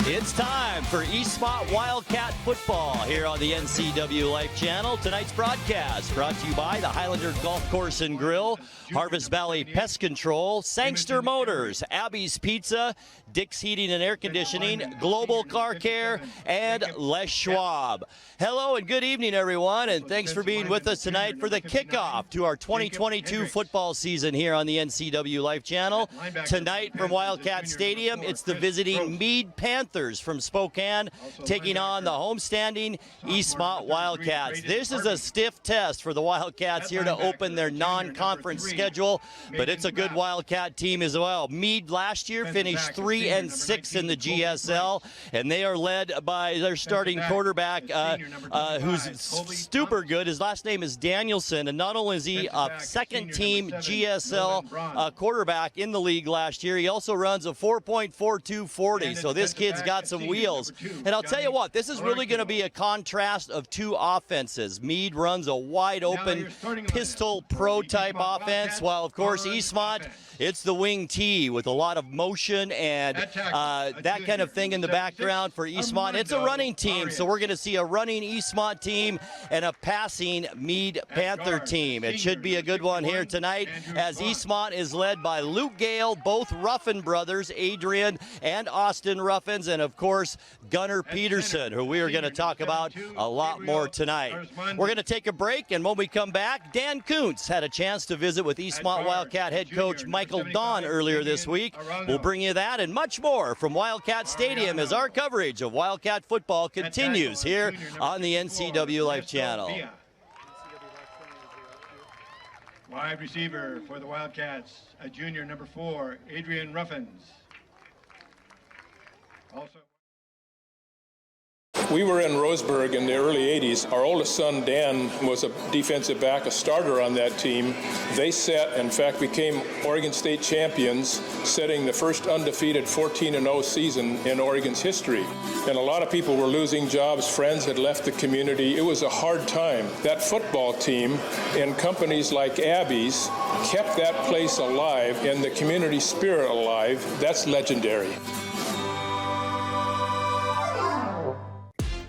It's time for Eastmont Wildcat football here on the NCWLIFE Channel. Tonight's broadcast brought to you by the Highlander Golf Course and Grill, Harvest Valley Pest Control, Sangster Motors, Abby's Pizza, Dick's Heating and Air Conditioning, Global Car Care, and Les Schwab. Hello and good evening, everyone, and thanks for being with us tonight for the kickoff to our 2022 football season here on the NCWLIFE Channel. Tonight from Wildcat Stadium, it's the visiting Mead Panthers from Spokane taking on the homestanding Eastmont Wildcats. This is a stiff test for the Wildcats here to open their non-conference schedule, but it's a good Wildcat team as well. Mead last year finished 3-6 in the GSL, and they are led by their starting quarterback, who's super good. His last name is Danielson, and not only is he a second-team GSL quarterback in the league last year, he also runs a 4.42 40. So this kid's got some wheels. And I'll tell you what, this is really going to be a contrast of two offenses. Mead runs a wide-open pistol pro-type offense, while, of course, Eastmont, it's the wing T with a lot of motion and that kind of thing in the background for Eastmont. It's a running team, so we're going to see a running Eastmont team and a passing Mead Panther team. It should be a good one here tonight as Eastmont is led by Luke Gale, both Ruffin brothers, Adrian and Austin Ruffins, and of course Gunnar Peterson, who we are going to talk about a lot more tonight. We're going to take a break, and when we come back, Dan Kuntz had a chance to visit with Eastmont Wildcat head coach Michael Don earlier this week. We'll bring you that and much more from Wildcat Stadium as our coverage of Wildcat football continues here on the NCWLIFE Channel. Wide receiver for the Wildcats, a junior, number 4, Adrian Ruffins. Also, we were in Roseburg in the early 80s. Our oldest son, Dan, was a defensive back, a starter on that team. They set, in fact, became Oregon State champions, setting the first undefeated 14-0 season in Oregon's history. And a lot of people were losing jobs. Friends had left the community. It was a hard time. That football team and companies like Abby's kept that place alive and the community spirit alive. That's legendary.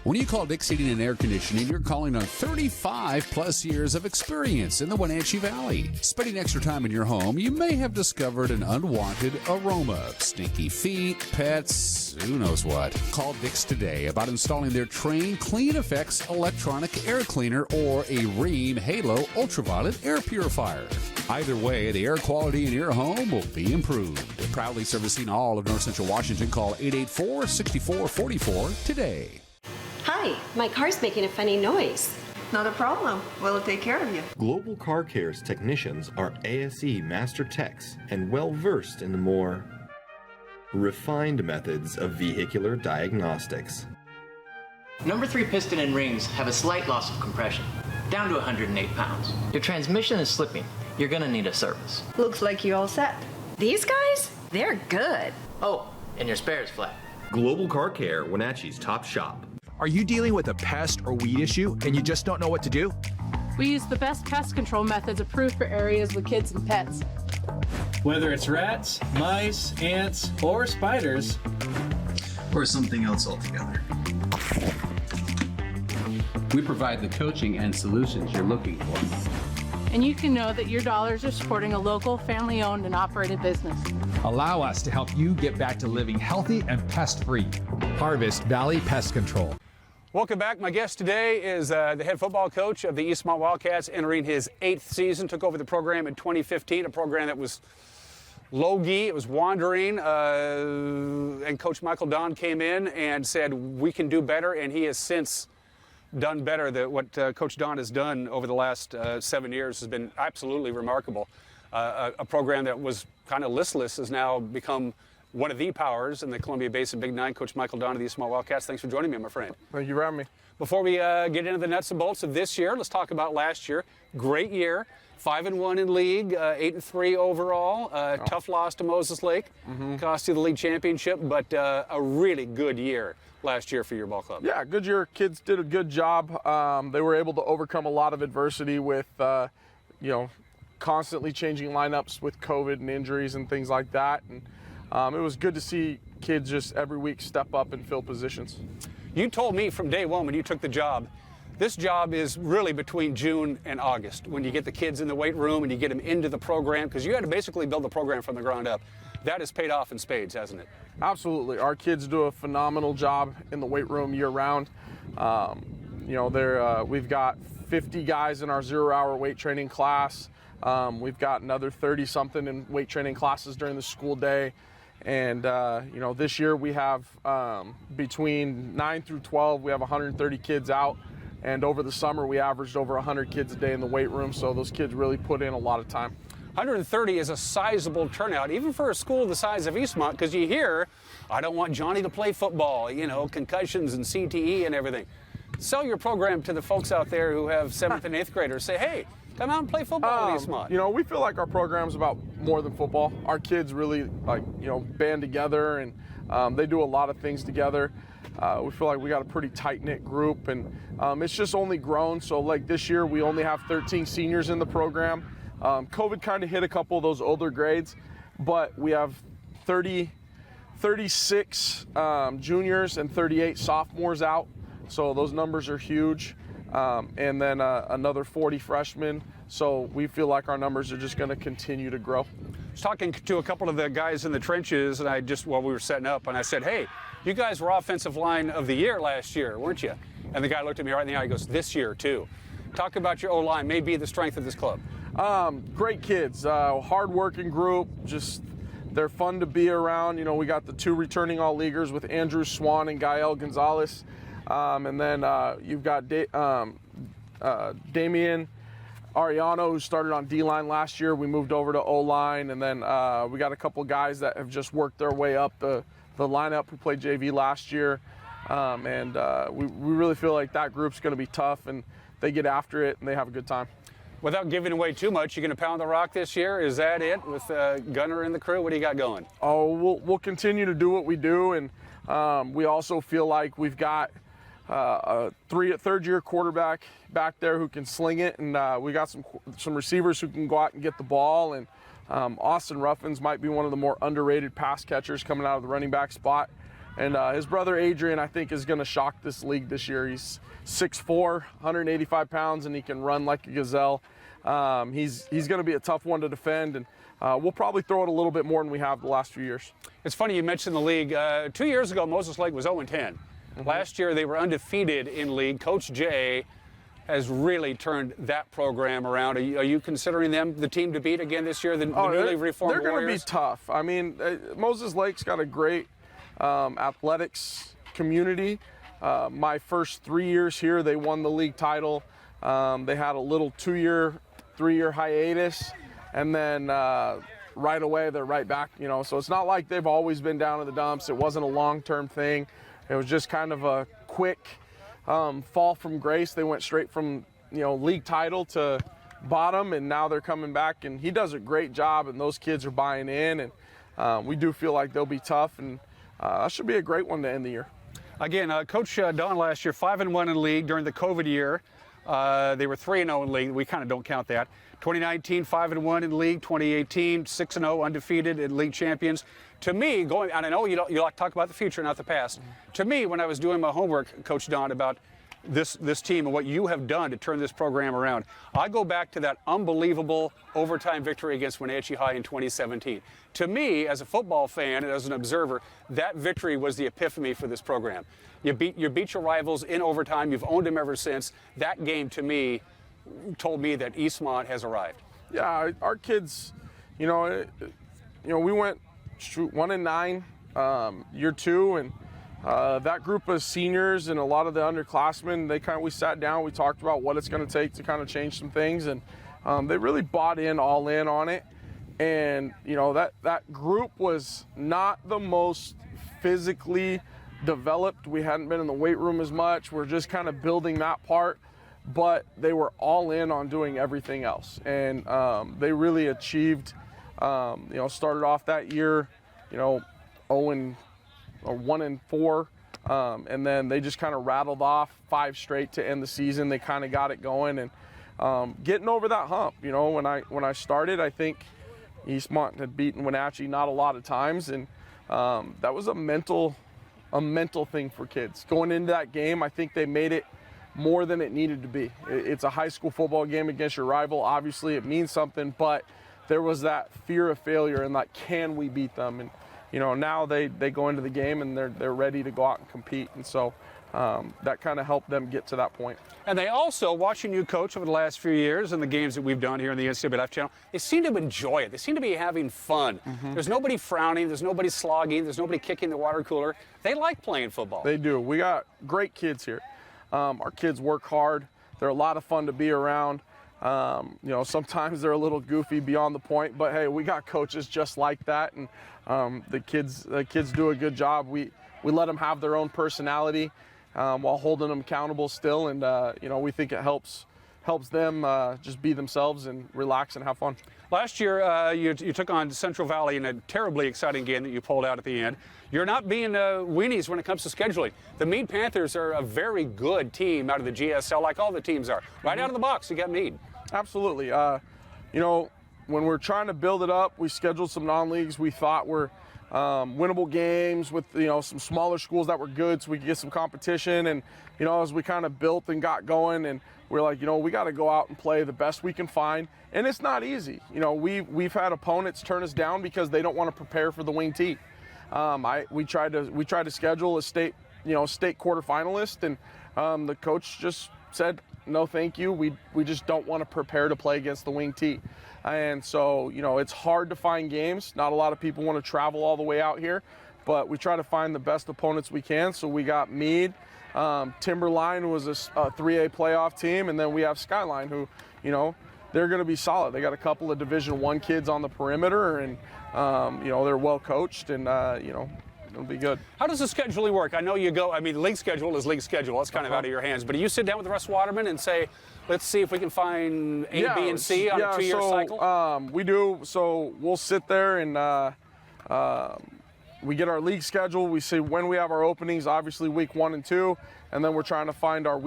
When you call Dick's Heating and Air Conditioning, you're calling on 35-plus years of experience in the Wenatchee Valley. Spending extra time in your home, you may have discovered an unwanted aroma. Stinky feet, pets, who knows what. Call Dick's today about installing their Train Clean Effects electronic air cleaner or a Rheem Halo ultraviolet air purifier. Either way, the air quality in your home will be improved. Proudly servicing all of North Central Washington, call 884-6444 today. Hi, my car's making a funny noise. Not a problem. We'll take care of you. Global Car Care's technicians are ASE Master Techs and well-versed in the more refined methods of vehicular diagnostics. Number 3 piston and rings have a slight loss of compression, down to 108 pounds. Your transmission is slipping. You're gonna need a service. Looks like you all set. These guys? They're good. Oh, and your spare is flat. Global Car Care, Wenatchee's top shop. Are you dealing with a pest or weed issue and you just don't know what to do? We use the best pest control methods approved for areas with kids and pets. Whether it's rats, mice, ants, or spiders, or something else altogether. We provide the coaching and solutions you're looking for. And you can know that your dollars are supporting a local, family-owned and operated business. Allow us to help you get back to living healthy and pest-free. Harvest Valley Pest Control. Welcome back. My guest today is the head football coach of the Eastmont Wildcats, entering his 8th season. Took over the program in 2015, a program that was low-key, it was wandering, and Coach Michael Don came in and said, we can do better, and he has since done better. What Coach Don has done over the last 7 years has been absolutely remarkable. A program that was kind of listless has now become one of the powers in the Columbia Basin Big Nine. Coach Michael Don of the Eastmont Wildcats, thanks for joining me, my friend. Thank you for having me. Before we get into the nuts and bolts of this year, let's talk about last year. Great year, 5-1 in league, 8-3 overall. Tough loss to Moses Lake, cost you the league championship, but a really good year last year for your ball club. Yeah, good year. Kids did a good job. They were able to overcome a lot of adversity with, constantly changing lineups with COVID and injuries and things like that. And it was good to see kids just every week step up and fill positions. You told me from day one when you took the job, this job is really between June and August when you get the kids in the weight room and you get them into the program, because you had to basically build the program from the ground up. That has paid off in spades, hasn't it? Absolutely. Our kids do a phenomenal job in the weight room year round. We've got 50 guys in our 0-hour weight training class. We've got another 30-something in weight training classes during the school day. And, this year we have between 9 through 12, we have 130 kids out. And over the summer, we averaged over 100 kids a day in the weight room. So those kids really put in a lot of time. 130 is a sizable turnout, even for a school the size of Eastmont, because you hear, I don't want Johnny to play football, concussions and CTE and everything. Sell your program to the folks out there who have 7th and 8th graders. Say, hey, come out and play football in Eastmont. We feel like our program's about more than football. Our kids really band together, and they do a lot of things together. We feel like we got a pretty tight-knit group, and it's just only grown. So like this year, we only have 13 seniors in the program. COVID kind of hit a couple of those older grades, but we have 36 juniors and 38 sophomores out. So those numbers are huge. And then another 40 freshmen. So we feel like our numbers are just going to continue to grow. I was talking to a couple of the guys in the trenches, and while we were setting up, and I said, hey, you guys were offensive line of the year last year, weren't you? And the guy looked at me right in the eye, he goes, this year too. Talk about your O-line, may be the strength of this club. Great kids, hard-working group, just they're fun to be around. We got the 2 returning all-leaguers with Andrew Swan and Gael Gonzalez. And then you've got Damian Ariano, who started on D-line last year. We moved over to O-line. And then we got a couple guys that have just worked their way up the lineup who played JV last year. We really feel like that group's going to be tough, and they get after it, and they have a good time. Without giving away too much, you're going to pound the rock this year? Is that it with Gunner and the crew? What do you got going? Oh, we'll continue to do what we do, and we also feel like we've got a third-year quarterback back there who can sling it, and we got some receivers who can go out and get the ball. And Austin Ruffins might be one of the more underrated pass catchers coming out of the running back spot. And his brother Adrian, I think, is going to shock this league this year. He's 6'4", 185 pounds, and he can run like a gazelle. He's going to be a tough one to defend, and we'll probably throw it a little bit more than we have the last few years. It's funny you mentioned the league. 2 years ago, Moses Lake was 0-10. Mm-hmm. Last year, they were undefeated in league. Coach Jay has really turned that program around. Are you considering them the team to beat again this year, the newly reformed Warriors? They're going to be tough. I mean, Moses Lake's got a great athletics community. My first 3 years here, they won the league title. They had a little 3-year hiatus, and then right away they're right back. So it's not like they've always been down in the dumps. It wasn't a long-term thing. It was just kind of a quick fall from grace. They went straight from league title to bottom, and now they're coming back. And he does a great job, and those kids are buying in. And we do feel like they'll be tough, and that should be a great one to end the year. Again, Coach Don last year, 5-1 in league during the COVID year. They were 3-0 in league. We kind of don't count that. 2019, 5-1 in league. 2018, 6-0 undefeated in league champions. To me, and I know you like to talk about the future, not the past. To me, when I was doing my homework, Coach Don, about this team and what you have done to turn this program around, I go back to that unbelievable overtime victory against Wenatchee High in 2017. To me, as a football fan and as an observer, that victory was the epiphany for this program. You beat your rivals in overtime. You've owned them ever since. That game, to me, told me that Eastmont has arrived. Yeah, our kids, we went 1-9 year 2, and that group of seniors and a lot of the underclassmen, we sat down, we talked about what it's going to take to kind of change some things, and they really bought all in on it. And that group was not the most physically developed. We hadn't been in the weight room as much. We're just kind of building that part, but they were all in on doing everything else, and they really achieved. Started off that year, 1-4, and then they just kind of rattled off 5 straight to end the season. They kind of got it going, and getting over that hump. When I started, I think Eastmont had beaten Wenatchee not a lot of times, and that was a mental thing for kids. Going into that game, I think they made it more than it needed to be. It's a high school football game against your rival. Obviously, it means something, but there was that fear of failure and like, can we beat them? And now they go into the game and they're ready to go out and compete. And so that kind of helped them get to that point. And they also, watching you coach over the last few years and the games that we've done here on the NCWLIFE Channel, they seem to enjoy it. They seem to be having fun. There's nobody frowning. There's nobody slogging. There's nobody kicking the water cooler. They like playing football. They do. We got great kids here. Our kids work hard. They're a lot of fun to be around. Sometimes they're a little goofy beyond the point, but hey, we got coaches just like that, and the kids do a good job. We let them have their own personality while holding them accountable still, and we think it helps them just be themselves and relax and have fun. Last year, you took on Central Valley in a terribly exciting game that you pulled out at the end. You're not being weenies when it comes to scheduling. The Mead Panthers are a very good team out of the GSL, like all the teams are. Right out of the box, you got Mead. Absolutely. When we're trying to build it up, we scheduled some non-leagues we thought were winnable games with some smaller schools that were good, so we could get some competition. And as we kind of built and got going, and we're like, we got to go out and play the best we can find. And it's not easy. We've had opponents turn us down because they don't want to prepare for the wing tee. We tried to schedule a state quarterfinalist, and the coach just said, no, thank you. We just don't want to prepare to play against the wing tee. And so, it's hard to find games. Not a lot of people want to travel all the way out here, but we try to find the best opponents we can. So we got Mead. Timberline was a 3A playoff team, and then we have Skyline, who, they're going to be solid. They got a couple of Division I kids on the perimeter, and they're well coached, and it'll be good. How does the scheduling work? I know you go. I mean, league schedule is league schedule. That's kind of out of your hands. But do you sit down with Russ Waterman and say, let's see if we can find A, B, and C on a 2-year cycle? We do. So we'll sit there and we get our league schedule. We see when we have our openings, obviously week 1 and 2, and then we're trying to find our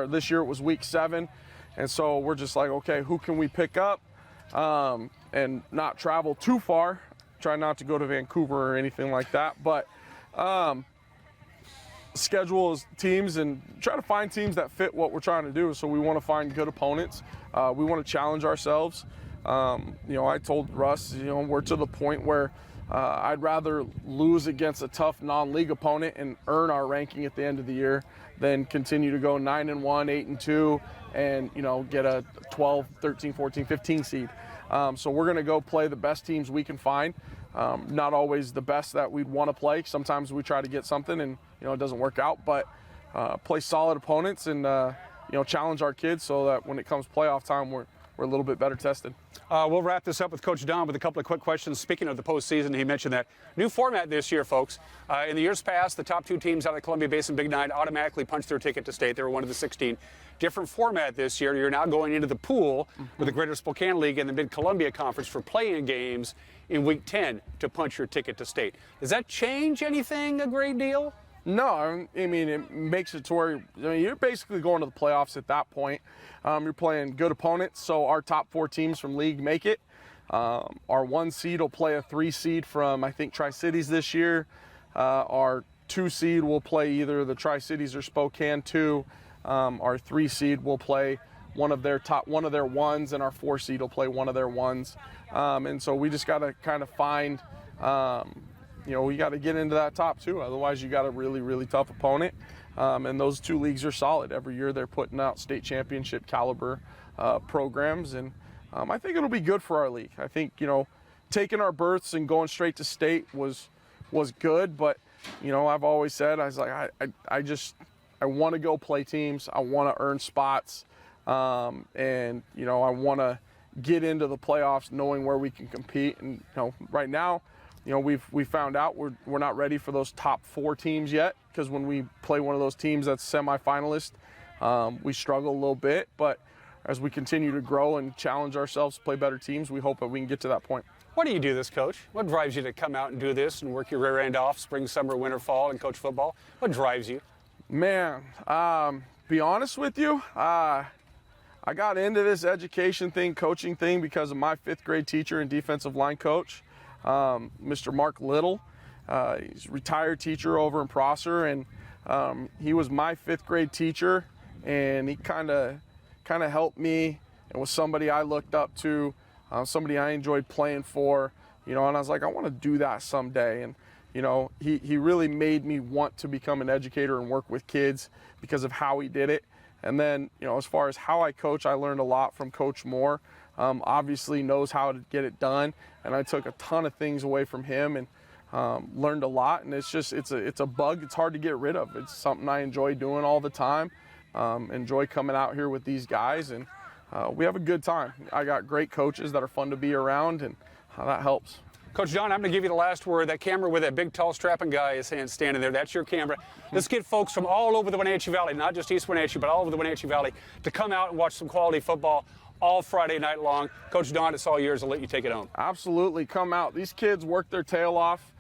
this year it was week 7. And so we're just like, okay, who can we pick up and not travel too far? Try not to go to Vancouver or anything like that. But schedule teams and try to find teams that fit what we're trying to do. So we want to find good opponents. We want to challenge ourselves. I told Russ, we're to the point where I'd rather lose against a tough non-league opponent and earn our ranking at the end of the year than continue to go 9-1, 8-2, and get a 12, 13, 14, 15 seed. So we're going to go play the best teams we can find. Not always the best that we'd want to play. Sometimes we try to get something and it doesn't work out, but play solid opponents and challenge our kids so that when it comes playoff time, we're a little bit better tested. We'll wrap this up with Coach Don with a couple of quick questions. Speaking of the postseason, he mentioned that new format this year, folks. In the years past, the top 2 teams out of the Columbia Basin Big Nine automatically punched their ticket to state. They were one of the 16. Different format this year. You're now going into the pool with the Greater Spokane League and the Mid-Columbia Conference for playing games in Week 10 to punch your ticket to state. Does that change anything a great deal? No, I mean, it makes it to where you're basically going to the playoffs at that point. You're playing good opponents, so our top 4 teams from league make it. Our 1 seed will play a 3 seed from, I think, Tri-Cities this year. Our 2 seed will play either the Tri-Cities or Spokane 2. Our 3 seed will play one of their 1s, and our 4 seed will play one of their 1s. And so we just got to kind of find we got to get into that top 2. Otherwise, you got a really, really tough opponent. And those 2 leagues are solid. Every year they're putting out state championship caliber programs. And I think it'll be good for our league. I think, taking our berths and going straight to state was good. But, I've always said, I was like, I want to go play teams. I want to earn spots. And, I want to get into the playoffs knowing where we can compete. And, right now, we found out we're not ready for those top 4 teams yet, because when we play one of those teams that's semifinalist, we struggle a little bit. But as we continue to grow and challenge ourselves to play better teams, we hope that we can get to that point. Why do you do this, Coach? What drives you to come out and do this and work your rear end off spring, summer, winter, fall and coach football? What drives you? Man, be honest with you, I got into this education thing, coaching thing, because of my 5th grade teacher and defensive line coach, Mr. Mark Little. He's a retired teacher over in Prosser, and he was my 5th grade teacher, and he kind of helped me and was somebody I looked up to, somebody I enjoyed playing for, and I was like, I want to do that someday. And he really made me want to become an educator and work with kids because of how he did it. And then, as far as how I coach, I learned a lot from Coach Moore. Obviously knows how to get it done, and I took a ton of things away from him and learned a lot. And it's a bug. It's hard to get rid of. It's something I enjoy doing all the time. Enjoy coming out here with these guys, and we have a good time. I got great coaches that are fun to be around, and that helps. Coach John, I'm going to give you the last word. That camera with that big, tall, strapping guy is standing there, that's your camera. Let's get folks from all over the Wenatchee Valley, not just East Wenatchee, but all over the Wenatchee Valley, to come out and watch some quality football all Friday night long. Coach Don, it's all yours. I'll let you take it home. Absolutely. Come out. These kids work their tail off.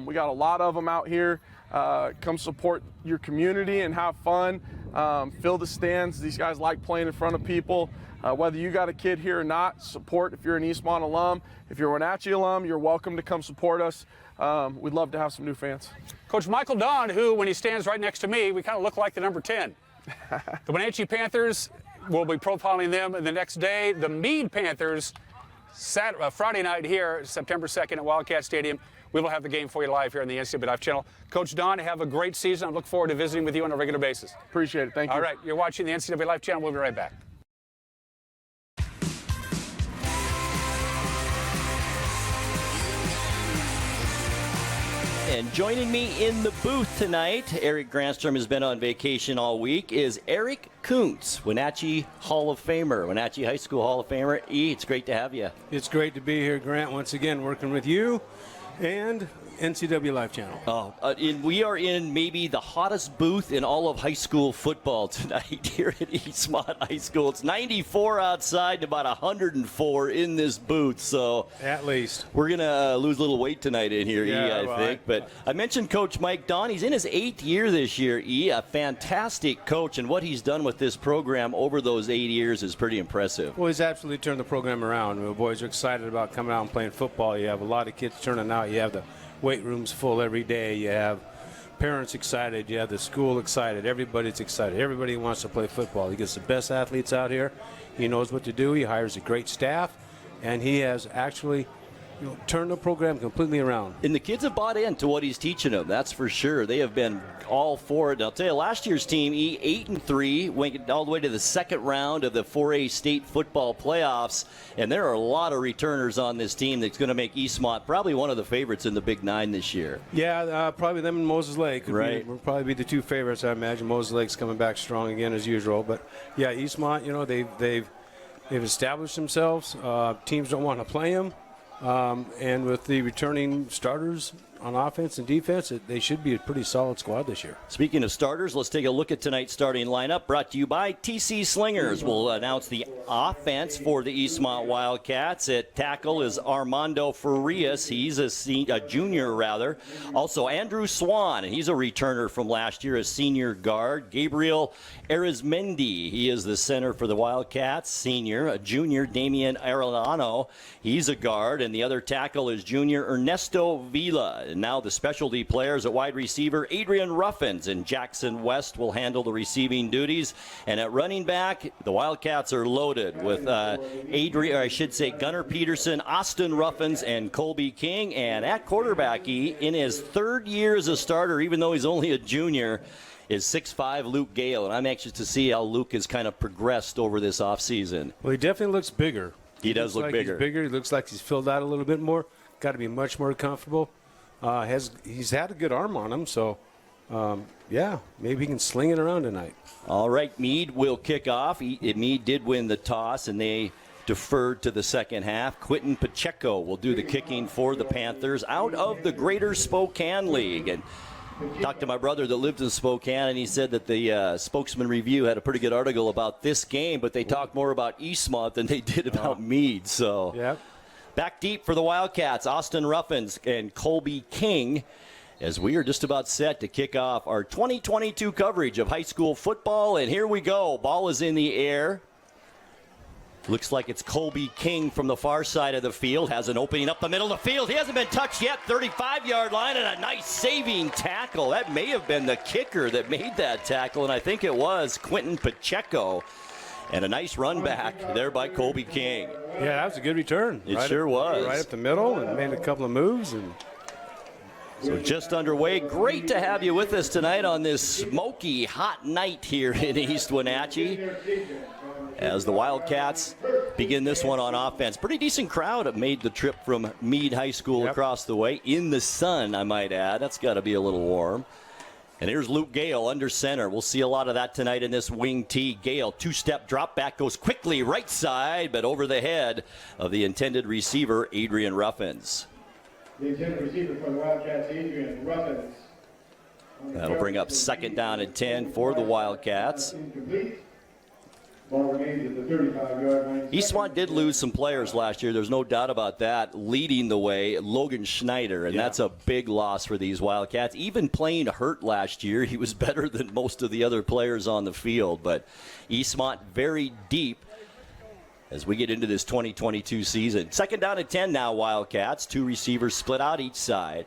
We got a lot of them out here. Come support your community and have fun. Fill the stands. These guys like playing in front of people. Whether you got a kid here or not, support. If you're an Eastmont alum, if you're a Wenatchee alum, you're welcome to come support us. We'd love to have some new fans. Coach Michael Don, who, when he stands right next to me, we kind of look like the number 10. The Wenatchee Panthers, we'll be profiling them the next day. The Mead Panthers, Friday night here, September 2nd at Wildcat Stadium. We will have the game for you live here on the NCWLIFE Channel. Coach Don, have a great season. I look forward to visiting with you on a regular basis. Appreciate it. Thank you. All right, you're watching the NCWLIFE Channel. We'll be right back. And joining me in the booth tonight, Eric Granstrom has been on vacation all week, is Eric Kuntz, Wenatchee Hall of Famer, Wenatchee High School Hall of Famer. It's great to have you. It's great to be here, Grant, once again, working with you and NCWLIFE Channel. We are in maybe the hottest booth in all of high school football tonight here at Eastmont High School. It's 94 outside and about 104 in this booth, so at least we're going to lose a little weight tonight in here, I think. But I mentioned Coach Mike Don. He's in his 8th year this year, a fantastic coach, and what he's done with this program over those 8 years is pretty impressive. Well, he's absolutely turned the program around. The boys are excited about coming out and playing football. You have a lot of kids turning out. You have the weight room's full every day. You have parents excited. You have the school excited. Everybody's excited. Everybody wants to play football. He gets the best athletes out here. He knows what to do. He hires a great staff, and he has actually turned the program completely around. And the kids have bought into what he's teaching them, that's for sure. They have been all for it. And I'll tell you, last year's team, 8-3, went all the way to the second round of the 4A state football playoffs. And there are a lot of returners on this team that's going to make Eastmont probably one of the favorites in the Big Nine this year. Yeah, probably them and Moses Lake. Right. Will probably be the two favorites, I imagine. Moses Lake's coming back strong again as usual. But, yeah, Eastmont, they've established themselves. Teams don't want to play them. And with the returning starters on offense and defense, they should be a pretty solid squad this year. Speaking of starters, let's take a look at tonight's starting lineup, brought to you by TC Slingers. We'll announce the offense for the Eastmont Wildcats. At tackle is Armando Farias. He's a junior, rather. Also, Andrew Swan, and he's a returner from last year, a senior guard. Gabriel Arizmendi, he is the center for the Wildcats, senior. A junior, Damian Arellano, he's a guard. And the other tackle is junior Ernesto Vila. And now the specialty players at wide receiver, Adrian Ruffins and Jackson West will handle the receiving duties. And at running back, the Wildcats are loaded with Gunnar Peterson, Austin Ruffins, and Colby King. And at quarterback, in his 3rd year as a starter, even though he's only a junior, is 6'5" Luke Gale. And I'm anxious to see how Luke has kind of progressed over this offseason. Well, he definitely looks bigger. He does look bigger. He's bigger. He looks like he's filled out a little bit more. Got to be much more comfortable. He's had a good arm on him, so maybe he can sling it around tonight. All right, Mead will kick off. Mead did win the toss, and they deferred to the second half. Quentin Pacheco will do the kicking for the Panthers out of the Greater Spokane League. And talked to my brother that lived in Spokane, and he said that the Spokesman Review had a pretty good article about this game, but they talked more about Eastmont than they did about Mead. So. Yep. Back deep for the Wildcats, Austin Ruffins and Colby King, as we are just about set to kick off our 2022 coverage of high school football. And here we go. Ball is in the air. Looks like it's Colby King from the far side of the field. Has an opening up the middle of the field. He hasn't been touched yet. 35-yard line and a nice saving tackle. That may have been the kicker that made that tackle, and I think it was Quentin Pacheco. And a nice run back there by Colby King. Yeah, that was a good return. It sure was. Right up the middle and made a couple of moves. And so just underway. Great to have you with us tonight on this smoky, hot night here in East Wenatchee as the Wildcats begin this one on offense. Pretty decent crowd have made the trip from Mead High School across the way. In the sun, I might add. That's got to be a little warm. And here's Luke Gale under center. We'll see a lot of that tonight in this wing tee. Gale, two-step drop back, goes quickly right side, but over the head of the intended receiver, Adrian Ruffins. The intended receiver for the Wildcats, Adrian Ruffins. That'll bring up 2nd down and 10 for the Wildcats. Ball remains at the 35-yard line. Eastmont did lose some players last year. There's no doubt about that. Leading the way, Logan Schneider, and that's a big loss for these Wildcats. Even playing hurt last year, he was better than most of the other players on the field. But Eastmont very deep as we get into this 2022 season. 2nd down and 10 now, Wildcats. 2 receivers split out each side.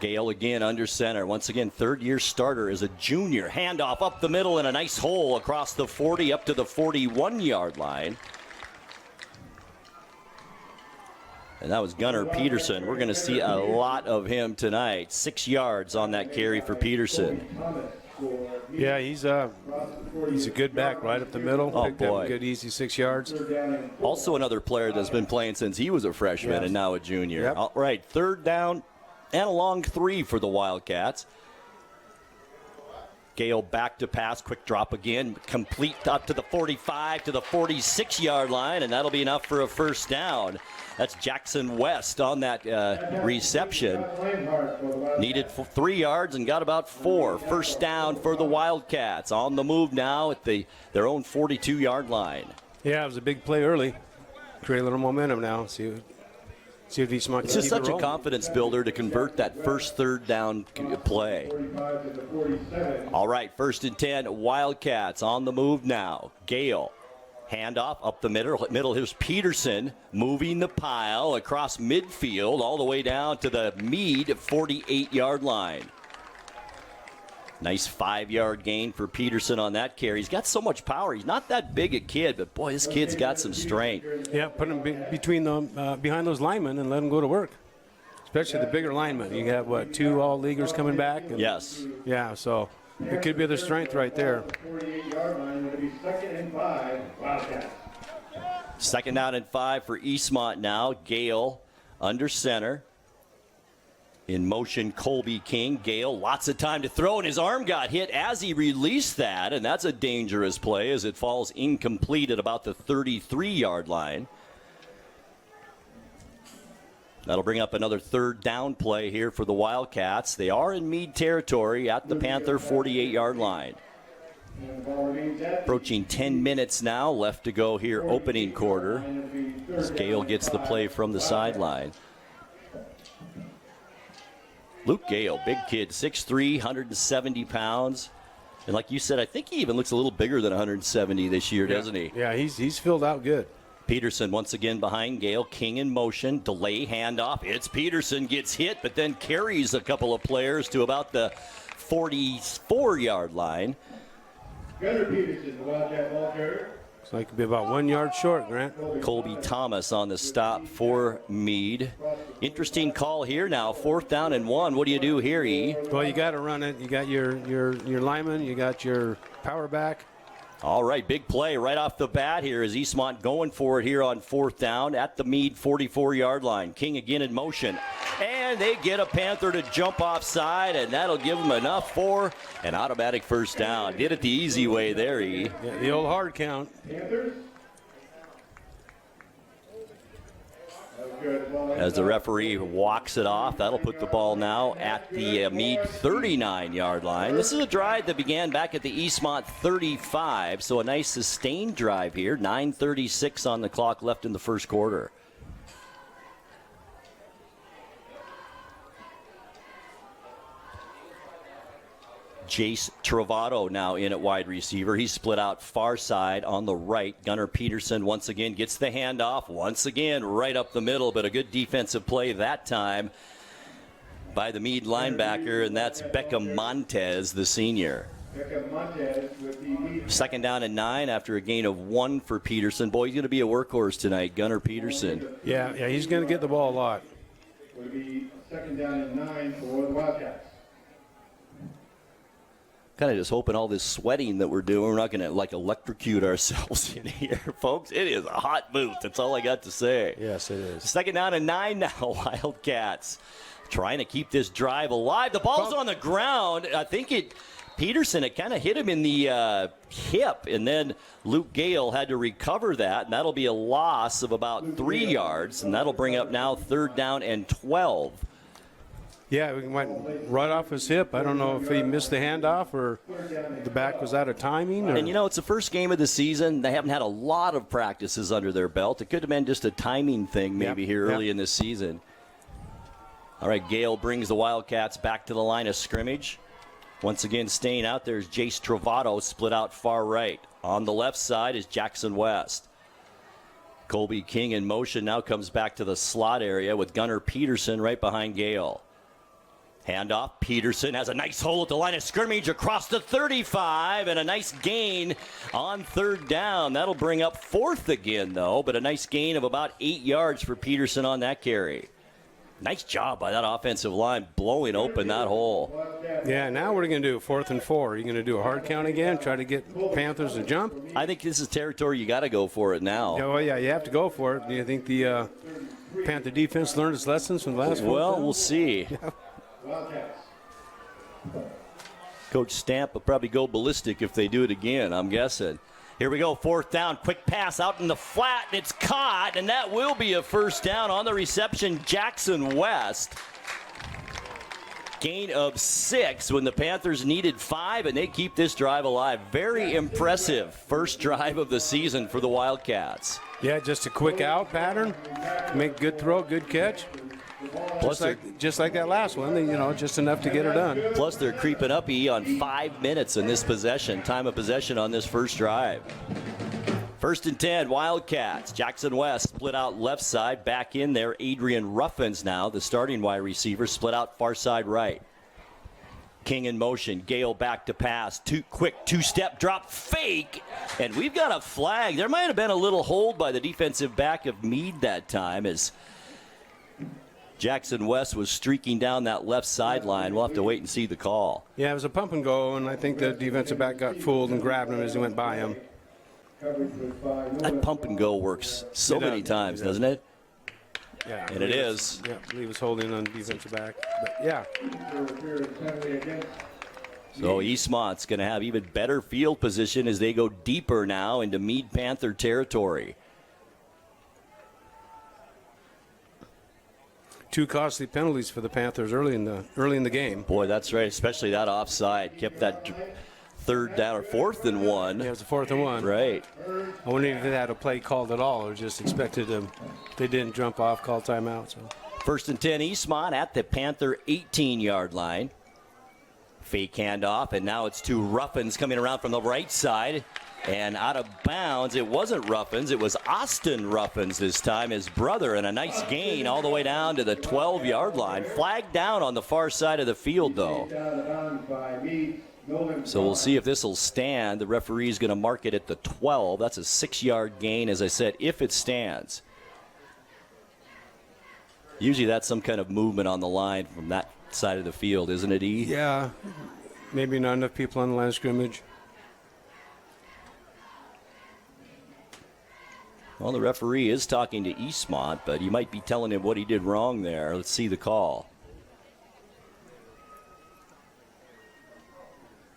Gale again under center. Once again, 3rd-year starter as a junior. Handoff up the middle and a nice hole across the 40 up to the 41-yard line. And that was Gunnar Peterson. We're going to see a lot of him tonight. 6 yards on that carry for Peterson. Yeah, he's a good back right up the middle. Oh, Picked boy. up a good, easy 6 yards. Also another player that's been playing since he was a freshman and now a junior. Yep. All right, 3rd down and a long 3 for the Wildcats. Gale back to pass, quick drop again, complete up to the 45 to the 46-yard line, and that'll be enough for a 1st down. That's Jackson West on that reception. Needed 3 yards and got about 4. 1st down for the Wildcats. On the move now at their own 42-yard line. Yeah, it was a big play early. Create a little momentum now. See if Eastmont can It's just keep it such a rolling. confidence builder to convert that first 3rd down play. All right, 1st and 10, Wildcats on the move now. Gale, handoff up the middle. Here's Peterson moving the pile across midfield all the way down to the Mead 48-yard line. Nice 5-yard gain for Peterson on that carry. He's got so much power. He's not that big a kid, but boy, this kid's got some strength. Yeah, put him between them, behind those linemen and let him go to work. Especially the bigger linemen. You have, 2 all-leaguers coming back? And, yes. Yeah, so it could be their strength right there. 48-yard line, it'll be 2nd and 5, Wildcats. 2nd down and 5 for Eastmont now. Gale under center. In motion, Colby King. Gale, lots of time to throw, and his arm got hit as he released that, and that's a dangerous play as it falls incomplete at about the 33-yard line. That'll bring up another 3rd down play here for the Wildcats. They are in Mead territory at the Panther 48-yard line. Approaching 10 minutes now left to go here, opening quarter, as Gale gets the play from the sideline. Luke Gale, big kid, 6'3", 170 pounds. And like you said, I think he even looks a little bigger than 170 this year, doesn't he? Yeah, he's filled out good. Peterson once again behind Gale. King in motion. Delay handoff. It's Peterson, gets hit, but then carries a couple of players to about the 44-yard line. Gunnar Peterson, the Wildcat ball carrier. Looks like it'll be about 1 yard short, Grant. Colby Thomas on the stop for Mead. Interesting call here now. 4th down and 1. What do you do here, E? Well, you got to run it. You got your lineman. You got your power back. All right, big play right off the bat here is Eastmont going for it here on 4th down at the Mead 44-yard line. King again in motion. And they get a Panther to jump offside, and that'll give them enough for an automatic 1st down. Did it the easy way there, E. Yeah, the old hard count. As the referee walks it off, that'll put the ball now at the Mead 39-yard line. This is a drive that began back at the Eastmont 35, so a nice sustained drive here. 9:36 on the clock left in the 1st quarter. Jace Travato now in at wide receiver. He's split out far side on the right. Gunnar Peterson once again gets the handoff. Once again, right up the middle, but a good defensive play that time by the Mead linebacker, and that's Becca Montez, the senior. Second down and 9 after a gain of 1 for Peterson. Boy, he's going to be a workhorse tonight, Gunnar Peterson. Yeah, he's going to get the ball a lot. Would be second down and 9 for the Wildcats. Kind of just hoping all this sweating that we're doing, we're not going to like electrocute ourselves in here, folks. It is a hot booth. That's all I got to say. Yes, it is. Second down and 9 now, Wildcats trying to keep this drive alive. The ball's on the ground. I think Peterson, it kind of hit him in the hip, and then Luke Gale had to recover that, and that'll be a loss of about 3 yards, and that'll bring up now third down and 12. Yeah, we went right off his hip. I don't know if he missed the handoff or the back was out of timing. Or... And, it's the first game of the season. They haven't had a lot of practices under their belt. It could have been just a timing thing maybe here early in this season. All right, Gale brings the Wildcats back to the line of scrimmage. Once again, staying out there is Jace Travato, split out far right. On the left side is Jackson West. Colby King in motion now comes back to the slot area with Gunnar Peterson right behind Gale. Handoff. Peterson has a nice hole at the line of scrimmage across the 35, and a nice gain on third down. That'll bring up fourth again, though, but a nice gain of about 8 yards for Peterson on that carry. Nice job by that offensive line blowing open that hole. Yeah, now what are you going to do? 4th and 4. Are you going to do a hard count again, try to get Panthers to jump? I think this is territory you got to go for it now. Oh, yeah, you have to go for it. Do you think the Panther defense learned its lessons from the last one? Well, we'll see. Coach Stamp will probably go ballistic if they do it again, I'm guessing. Here we go, 4th down, quick pass out in the flat, and it's caught, and that will be a first down on the reception, Jackson West. Gain of 6 when the Panthers needed 5, and they keep this drive alive. Very impressive first drive of the season for the Wildcats. Yeah, just a quick out pattern, make good throw, good catch. Just like that last one, just enough to get her done. Plus, they're creeping up on 5 minutes in this possession, time of possession on this first drive. 1st and 10, Wildcats. Jackson West split out left side, back in there. Adrian Ruffins now, the starting wide receiver, split out far side right. King in motion, Gale back to pass, quick two-step drop fake, and we've got a flag. There might have been a little hold by the defensive back of Mead that time as Jackson West was streaking down that left sideline. We'll have to wait and see the call. Yeah, it was a pump and go, and I think the defensive back got fooled and grabbed him as he went by him. That pump and go works so many times, doesn't it? Yeah. And it is. Yeah, he was holding on defensive back. But yeah. So Eastmont's going to have even better field position as they go deeper now into Mead Panther territory. 2 costly penalties for the Panthers early in the game. Boy, that's right, especially that offside. Kept that 3rd down or 4th and 1. Yeah, it was a 4th and 1. Right. I wonder if they had a play called at all or just expected them. They didn't jump off, call timeout. So. 1st and 10, Eastmont at the Panther 18-yard line. Fake handoff, and now it's to Ruffins coming around from the right side. And out of bounds, it wasn't Ruffins, it was Austin Ruffins this time, his brother, and a nice gain all the way down to the 12-yard line. Flagged down on the far side of the field, though. So we'll see if this will stand. The referee is going to mark it at the 12. That's a 6-yard gain, as I said, if it stands. Usually that's some kind of movement on the line from that side of the field, isn't it, E? Yeah, maybe not enough people on the line of scrimmage. Well, the referee is talking to Eastmont, but he might be telling him what he did wrong there. Let's see the call.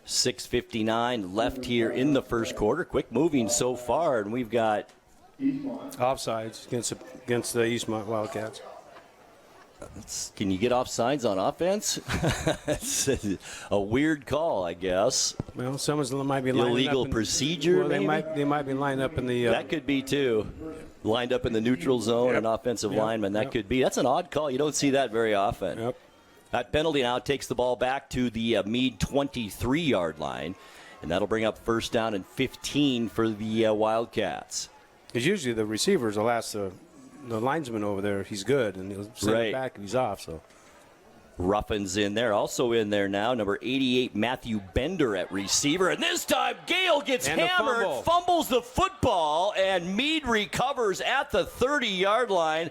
6:59 left here in the first quarter. Quick moving so far, and we've got offsides against the Eastmont Wildcats. Can you get offsides on offense? It's a weird call, I guess. Well, someone's might be lining illegal up procedure. Well, they might be lined up in the. That could be too. Lined up in the neutral zone, an offensive lineman. That could be. That's an odd call. You don't see that very often. Yep. That penalty now takes the ball back to the Mead 23-yard line, and that'll bring up first down and 15 for the Wildcats. Because usually the receivers will ask the linesman over there, he's good, and he'll send it back if he's off. So Ruffin's in there. Also in there now, number 88, Matthew Bender at receiver. And this time, Gale gets hammered, fumbles the football, and Mead recovers at the 30-yard line.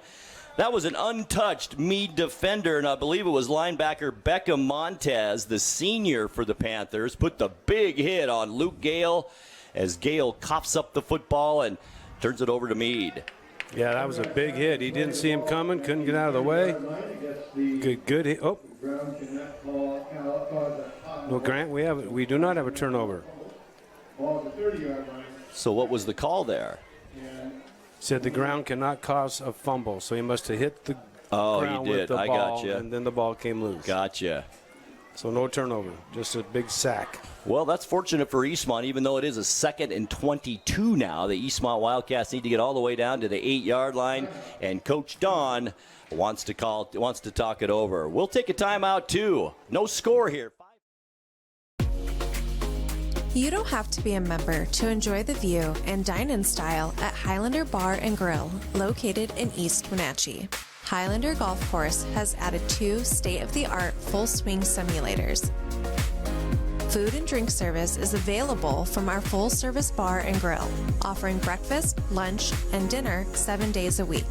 That was an untouched Mead defender, and I believe it was linebacker Beckham Montez, the senior for the Panthers, put the big hit on Luke Gale as Gale coughs up the football and turns it over to Mead. Yeah, that was a big hit. He didn't see him coming, couldn't get out of the way. Good hit. Oh. Well, Grant, we do not have a turnover. So what was the call there? Said the ground cannot cause a fumble, so he must have hit the ground with the ball, gotcha. And then the ball came loose. Gotcha. So no turnover, just a big sack. Well, that's fortunate for Eastmont, even though it is a 2nd and 22 now. The Eastmont Wildcats need to get all the way down to the 8-yard line, and Coach Don wants to talk it over. We'll take a timeout too. No score here. You don't have to be a member to enjoy the view and dine in style at Highlander Bar and Grill, located in East Wenatchee. Highlander Golf Course has added 2 state-of-the-art full-swing simulators. Food and drink service is available from our full-service bar and grill, offering breakfast, lunch, and dinner 7 days a week.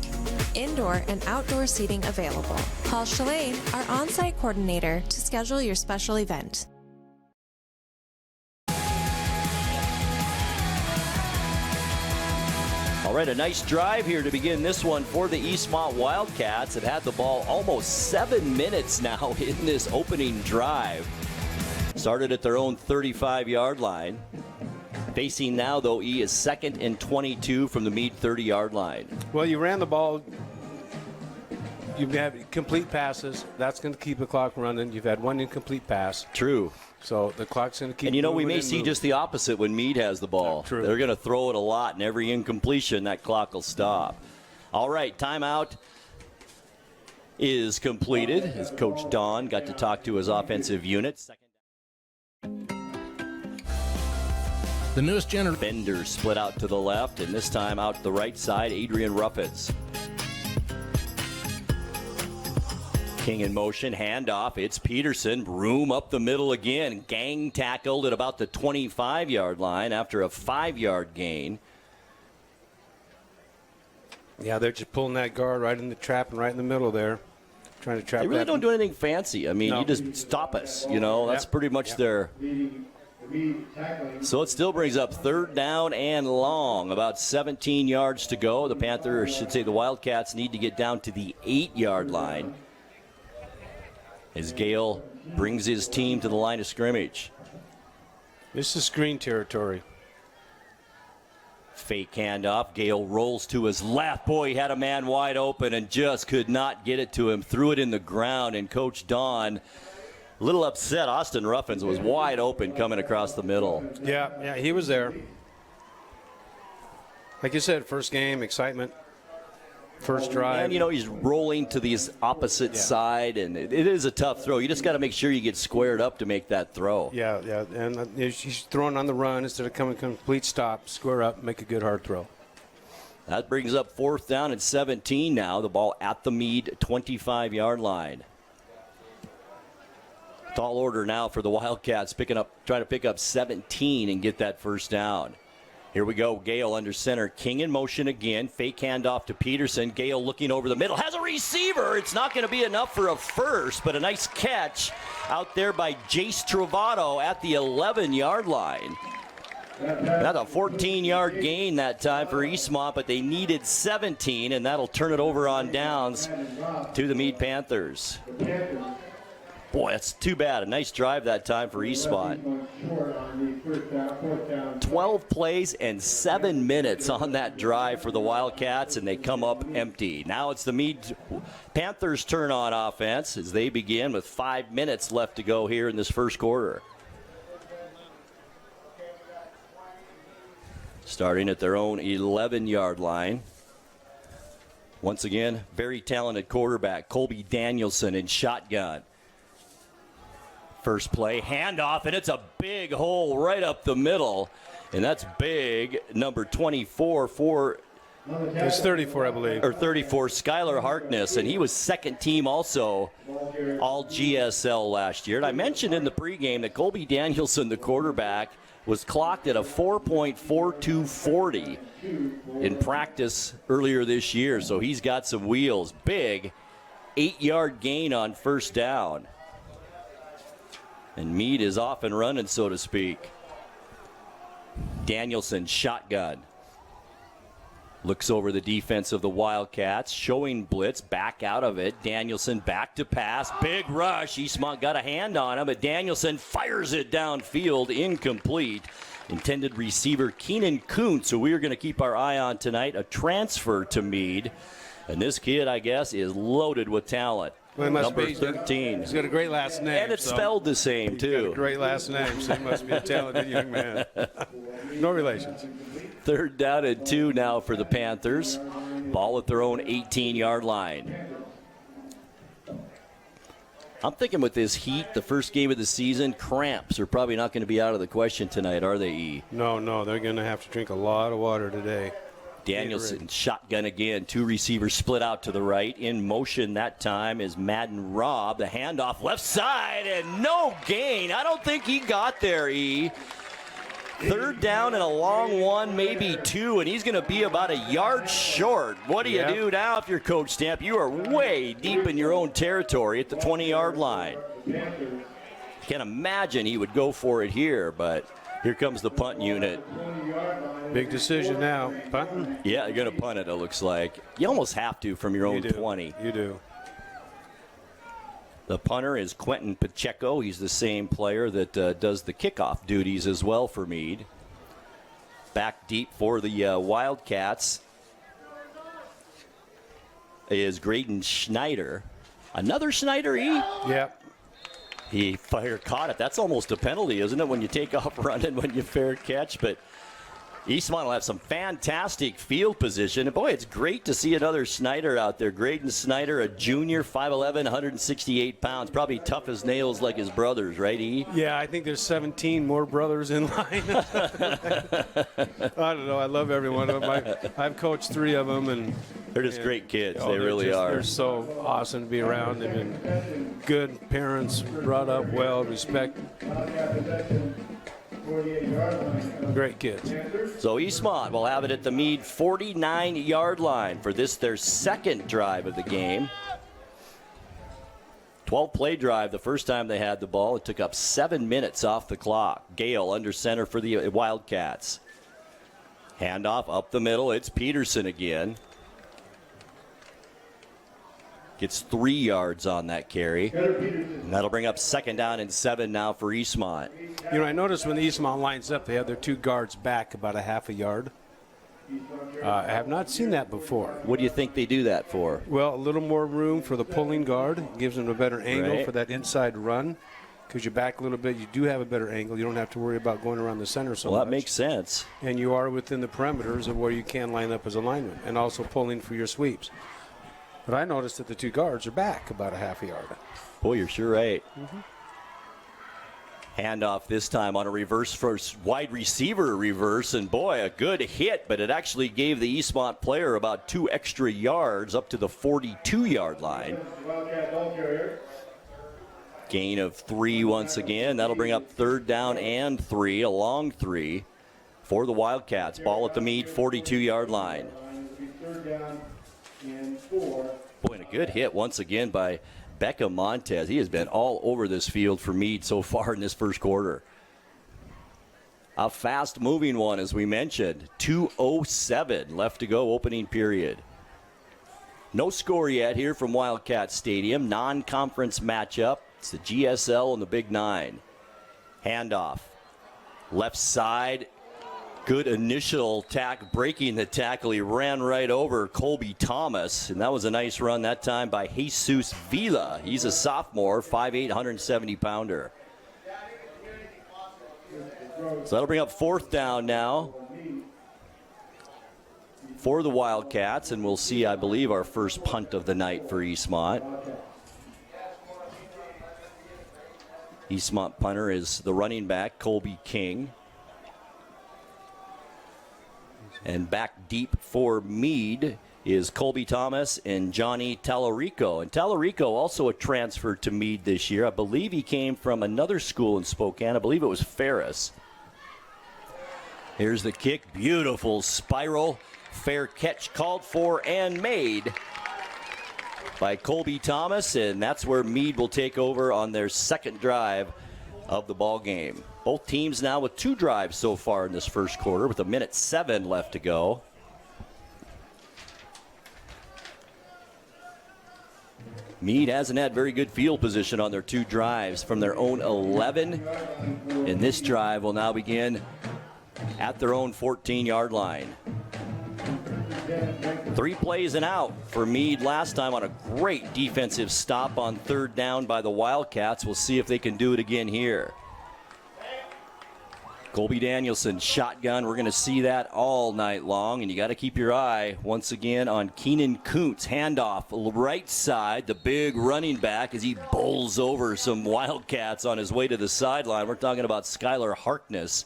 Indoor and outdoor seating available. Call Shalane, our on-site coordinator, to schedule your special event. All right, a nice drive here to begin this one for the Eastmont Wildcats. It had the ball almost 7 minutes now in this opening drive. Started at their own 35-yard line. Facing now, though, E is 2nd and 22 from the Mead 30-yard line. Well, you ran the ball. You have complete passes. That's going to keep the clock running. You've had 1 incomplete pass. True. So the clock's going to keep. And we may see just the opposite when Mead has the ball. True. They're going to throw it a lot, and every incompletion, that clock will stop. All right, timeout is completed as Coach Don got to talk to his offensive unit. The newest generation. Bender split out to the left, and this time out the right side, Adrian Ruffins. King in motion, handoff. It's Peterson. Room up the middle again. Gang tackled at about the 25-yard line after a 5-yard gain. Yeah, they're just pulling that guard right in the trap and right in the middle there. Trying to trap They really that. don't do anything fancy. I mean, No. you just stop us. That's pretty much their. So it still brings up 3rd down and long. About 17 yards to go. The Panthers, should say the Wildcats, need to get down to the 8-yard line as Gale brings his team to the line of scrimmage. This is screen territory. Fake handoff. Gale rolls to his left. Boy, he had a man wide open and just could not get it to him. Threw it in the ground, and Coach Don, a little upset. Austin Ruffins was wide open coming across the middle. Yeah, he was there. Like you said, first game, excitement. First drive. And, he's rolling to the opposite side, and it is a tough throw. You just got to make sure you get squared up to make that throw. Yeah, and he's throwing on the run instead of coming complete stop, square up, make a good hard throw. That brings up 4th down and 17 now. The ball at the Mead 25-yard line. Tall order now for the Wildcats, trying to pick up 17 and get that first down. Here we go. Gale under center. King in motion again. Fake handoff to Peterson. Gale looking over the middle. Has a receiver. It's not going to be enough for a first, but a nice catch out there by Jace Travato at the 11-yard line. That's a 14-yard gain that time for Eastmont, but they needed 17, and that'll turn it over on downs to the Mead Panthers. Boy, that's too bad. A nice drive that time for Eastmont. 12 plays and 7 minutes on that drive for the Wildcats, and they come up empty. Now it's the Mead Panthers' turn on offense as they begin with 5 minutes left to go here in this first quarter. Starting at their own 11-yard line. Once again, very talented quarterback, Colby Danielson in shotgun. First play, handoff, and it's a big hole right up the middle. And that's big, number 24 for... It's 34, I believe. Or 34, Skylar Harkness, and he was second team also all GSL last year. And I mentioned in the pregame that Colby Danielson, the quarterback, was clocked at a 4.4240 in practice earlier this year. So he's got some wheels. Big 8-yard gain on first down. And Mead is off and running, so to speak. Danielson, shotgun. Looks over the defense of the Wildcats, showing blitz, back out of it. Danielson back to pass, big rush. Eastmont got a hand on him, but Danielson fires it downfield, incomplete. Intended receiver Keenan Kuntz, who we're going to keep our eye on tonight, a transfer to Mead. And this kid, I guess, is loaded with talent. Well, number 13. He's got a great last name. And it's spelled the same, too. He's got a great last name, so he must be a talented young man. No relations. 3rd down and 2 now for the Panthers. Ball at their own 18-yard line. I'm thinking with this heat, the first game of the season, cramps are probably not going to be out of the question tonight, are they, E? No, they're going to have to drink a lot of water today. Danielson, shotgun again. 2 receivers split out to the right. In motion that time is Madden Robb. The handoff left side and no gain. I don't think he got there, E. 3rd down and a long one, maybe 2, and he's going to be about a yard short. What do you do now if you're Coach Stamp? You are way deep in your own territory at the 20-yard line. Can't imagine he would go for it here, but here comes the punt unit. Big decision now. Punting? Yeah, they're going to punt it, it looks like. You almost have to from your own 20. You do. The punter is Quentin Pacheco. He's the same player that does the kickoff duties as well for Mead. Back deep for the Wildcats is Graydon Schneider. Another Schneider, E? Yep. He caught it. That's almost a penalty, isn't it, when you take off running when you fair catch? But Eastmont will have some fantastic field position. And boy, it's great to see another Snyder out there. Graydon Snyder, a junior, 5'11", 168 pounds. Probably tough as nails like his brothers, right, E? Yeah, I think there's 17 more brothers in line. I don't know. I love every one of them. I've coached 3 of them. And they're just great kids. They really are. They're so awesome to be around. They've been good parents, brought up well, respect. Great kids. So Eastmont will have it at the Mead 49-yard line for this, their second drive of the game. 12-play drive the first time they had the ball. It took up 7 minutes off the clock. Gale under center for the Wildcats. Handoff up the middle. It's Peterson again. Gets 3 yards on that carry. And that'll bring up 2nd down and 7 now for Eastmont. You know, I noticed when the Eastmont lines up, they have their 2 guards back about a half a yard. I have not seen that before. What do you think they do that for? Well, a little more room for the pulling guard. It gives them a better angle for that inside run. Because you back a little bit, you do have a better angle. You don't have to worry about going around the center so much. Well, that makes sense. And you are within the perimeters of where you can line up as a lineman. And also pulling for your sweeps. But I noticed that the 2 guards are back about a half a yard. Boy, you're sure right. Handoff this time on a reverse first wide receiver reverse. And boy, a good hit, but it actually gave the Eastmont player about 2 extra yards up to the 42-yard line. Gain of 3 once again. That'll bring up 3rd down and 3, a long 3 for the Wildcats. Ball at the Mead 42-yard line. Boy, and a good hit once again by Becca Montez. He has been all over this field for Mead so far in this first quarter. A fast-moving one, as we mentioned. 2:07 left to go, opening period. No score yet here from Wildcat Stadium. Non-conference matchup. It's the GSL and the Big 9. Handoff. Left side. Good initial tack, breaking the tackle. He ran right over Colby Thomas, and that was a nice run that time by Jesus Vila. He's a sophomore, 5'8", 170-pounder. So that'll bring up 4th down now for the Wildcats, and we'll see, I believe, our first punt of the night for Eastmont. Eastmont punter is the running back, Colby King. And back deep for Mead is Colby Thomas and Johnny Tallarico. And Tallarico also a transfer to Mead this year. I believe he came from another school in Spokane. I believe it was Ferris. Here's the kick. Beautiful spiral. Fair catch called for and made by Colby Thomas. And that's where Mead will take over on their second drive of the ball game. Both teams now with 2 drives so far in this first quarter with 1:07 left to go. Mead hasn't had very good field position on their 2 drives from their own 11. And this drive will now begin at their own 14-yard line. 3 plays and out for Mead last time on a great defensive stop on 3rd down by the Wildcats. We'll see if they can do it again here. Colby Danielson, shotgun. We're going to see that all night long, and you got to keep your eye once again on Keenan Kuntz. Handoff right side, the big running back as he bowls over some Wildcats on his way to the sideline. We're talking about Skylar Harkness.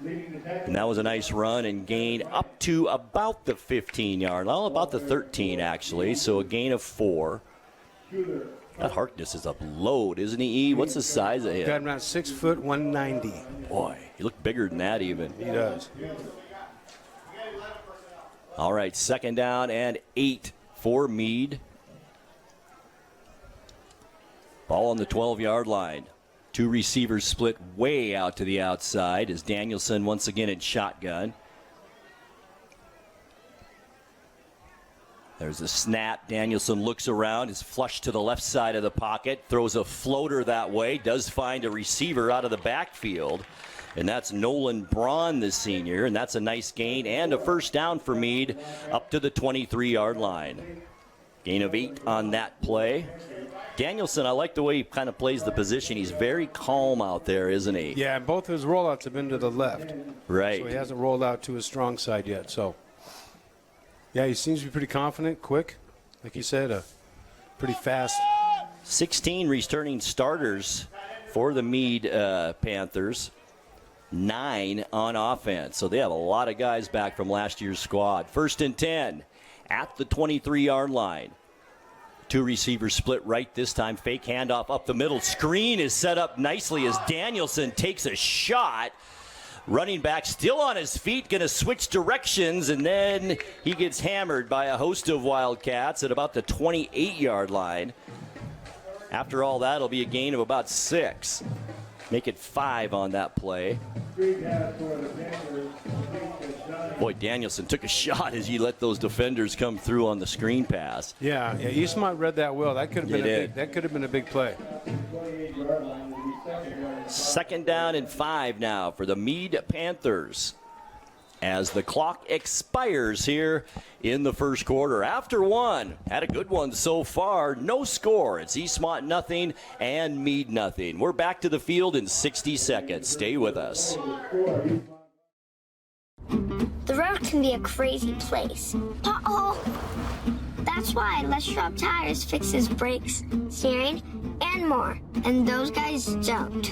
And that was a nice run and gain up to about the 15-yard line, about the 13 actually, so a gain of 4. That Harkness is a load, isn't he, E? What's the size of him? Got him around 6 foot, 190. Boy, he looked bigger than that even. He does. All right, 2nd down and 8 for Mead. Ball on the 12-yard line. 2 receivers split way out to the outside as Danielson once again in shotgun. There's a snap. Danielson looks around, is flushed to the left side of the pocket, throws a floater that way, does find a receiver out of the backfield. And that's Nolan Braun, the senior, and that's a nice gain and a first down for Mead up to the 23-yard line. Gain of 8 on that play. Danielson, I like the way he kind of plays the position. He's very calm out there, isn't he? Yeah, and both his rollouts have been to the left. Right. So he hasn't rolled out to his strong side yet. So, yeah, he seems to be pretty confident, quick. Like you said, pretty fast. 16 returning starters for the Mead Panthers. 9 on offense. So they have a lot of guys back from last year's squad. 1st and 10 at the 23-yard line. 2 receivers split right this time. Fake handoff up the middle. Screen is set up nicely as Danielson takes a shot. Running back still on his feet, going to switch directions, and then he gets hammered by a host of Wildcats at about the 28-yard line. After all that, it'll be a gain of about 6. Make it 5 on that play. Boy, Danielson took a shot as he let those defenders come through on the screen pass. Yeah, Eastmont read that well. That could have been a big play. 2nd down and 5 now for the Mead Panthers as the clock expires here in the first quarter. After 1, had a good one so far. No score. It's Eastmont nothing and Mead nothing. We're back to the field in 60 seconds. Stay with us. The road can be a crazy place. Uh-oh! That's why Les Schwab Tires fixes brakes, steering, and more. And those guys don't.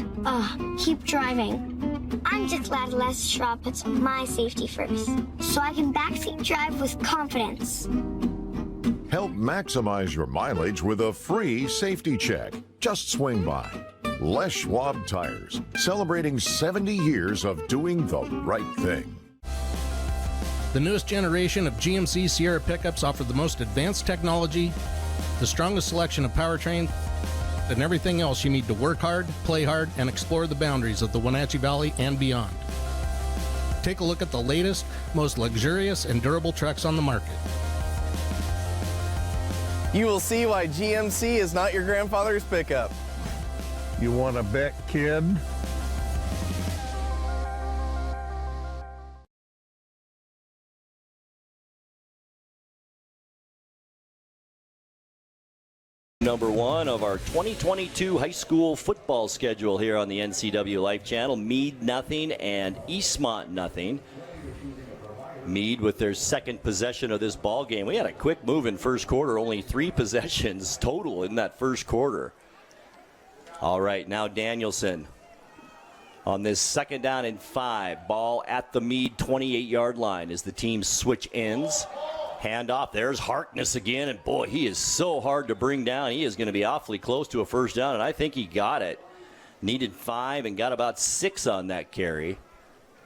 Keep driving. I'm just glad Les Schwab puts my safety first, so I can backseat drive with confidence. Help maximize your mileage with a free safety check. Just swing by. Les Schwab Tires, celebrating 70 years of doing the right thing. The newest generation of GMC Sierra pickups offer the most advanced technology, the strongest selection of powertrain, and everything else you need to work hard, play hard, and explore the boundaries of the Wenatchee Valley and beyond. Take a look at the latest, most luxurious and durable trucks on the market. You will see why GMC is not your grandfather's pickup. You want to bet, kid? Number 1 of our 2022 high school football schedule here on the NCWLIFE Channel. Mead nothing and Eastmont nothing. Mead with their second possession of this ball game. We had a quick move in first quarter, only 3 possessions total in that first quarter. All right, now Danielson on this 2nd down and 5. Ball at the Mead 28-yard line as the team switch ends. Handoff. There's Harkness again, and boy, he is so hard to bring down. He is going to be awfully close to a first down, and I think he got it. Needed 5 and got about 6 on that carry.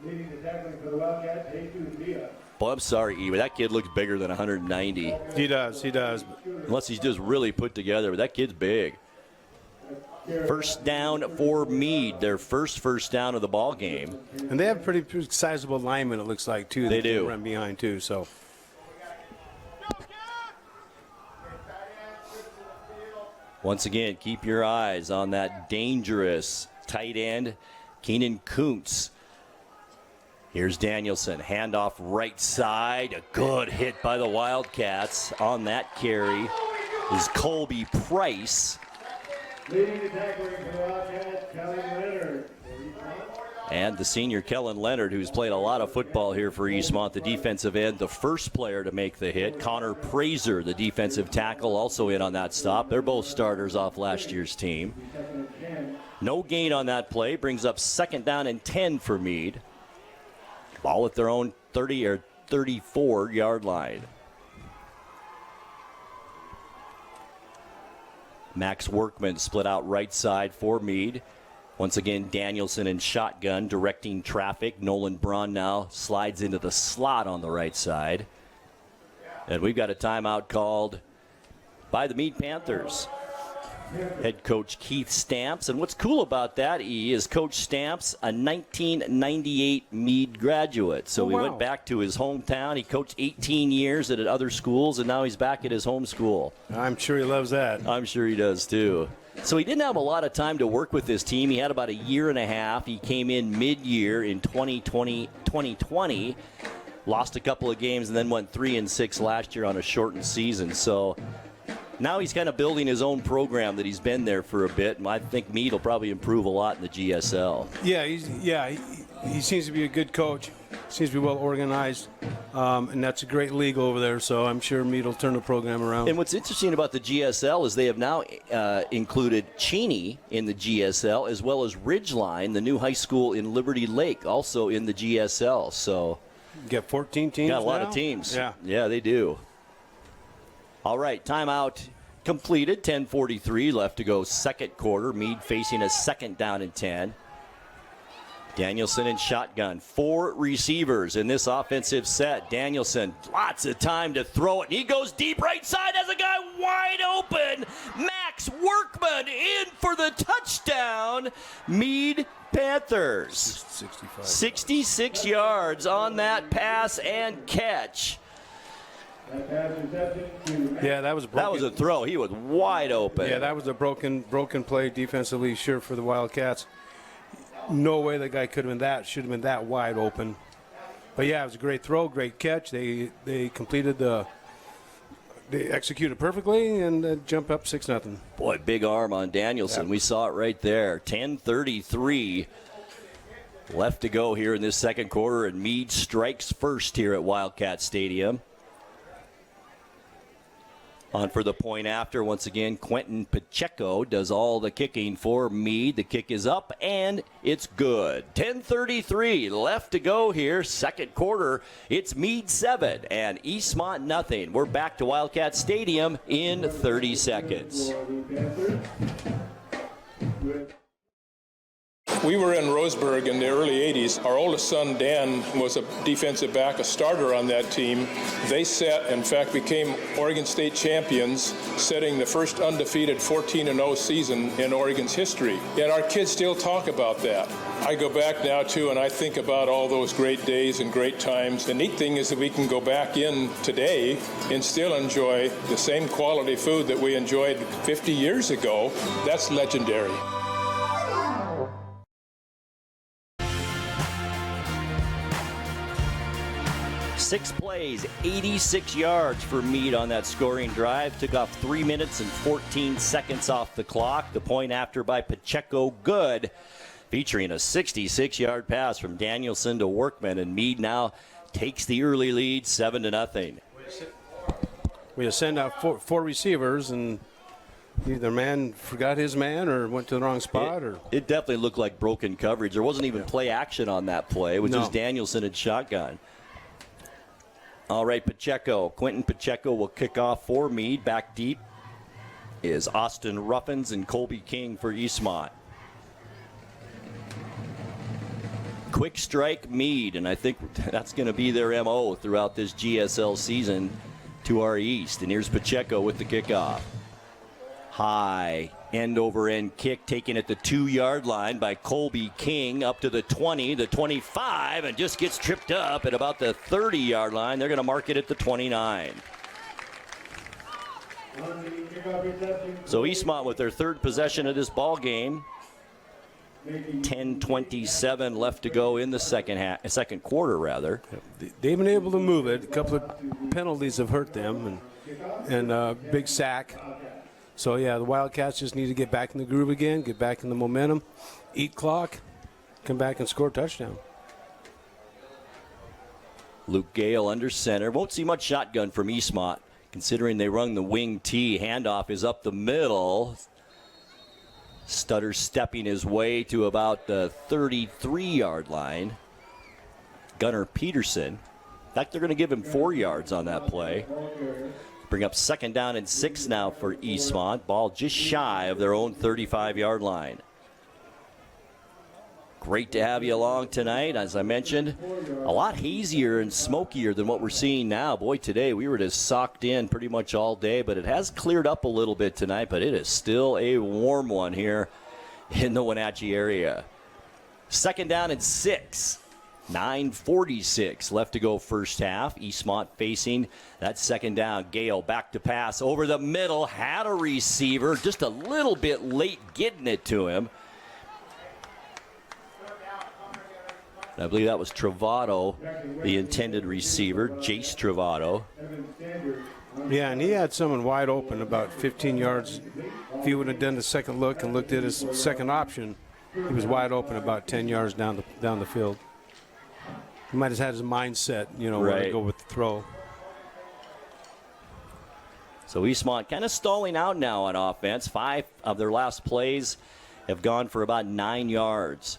Leading the tackling for the Wildcats, Jesus Villa. Boy, I'm sorry, E, but that kid looks bigger than 190. He does. Unless he's just really put together, but that kid's big. First down for Mead, their first down of the ball game. And they have pretty sizable linemen, it looks like, too. They do. Run behind, too, so. Once again, keep your eyes on that dangerous tight end, Keenan Kuntz. Here's Danielson, handoff right side. A good hit by the Wildcats on that carry is Colby Price. Leading the tackling for the Wildcats, Kelly Leonard. And the senior Kellen Leonard, who's played a lot of football here for Eastmont, the defensive end, the first player to make the hit. Connor Prazer, the defensive tackle, also in on that stop. They're both starters off last year's team. No gain on that play. Brings up 2nd down and 10 for Mead. Ball at their own 30 or 34-yard line. Max Workman split out right side for Mead. Once again, Danielson in shotgun, directing traffic. Nolan Braun now slides into the slot on the right side. And we've got a timeout called by the Mead Panthers. Head coach Keith Stamps. And what's cool about that, E, is Coach Stamps, a 1998 Mead graduate. So he went back to his hometown. He coached 18 years at other schools, and now he's back at his home school. I'm sure he loves that. I'm sure he does, too. So he didn't have a lot of time to work with this team. He had about a year and a half. He came in mid-year in 2020, lost a couple of games, and then went 3-6 last year on a shortened season. So now he's kind of building his own program that he's been there for a bit, and I think Mead will probably improve a lot in the GSL. Yeah, he seems to be a good coach. Seems to be well organized, and that's a great league over there, so I'm sure Mead will turn the program around. And what's interesting about the GSL is they have now included Cheney in the GSL, as well as Ridgeline, the new high school in Liberty Lake, also in the GSL. So you got 14 teams got a lot now? of teams. Yeah, they do. All right, timeout completed. 10:43 left to go, second quarter. Mead facing a 2nd down and 10. Danielson in shotgun. 4 receivers in this offensive set. Danielson, lots of time to throw it. He goes deep right side, has a guy wide open. Max Workman in for the touchdown. Mead Panthers. 66 yards on that pass and catch. Yeah, that was broken. That was a throw. He was wide open. Yeah, that was a broken play defensively, sure, for the Wildcats. No way the guy could have been that. Should have been that wide open. But yeah, it was a great throw, great catch. They completed they executed perfectly and jump up 6-0. Boy, big arm on Danielson. Yeah. We saw it right there. 10:33 left to go here in this second quarter, and Mead strikes first here at Wildcat Stadium. On for the point after, once again, Quentin Pacheco does all the kicking for Mead. The kick is up, and it's good. 10:33 left to go here, second quarter. It's Mead 7 and Eastmont nothing. We're back to Wildcat Stadium in 30 seconds. We were in Roseburg in the early 80s. Our oldest son, Dan, was a defensive back, a starter on that team. They in fact, became Oregon State champions, setting the first undefeated 14-0 season in Oregon's history. And our kids still talk about that. I go back now, too, and I think about all those great days and great times. The neat thing is that we can go back in today and still enjoy the same quality food that we enjoyed 50 years ago. That's legendary. Six plays, 86 yards for Mead on that scoring drive. Took off 3 minutes and 14 seconds off the clock. The point after by Pacheco, good. Featuring a 66-yard pass from Danielson to Workman, and Mead now takes the early lead 7-0. We send out four receivers, and Either man forgot his man or went to the wrong spot. It definitely looked like broken coverage. There wasn't even play action on that play, which was Danielson at shotgun. All right, Pacheco. Quentin Pacheco will kick off for Mead. Back deep is Austin Ruffins and Colby King for Eastmont. Quick strike Mead, and I think that's going to be their MO throughout this GSL season to our east. And here's Pacheco with the kickoff. High end-over-end kick taken at the 2-yard line by Colby King up to the 20, the 25, and just gets tripped up at about the 30-yard line. They're going to mark it at the 29. So Eastmont with their third possession of this ball game. 10:27 left to go in the second quarter, rather. They've been able to move it. A couple of penalties have hurt them, and big sack. So, yeah, the Wildcats just need to get back in the groove again, get back in the momentum, eat clock, come back and score a touchdown. Luke Gale under center. Won't see much shotgun from Eastmont, considering they run the wing T. Handoff is up the middle. Stutter stepping his way to about the 33-yard line. Gunnar Peterson. In fact, they're going to give him 4 yards on that play. Bring up 2nd down and 6 now for Eastmont. Ball just shy of their own 35-yard line. Great to have you along tonight. As I mentioned, a lot hazier and smokier than what we're seeing now. Boy, today we were just socked in pretty much all day, but it has cleared up a little bit tonight, but it is still a warm one here in the Wenatchee area. 2nd down and 6. 9:46 left to go first half. Eastmont facing that 2nd down. Gale back to pass over the middle. Had a receiver. Just a little bit late getting it to him. I believe that was Travato, the intended receiver, Jace Travato. Yeah, and he had someone wide open about 15 yards. If he would have done the second look and looked at his second option, he was wide open about 10 yards down the field. He might have had his mindset, where to go with the throw. So Eastmont kind of stalling out now on offense. 5 of their last plays have gone for about 9 yards.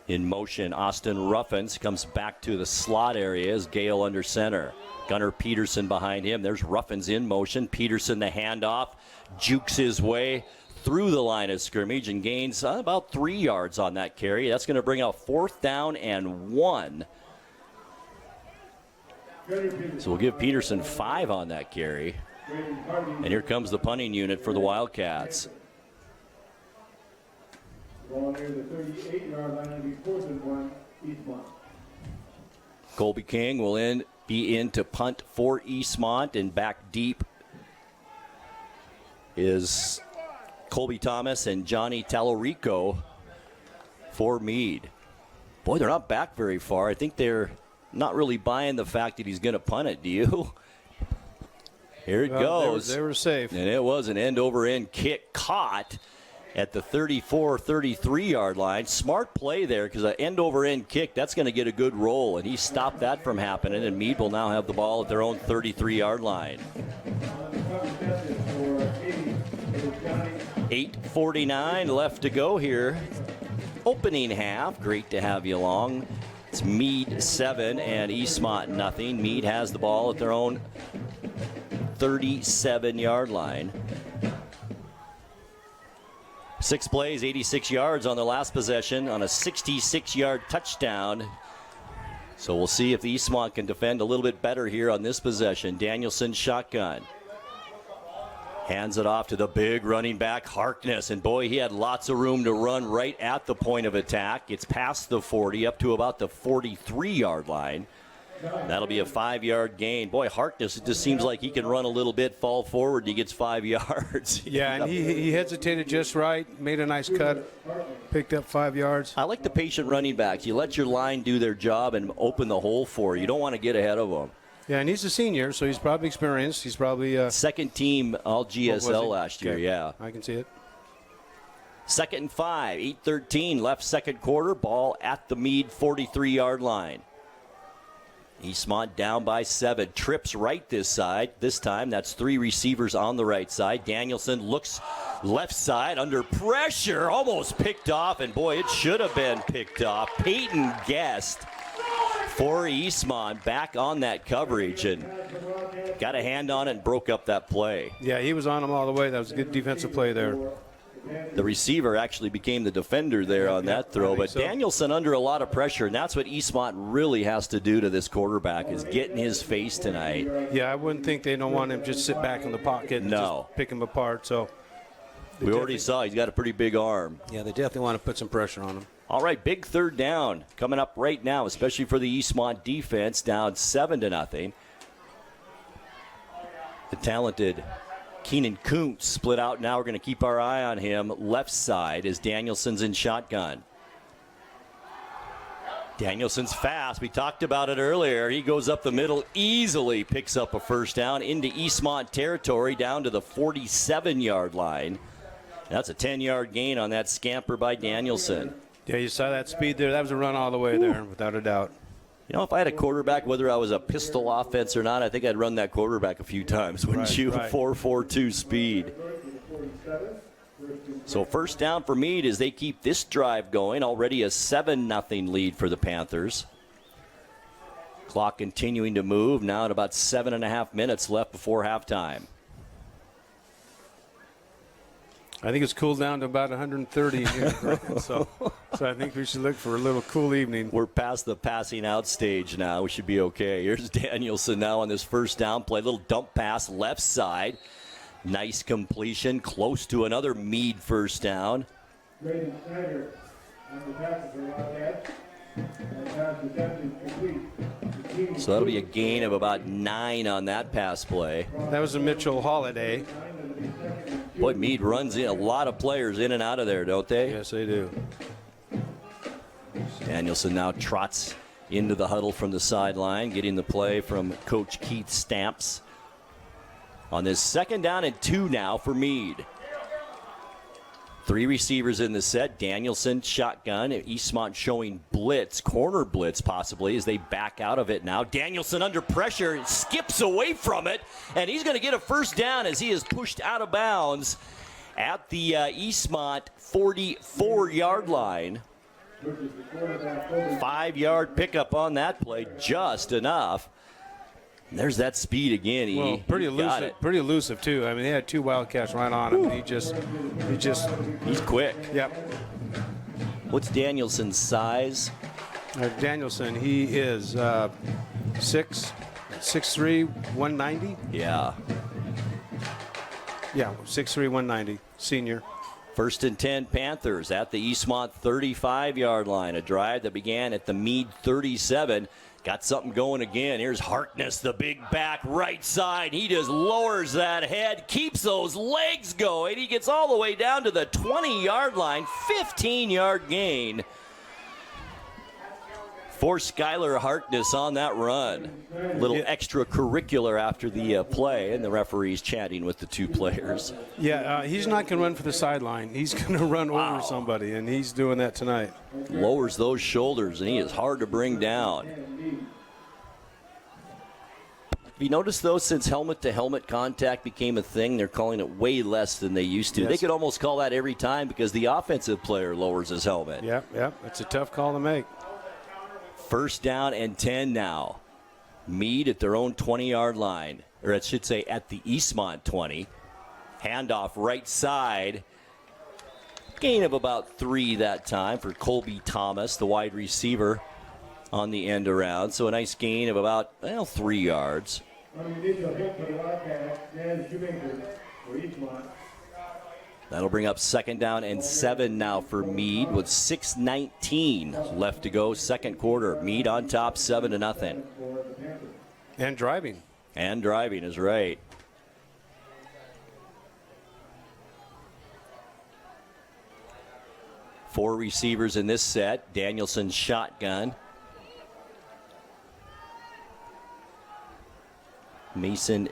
In motion, Austin Ruffins comes back to the slot area as Gale under center. Gunnar Peterson behind him. There's Ruffins in motion. Peterson the handoff, jukes his way through the line of scrimmage and gains about 3 yards on that carry. That's going to bring out 4th down and 1. So we'll give Peterson 5 on that carry. And here comes the punting unit for the Wildcats. Colby King will be in to punt for Eastmont, and back deep is Colby Thomas and Johnny Tallarico for Mead. Boy, they're not back very far. I think they're not really buying the fact that he's going to punt it, do you? Here it goes. They were safe. And it was an end-over-end kick caught at the 33-yard line. Smart play there, because an end-over-end kick, that's going to get a good roll, and he stopped that from happening, and Mead will now have the ball at their own 33-yard line. 8:49 left to go here. Opening half. Great to have you along. It's Mead 7 and Eastmont nothing. Mead has the ball at their own 37-yard line. 6 plays, 86 yards on the last possession on a 66-yard touchdown. So we'll see if the Eastmont can defend a little bit better here on this possession. Danielson shotgun. Hands it off to the big running back, Harkness. And boy, he had lots of room to run right at the point of attack. It's past the 40, up to about the 43-yard line. That'll be a 5-yard gain. Boy, Harkness, it just seems like he can run a little bit, fall forward, and he gets 5 yards. Yeah, and he hesitated just right, made a nice cut, picked up 5 yards. I like the patient running backs. You let your line do their job and open the hole for you. You don't want to get ahead of them. Yeah, and he's a senior, so he's probably experienced. He's probably second team all GSL last year, okay. Yeah. I can see it. 2nd and 5, 8:13 left second quarter. Ball at the Mead 43-yard line. Eastmont down by 7. Trips right this side. This time, that's 3 receivers on the right side. Danielson looks left side under pressure. Almost picked off, and boy, it should have been picked off. Peyton Guest for Eastmont back on that coverage and got a hand on it and broke up that play. Yeah, he was on him all the way. That was a good defensive play there. The receiver actually became the defender there on that throw, but so. Danielson under a lot of pressure, and that's what Eastmont really has to do to this quarterback, is get in his face tonight. Yeah, I wouldn't think they don't want him just sit back in the pocket and just pick him apart. So we already saw he's got a pretty big arm. Yeah, they definitely want to put some pressure on him. All right, big third down coming up right now, especially for the Eastmont defense, down 7-0. The talented Keenan Kuntz split out. Now we're going to keep our eye on him left side as Danielson's in shotgun. Danielson's fast. We talked about it earlier. He goes up the middle, easily picks up a first down into Eastmont territory down to the 47-yard line. That's a 10-yard gain on that scamper by Danielson. Yeah, you saw that speed there. That was a run all the way there, without a doubt. You know, if I had a quarterback, whether I was a pistol offense or not, I think I'd run that quarterback a few times, wouldn't you? Right. 4.42 speed. So first down for Mead as they keep this drive going. Already a 7-0 lead for the Panthers. Clock continuing to move. Now at about 7.5 minutes left before halftime. I think it's cooled down to about 130 here, so I think we should look for a little cool evening. We're past the passing out stage now. We should be okay. Here's Danielson now on this first down play. Little dump pass left side. Nice completion. Close to another Mead first down. So that'll be a gain of about 9 on that pass play. That was a Mitchell Holiday. Boy, Mead runs in a lot of players in and out of there, don't they? Yes, they do. Danielson now trots into the huddle from the sideline, getting the play from Coach Keith Stamps. On this 2nd down and 2 now for Mead. 3 receivers in the set. Danielson, shotgun. Eastmont showing blitz, corner blitz possibly, as they back out of it now. Danielson under pressure, skips away from it, and he's going to get a first down as he is pushed out of bounds at the Eastmont 44-yard line. 5-yard pickup on that play, just enough. And there's that speed again. Well, pretty elusive too. I mean, they had 2 Wildcats right on him. He's quick. Yep. What's Danielson's size? Danielson, he is 6'3", 190. Yeah. Yeah, 6'3", 190, senior. 1st and 10 Panthers at the Eastmont 35-yard line. A drive that began at the Mead 37. Got something going again. Here's Harkness, the big back right side. He just lowers that head, keeps those legs going. He gets all the way down to the 20-yard line, 15-yard gain for Skylar Harkness on that run. A little extracurricular after the play, and the referee's chatting with the 2 players. Yeah, he's not going to run for the sideline. He's going to run over somebody, and he's doing that tonight. Lowers those shoulders, and he is hard to bring down. Have you noticed, though, since helmet-to-helmet contact became a thing, they're calling it way less than they used to. Yes. They could almost call that every time because the offensive player lowers his helmet. Yeah, it's a tough call to make. 1st down and 10 now. Mead at their own 20-yard line, or I should say at the Eastmont 20. Handoff right side. Gain of about 3 that time for Colby Thomas, the wide receiver, on the end around. So a nice gain of about 3 yards. That'll bring up 2nd down and 7 now for Mead with 6:19 left to go, 2nd quarter. Mead on top, 7-0. And driving. And driving is right. Four receivers in this set. Danielson shotgun. Mason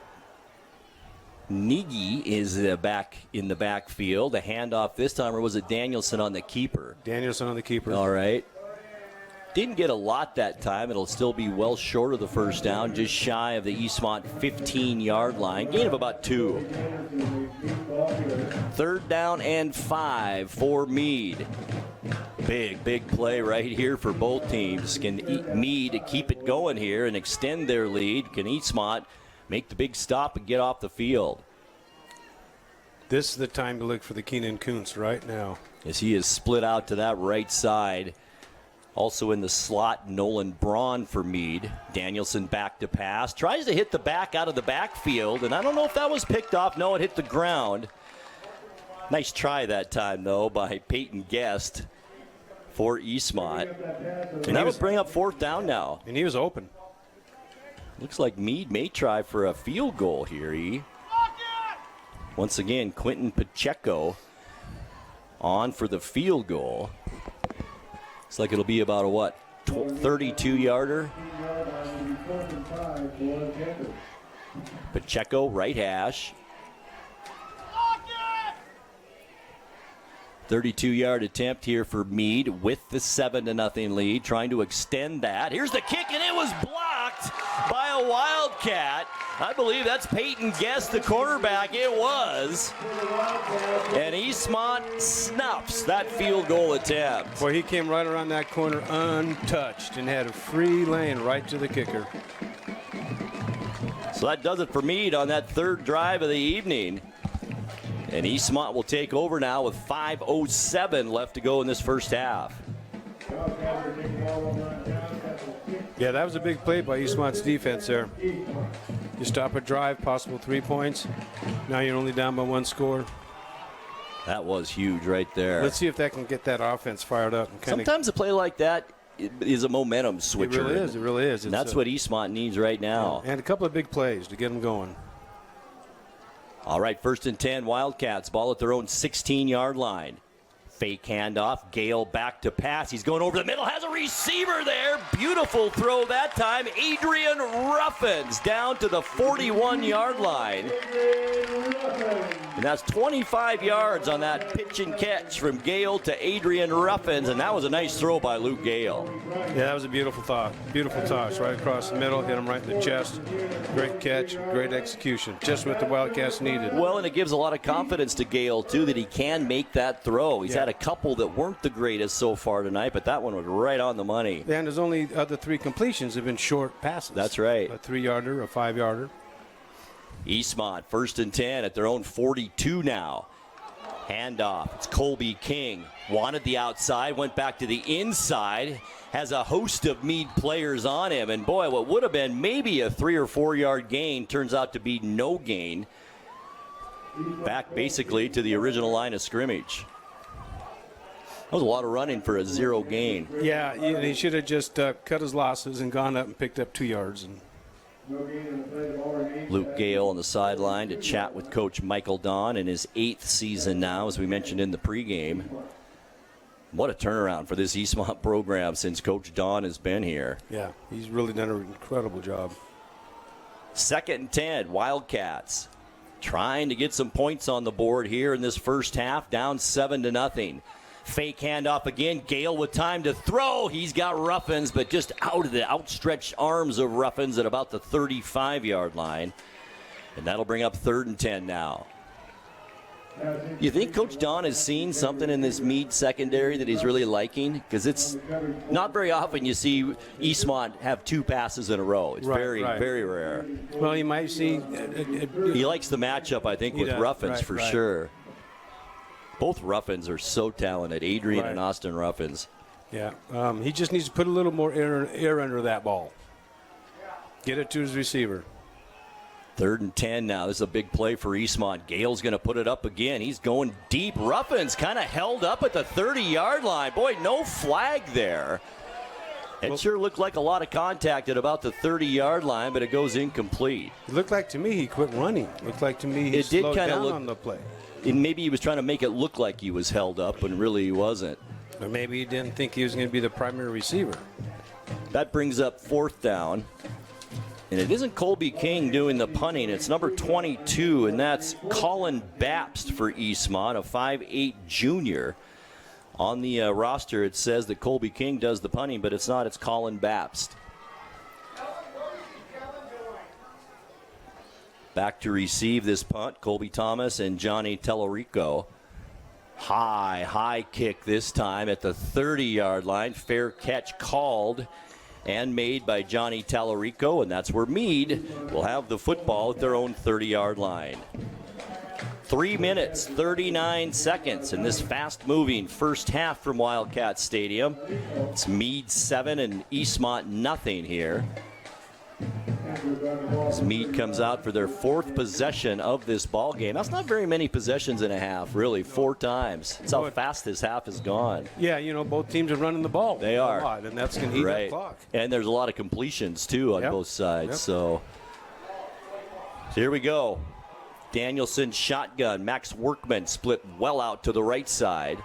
Negi is back in the backfield. A handoff this time, or was it Danielson on the keeper? Danielson on the keeper. All right. Didn't get a lot that time. It'll still be well short of the first down, just shy of the Eastmont 15-yard line. Gain of about 2. 3rd down and 5 for Mead. Big play right here for both teams. Can Mead keep it going here and extend their lead? Can Eastmont make the big stop and get off the field? This is the time to look for the Keenan Kuntz right now. As he is split out to that right side. Also in the slot, Nolan Braun for Mead. Danielson back to pass. Tries to hit the back out of the backfield, and I don't know if that was picked off. No, it hit the ground. Nice try that time, though, by Peyton Guest for Eastmont. And that would bring up 4th down now. And he was open. Looks like Mead may try for a field goal here. Once again, Quentin Pacheco on for the field goal. Looks like it'll be about a 32-yarder. Pacheco, right hash. 32-yard attempt here for Mead with the 7-0 lead, trying to extend that. Here's the kick, and it was blocked by a Wildcat. I believe that's Peyton Guest, the quarterback. It was. And Eastmont snuffs that field goal attempt. Boy, he came right around that corner untouched and had a free lane right to the kicker. So that does it for Mead on that 3rd drive of the evening. And Eastmont will take over now with 5:07 left to go in this first half. Yeah, that was a big play by Eastmont's defense there. You stop a drive, possible 3 points. Now you're only down by 1 score. That was huge right there. Let's see if that can get that offense fired up. And sometimes a play like that is a momentum switcher. It really is. And that's what Eastmont needs right now. And a couple of big plays to get them going. All right, 1st and 10, Wildcats. Ball at their own 16-yard line. Fake handoff. Gale back to pass. He's going over the middle. Has a receiver there. Beautiful throw that time. Adrian Ruffins down to the 41-yard line. And that's 25 yards on that pitch and catch from Gale to Adrian Ruffins. And that was a nice throw by Luke Gale. Yeah, that was a beautiful toss. Beautiful toss right across the middle. Hit him right in the chest. Great catch. Great execution. Just what the Wildcats needed. Well, and it gives a lot of confidence to Gale, too, that he can make that throw. He's had a couple that weren't the greatest so far tonight, but that one was right on the money. And his only other 3 completions have been short passes. That's right. A 3-yarder, a 5-yarder. Eastmont, 1st and 10 at their own 42 now. Handoff. It's Colby King. Wanted the outside, went back to the inside. Has a host of Mead players on him. And boy, what would have been maybe a 3 or 4 yard gain turns out to be no gain. Back basically to the original line of scrimmage. That was a lot of running for a 0 gain. Yeah, he should have just cut his losses and gone up and picked up 2 yards. And Luke Gale on the sideline to chat with Coach Michael Don in his 8th season now, as we mentioned in the pregame. What a turnaround for this Eastmont program since Coach Don has been here. Yeah, he's really done an incredible job. 2nd and 10, Wildcats trying to get some points on the board here in this first half, down 7-0. Fake handoff again. Gale with time to throw. He's got Ruffins, but just out of the outstretched arms of Ruffins at about the 35-yard line. And that'll bring up 3rd and 10 now. You think Coach Don has seen something in this Mead secondary that he's really liking? Because it's not very often you see Eastmont have 2 passes in a row. It's very rare. Well, you might see. He likes the matchup, I think, with Ruffins for sure. Both Ruffins are so talented, Adrian and Austin Ruffins. Yeah, he just needs to put a little more air under that ball. Get it to his receiver. 3rd and 10 now. This is a big play for Eastmont. Gale's going to put it up again. He's going deep. Ruffins kind of held up at the 30-yard line. Boy, no flag there. It sure looked like a lot of contact at about the 30-yard line, but it goes incomplete. It looked like to me he quit running. It looked like to me he slowed down on the play. And maybe he was trying to make it look like he was held up, when really he wasn't. Or maybe he didn't think he was going to be the primary receiver. That brings up 4th down. And it isn't Colby King doing the punting. It's number 22, and that's Colin Bapst for Eastmont, a 5'8 junior. On the roster, it says that Colby King does the punting, but it's not. It's Colin Babst. Back to receive this punt, Colby Thomas and Johnny Tellerico. High kick this time at the 30-yard line. Fair catch called and made by Johnny Tellerico, and that's where Mead will have the football at their own 30-yard line. 3 minutes, 39 seconds in this fast-moving first half from Wildcat Stadium. It's Mead 7 and Eastmont nothing here. As Mead comes out for their 4th possession of this ball game. That's not very many possessions in a half, really. 4 times. That's how fast this half has gone. Yeah, both teams are running the ball. They are. A lot, and that's going to eat up clock. And there's a lot of completions, too, on both sides. Yep. So here we go. Danielson shotgun. Max Workman split well out to the right side.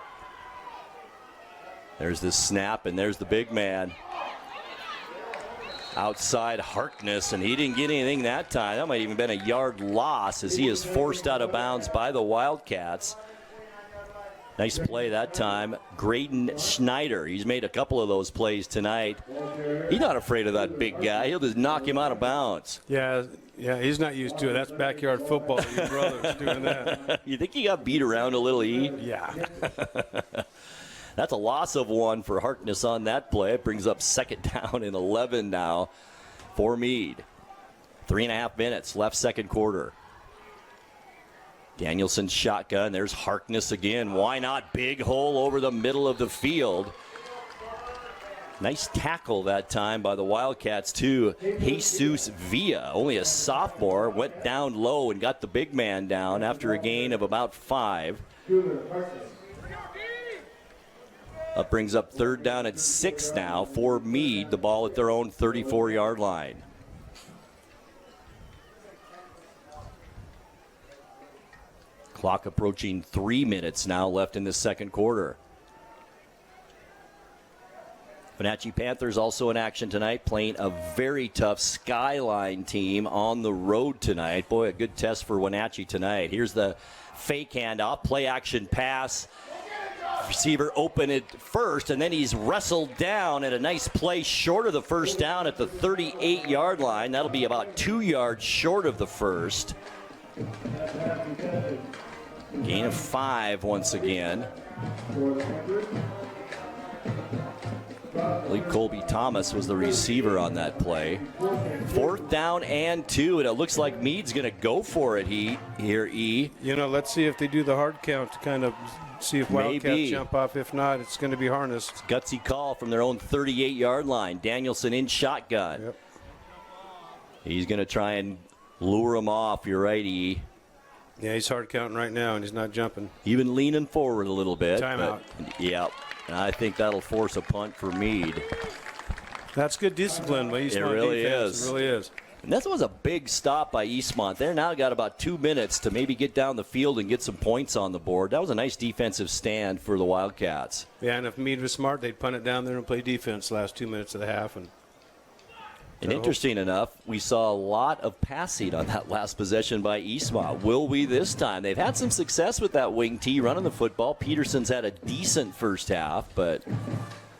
There's the snap, and there's the big man. Outside Harkness, and he didn't get anything that time. That might even been a yard loss as he is forced out of bounds by the Wildcats. Nice play that time. Graydon Schneider. He's made a couple of those plays tonight. He's not afraid of that big guy. He'll just knock him out of bounds. Yeah, he's not used to it. That's backyard football. Your brother's doing that. You think he got beat around a little, E? Yeah. That's a loss of 1 for Harkness on that play. It brings up 2nd down and 11 now for Mead. 3.5 minutes left second quarter. Danielson shotgun. There's Harkness again. Why not? Big hole over the middle of the field. Nice tackle that time by the Wildcats, too. Jesus Villa, only a sophomore, went down low and got the big man down after a gain of about 5. That brings up 3rd down and 6 now for Mead. The ball at their own 34-yard line. Clock approaching 3 minutes now left in the second quarter. Wenatchee Panthers also in action tonight, playing a very tough Skyline team on the road tonight. Boy, a good test for Wenatchee tonight. Here's the fake handoff, play action pass. Receiver open it first, and then he's wrestled down at a nice play short of the first down at the 38-yard line. That'll be about 2 yards short of the first. Gain of 5 once again. I believe Colby Thomas was the receiver on that play. 4th down and 2, and it looks like Mead's going to go for it here, E. Let's see if they do the hard count to kind of see if Wildcats jump off. If not, it's going to be harnessed. Gutsy call from their own 38-yard line. Danielson in shotgun. Yep. He's going to try and lure him off. You're right, E. Yeah, he's hard counting right now, and he's not jumping. Even leaning forward a little bit. Timeout. Yep. And I think that'll force a punt for Mead. That's good discipline by Eastmont. It really defense. is. It really is. And that was a big stop by Eastmont. They're now got about 2 minutes to maybe get down the field and get some points on the board. That was a nice defensive stand for the Wildcats. Yeah, and if Mead was smart, they'd punt it down there and play defense the last 2 minutes of the half. And interesting enough, we saw a lot of passing on that last possession by Eastmont. Will we this time? They've had some success with that wing T running the football. Peterson's had a decent first half, but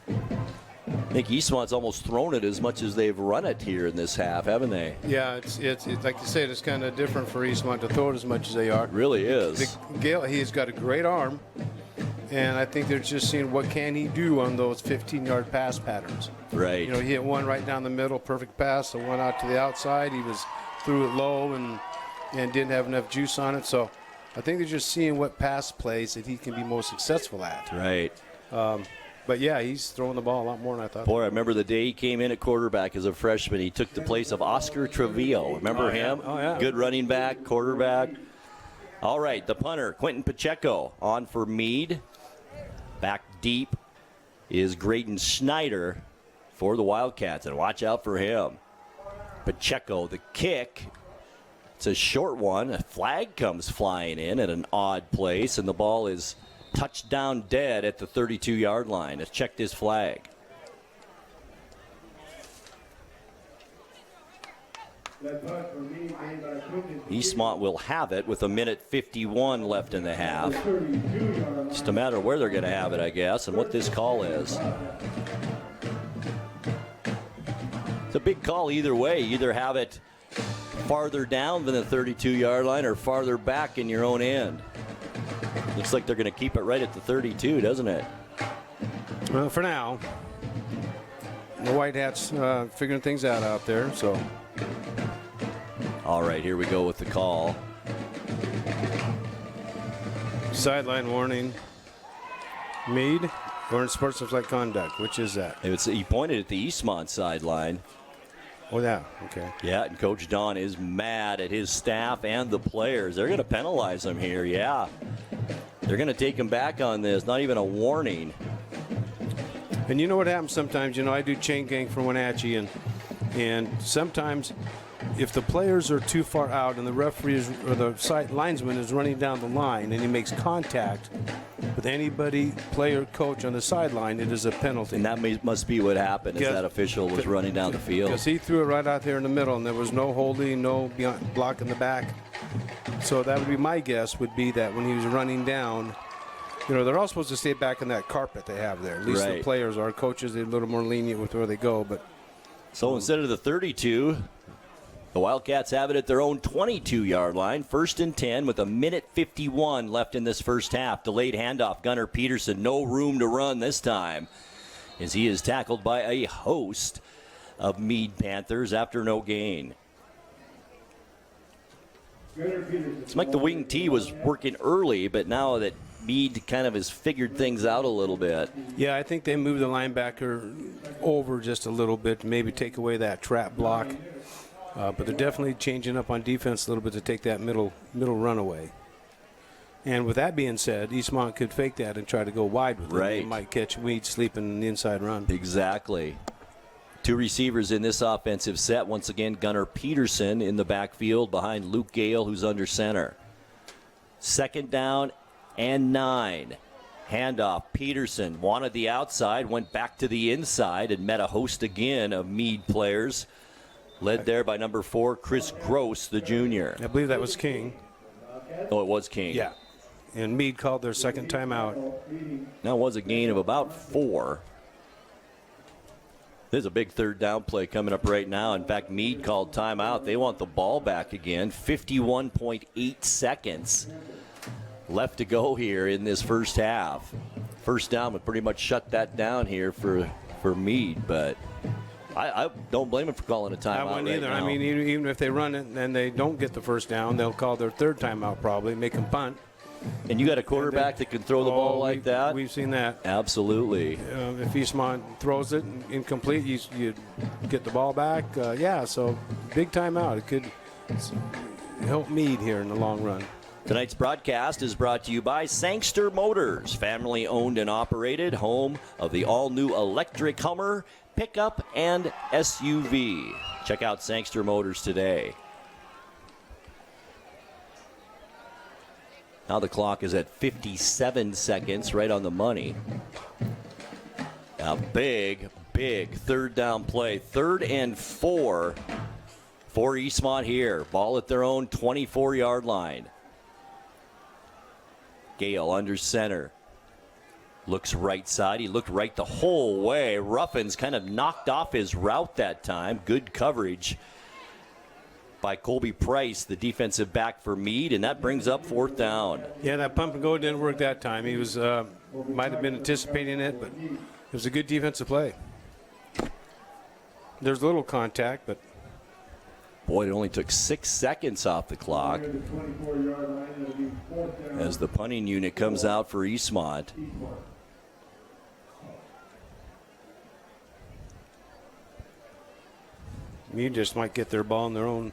I think Eastmont's almost thrown it as much as they've run it here in this half, haven't they? Yeah, it's like you said, it's kind of different for Eastmont to throw it as much as they are. It really is. Gale, he's got a great arm, and I think they're just seeing what can he do on those 15-yard pass patterns. Right. He hit one right down the middle, perfect pass, the one out to the outside. He threw it low and didn't have enough juice on it. So I think they're just seeing what pass plays that he can be most successful at. Right. But, yeah, he's throwing the ball a lot more than I thought. Boy, I remember the day he came in at quarterback as a freshman. He took the place of Oscar Trevillo. Remember him? Oh, yeah. Good running back, quarterback. All right, the punter, Quentin Pacheco, on for Mead. Back deep is Graydon Schneider for the Wildcats, and watch out for him. Pacheco, the kick. It's a short one. A flag comes flying in at an odd place, and the ball is touchdown dead at the 32-yard line. Let's check this flag. Eastmont will have it with 1:51 left in the half. Just a matter of where they're going to have it, I guess, and what this call is. It's a big call either way. You either have it farther down than the 32-yard line or farther back in your own end. Looks like they're going to keep it right at the 32, doesn't it? Well, for now, the White Hats figuring things out there, so. All right, here we go with the call. Sideline warning. Mead or sportsmanlike conduct. Which is that? He pointed at the Eastmont sideline. Oh, yeah. Okay. Yeah, and Coach Don is mad at his staff and the players. They're going to penalize him here, yeah. They're going to take him back on this. Not even a warning. And you know what happens sometimes? You know, I do chain gang for Wenatchee, and sometimes if the players are too far out and the referee or the side linesman is running down the line and he makes contact with anybody, player, coach on the sideline, it is a penalty. And that must be what happened, as that official was running down the field. Because he threw it right out there in the middle, and there was no holding, no block in the back. So that would be my guess, would be that when he was running down, you know, they're all supposed to stay back in that carpet they have there. At least the players are. Coaches, they're a little more lenient with where they go. But so instead of the 32, the Wildcats have it at their own 22-yard line. 1st and 10 with 1:51 left in this first half. Delayed handoff. Gunnar Peterson, no room to run this time, as he is tackled by a host of Mead Panthers after no gain. It's like the wing T was working early, but now that Mead kind of has figured things out a little bit. Yeah, I think they moved the linebacker over just a little bit to maybe take away that trap block. But they're definitely changing up on defense a little bit to take that middle run away. And with that being said, Eastmont could fake that and try to go wide with it. They might catch Mead sleeping in the inside run. Exactly. Two receivers in this offensive set. Once again, Gunnar Peterson in the backfield behind Luke Gale, who's under center. 2nd down and 9. Handoff. Peterson wanted the outside, went back to the inside, and met a host again of Mead players. Led there by number 4, Chris Gross, the junior. I believe that was King. Oh, it was King. Yeah. And Mead called their second timeout. Now it was a gain of about 4. There's a big 3rd down play coming up right now. In fact, Mead called timeout. They want the ball back again. 51.8 seconds left to go here in this first half. First down would pretty much shut that down here for Mead, but I don't blame him for calling a timeout. I wouldn't either. Now. I mean, even if they run it and they don't get the first down, they'll call their 3rd timeout probably, make them punt. And you got a quarterback that can throw the ball like that? We've seen that. Absolutely. If Eastmont throws it incomplete, you get the ball back. So big timeout. It could help Mead here in the long run. Tonight's broadcast is brought to you by Sangster Motors, family owned and operated, home of the all-new electric Hummer, pickup, and SUV. Check out Sangster Motors today. Now the clock is at 57 seconds, right on the money. A big 3rd down play. 3rd and 4 for Eastmont here. Ball at their own 24-yard line. Gale under center. Looks right side. He looked right the whole way. Ruffins kind of knocked off his route that time. Good coverage by Colby Price, the defensive back for Mead, and that brings up 4th down. Yeah, that pump and go didn't work that time. He was might have been anticipating it, but it was a good defensive play. There's a little contact, but boy, it only took 6 seconds off the clock as the punting unit comes out for Eastmont. You just might get their ball in their own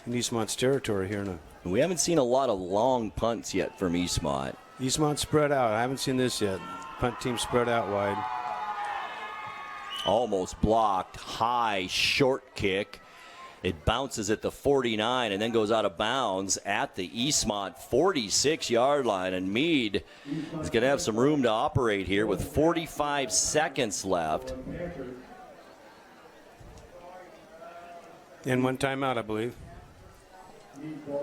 in Eastmont's territory here now. We haven't seen a lot of long punts yet from Eastmont. Eastmont spread out. I haven't seen this yet. Punt team spread out wide. Almost blocked. High, short kick. It bounces at the 49 and then goes out of bounds at the Eastmont 46-yard line. And Mead is going to have some room to operate here with 45 seconds left. And 1 timeout, I believe.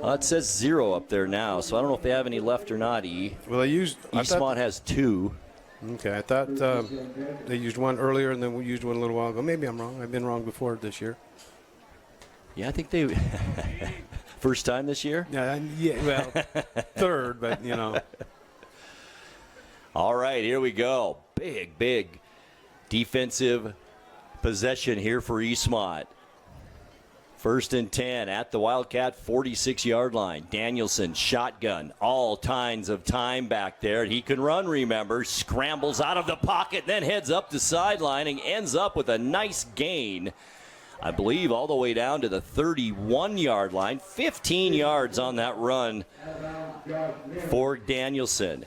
It says 0 up there now, so I don't know if they have any left or not, E. Well, Eastmont has 2. Okay, I thought they used 1 earlier and then we used 1 a little while ago. Maybe I'm wrong. I've been wrong before this year. Yeah, I think they first time this year? Yeah, well, third, but, you know. All right, here we go. Big defensive possession here for Eastmont. 1st and 10 at the Wildcat 46-yard line. Danielson, shotgun, all kinds of time back there. He can run, remember, scrambles out of the pocket, then heads up the sideline and ends up with a nice gain, I believe, all the way down to the 31-yard line. 15 yards on that run for Danielson.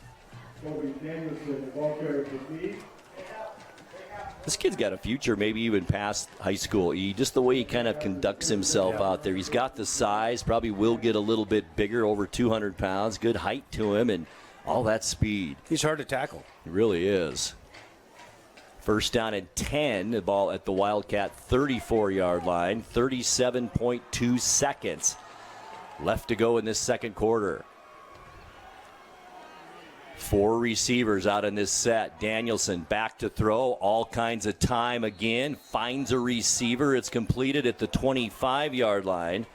This kid's got a future, maybe even past high school. Just the way he kind of conducts himself out there. He's got the size, probably will get a little bit bigger, over 200 pounds, good height to him, and all that speed. He's hard to tackle. He really is. 1st down and 10, the ball at the Wildcat 34-yard line, 37.2 seconds left to go in this second quarter. 4 receivers out in this set. Danielson back to throw, all kinds of time again, finds a receiver. It's completed at the 25-yard line.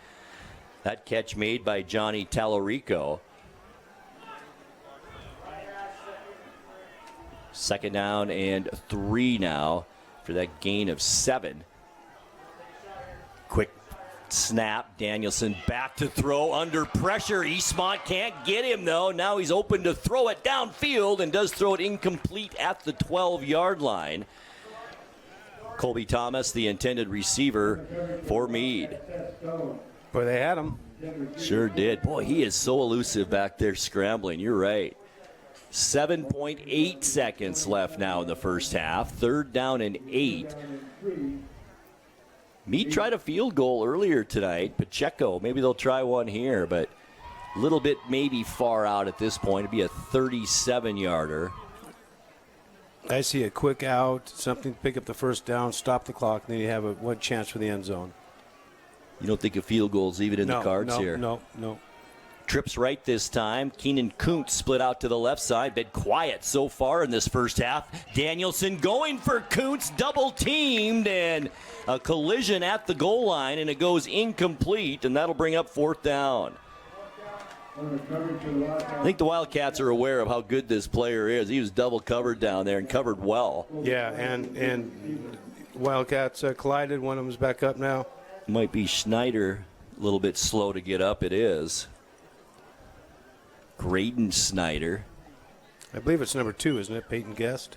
That catch made by Johnny Tallarico. 2nd down and 3 now for that gain of 7. Quick snap. Danielson back to throw under pressure. Eastmont can't get him, though. Now he's open to throw it downfield and does throw it incomplete at the 12-yard line. Colby Thomas, the intended receiver for Mead. Boy, they had him. Sure did. Boy, he is so elusive back there scrambling. You're right. 7.8 seconds left now in the first half. 3rd down and 8. Mead tried a field goal earlier tonight. Pacheco, maybe they'll try one here, but a little bit maybe far out at this point. It'd be a 37-yarder. I see a quick out, something to pick up the 1st down, stop the clock, and then you have one chance for the end zone. You don't think of field goals even in the cards here? No. Trips right this time. Keenan Kuntz split out to the left side. Been quiet so far in this first half. Danielson going for Kuntz, double teamed, and a collision at the goal line, and it goes incomplete, and that'll bring up 4th down. I think the Wildcats are aware of how good this player is. He was double covered down there and covered well. Yeah, and Wildcats collided. One of them's back up now. Might be Schneider, a little bit slow to get up. It is. Graydon Snyder. I believe it's number 2, isn't it? Peyton Guest.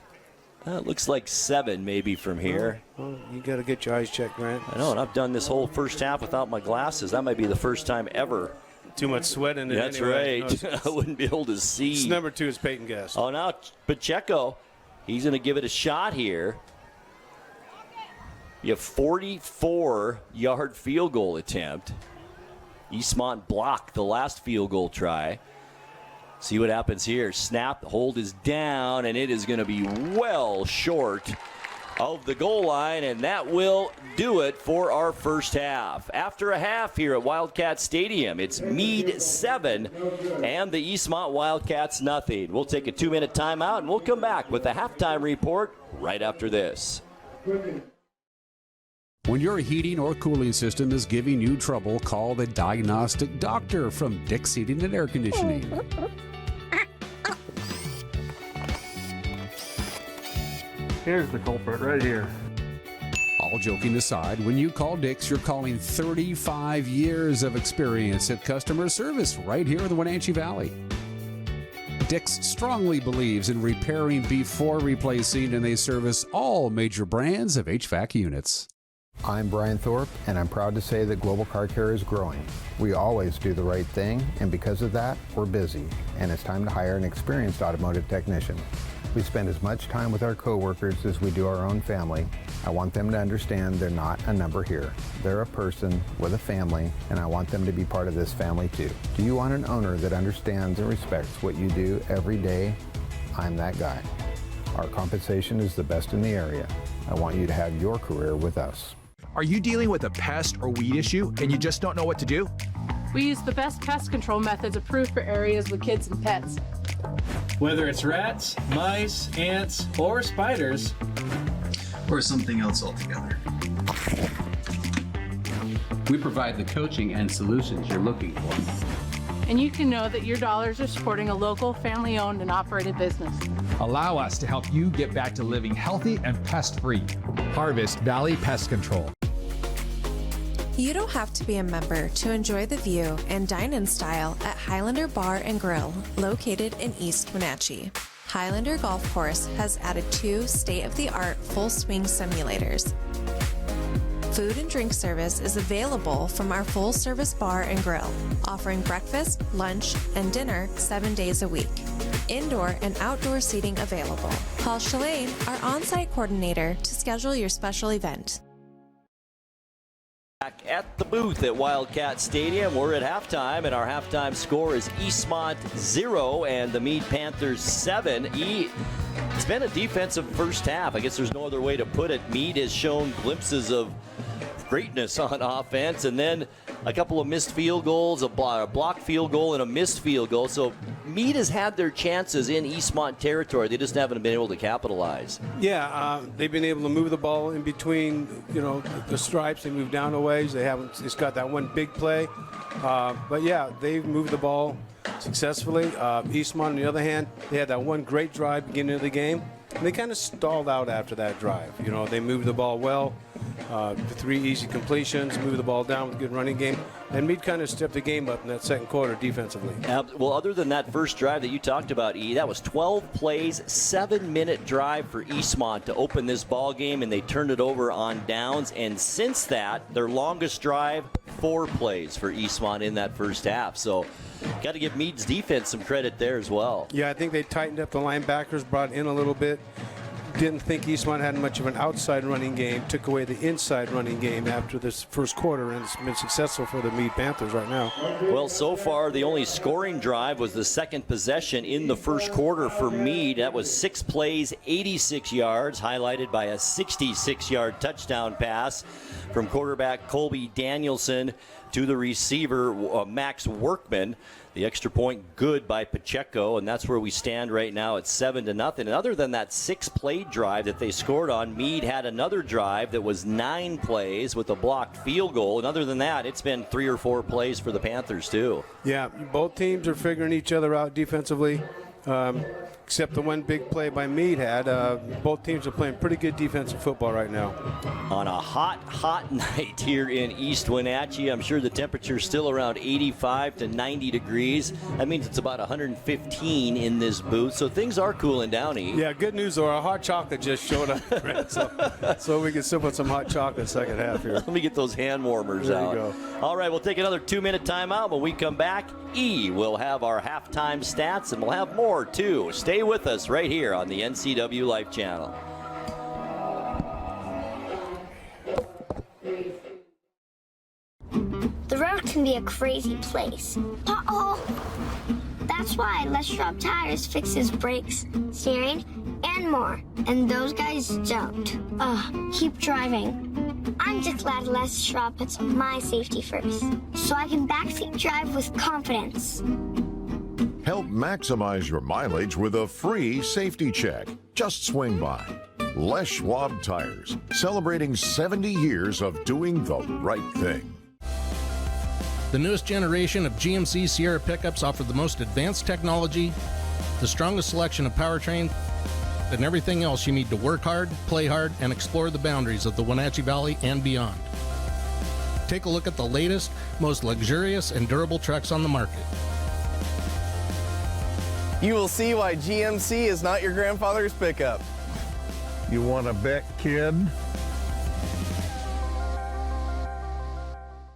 It looks like 7 maybe from here. Well, you got to get your eyes checked, Grant. I know, and I've done this whole first half without my glasses. That might be the first time ever. Too much sweat in it. That's anyway. right. I wouldn't be able to see. It's number 2 is Peyton Guest. Oh, now Pacheco, he's going to give it a shot here. You have 44-yard field goal attempt. Eastmont blocked the last field goal try. See what happens here. Snap, hold is down, and it is going to be well short of the goal line, and that will do it for our first half. After a half here at Wildcat Stadium, it's Mead 7 and the Eastmont Wildcats nothing. We'll take a 2-minute timeout, and we'll come back with the halftime report right after this. When your heating or cooling system is giving you trouble, call the diagnostic doctor from Dick's Heating and Air Conditioning. Here's the culprit right here. All joking aside, when you call Dick's, you're calling 35 years of experience at customer service right here in the Wenatchee Valley. Dick's strongly believes in repairing before replacing, and they service all major brands of HVAC units. I'm Brian Thorpe, and I'm proud to say that Global Car Care is growing. We always do the right thing, and because of that, we're busy, and it's time to hire an experienced automotive technician. We spend as much time with our coworkers as we do our own family. I want them to understand they're not a number here. They're a person with a family, and I want them to be part of this family too. Do you want an owner that understands and respects what you do every day? I'm that guy. Our compensation is the best in the area. I want you to have your career with us. Are you dealing with a pest or weed issue and you just don't know what to do? We use the best pest control methods approved for areas with kids and pets. Whether it's rats, mice, ants, or spiders, or something else altogether. We provide the coaching and solutions you're looking for. And you can know that your dollars are supporting a local, family-owned and operated business. Allow us to help you get back to living healthy and pest-free. Harvest Valley Pest Control. You don't have to be a member to enjoy the view and dine in style at Highlander Bar and Grill, located in East Wenatchee. Highlander Golf Course has added 2 state-of-the-art full-swing simulators. Food and drink service is available from our full-service bar and grill, offering breakfast, lunch, and dinner 7 days a week. Indoor and outdoor seating available. Call Shalane, our on-site coordinator, to schedule your special event. Back at the booth at Wildcat Stadium, we're at halftime, and our halftime score is Eastmont 0 and the Mead Panthers 7. It's been a defensive first half. I guess there's no other way to put it. Mead has shown glimpses of greatness on offense, and then a couple of missed field goals, a blocked field goal, and a missed field goal. So Mead has had their chances in Eastmont territory. They just haven't been able to capitalize. Yeah, they've been able to move the ball in between, the stripes. They move down a ways. They haven't just got that one big play. But yeah, they've moved the ball successfully. Eastmont, on the other hand, they had that one great drive beginning of the game, and they kind of stalled out after that drive. They moved the ball well. 3 easy completions, moved the ball down with a good running game, and Mead kind of stepped the game up in that second quarter defensively. Well, other than that first drive that you talked about, that was 12 plays, 7-minute drive for Eastmont to open this ball game, and they turned it over on downs. And since that, their longest drive, 4 plays for Eastmont in that first half. So got to give Mead's defense some credit there as well. Yeah, I think they tightened up the linebackers, brought in a little bit. Didn't think Eastmont had much of an outside running game, took away the inside running game after this first quarter, and it's been successful for the Mead Panthers right now. Well, so far, the only scoring drive was the second possession in the first quarter for Mead. That was 6 plays, 86 yards, highlighted by a 66-yard touchdown pass from quarterback Colby Danielson to the receiver, Max Workman. The extra point good by Pacheco, and that's where we stand right now at 7-0. And other than that 6-play drive that they scored on, Mead had another drive that was 9 plays with a blocked field goal. And other than that, it's been 3 or 4 plays for the Panthers too. Yeah, both teams are figuring each other out defensively. Except the one big play by Mead had. Both teams are playing pretty good defensive football right now. On a hot night here in East Wenatchee, I'm sure the temperature's still around 85 to 90 degrees. That means it's about 115 in this booth, so things are cooling down, E. Yeah, good news though, our hot chocolate just showed up, so we can sip on some hot chocolate second half here. Let me get those hand warmers out. There you go. All right, we'll take another 2-minute timeout. When we come back, E will have our halftime stats, and we'll have more too. Stay with us right here on the NCWLIFE Channel. The road can be a crazy place. Uh-oh! That's why Les Schwab Tires fixes brakes, steering, and more. And those guys don't. Keep driving. I'm just glad Les Schwab puts my safety first, so I can backseat drive with confidence. Help maximize your mileage with a free safety check. Just swing by. Les Schwab Tires, celebrating 70 years of doing the right thing. The newest generation of GMC Sierra pickups offer the most advanced technology, the strongest selection of powertrain, and everything else you need to work hard, play hard, and explore the boundaries of the Wenatchee Valley and beyond. Take a look at the latest, most luxurious and durable trucks on the market. You will see why GMC is not your grandfather's pickup. You want to bet, kid?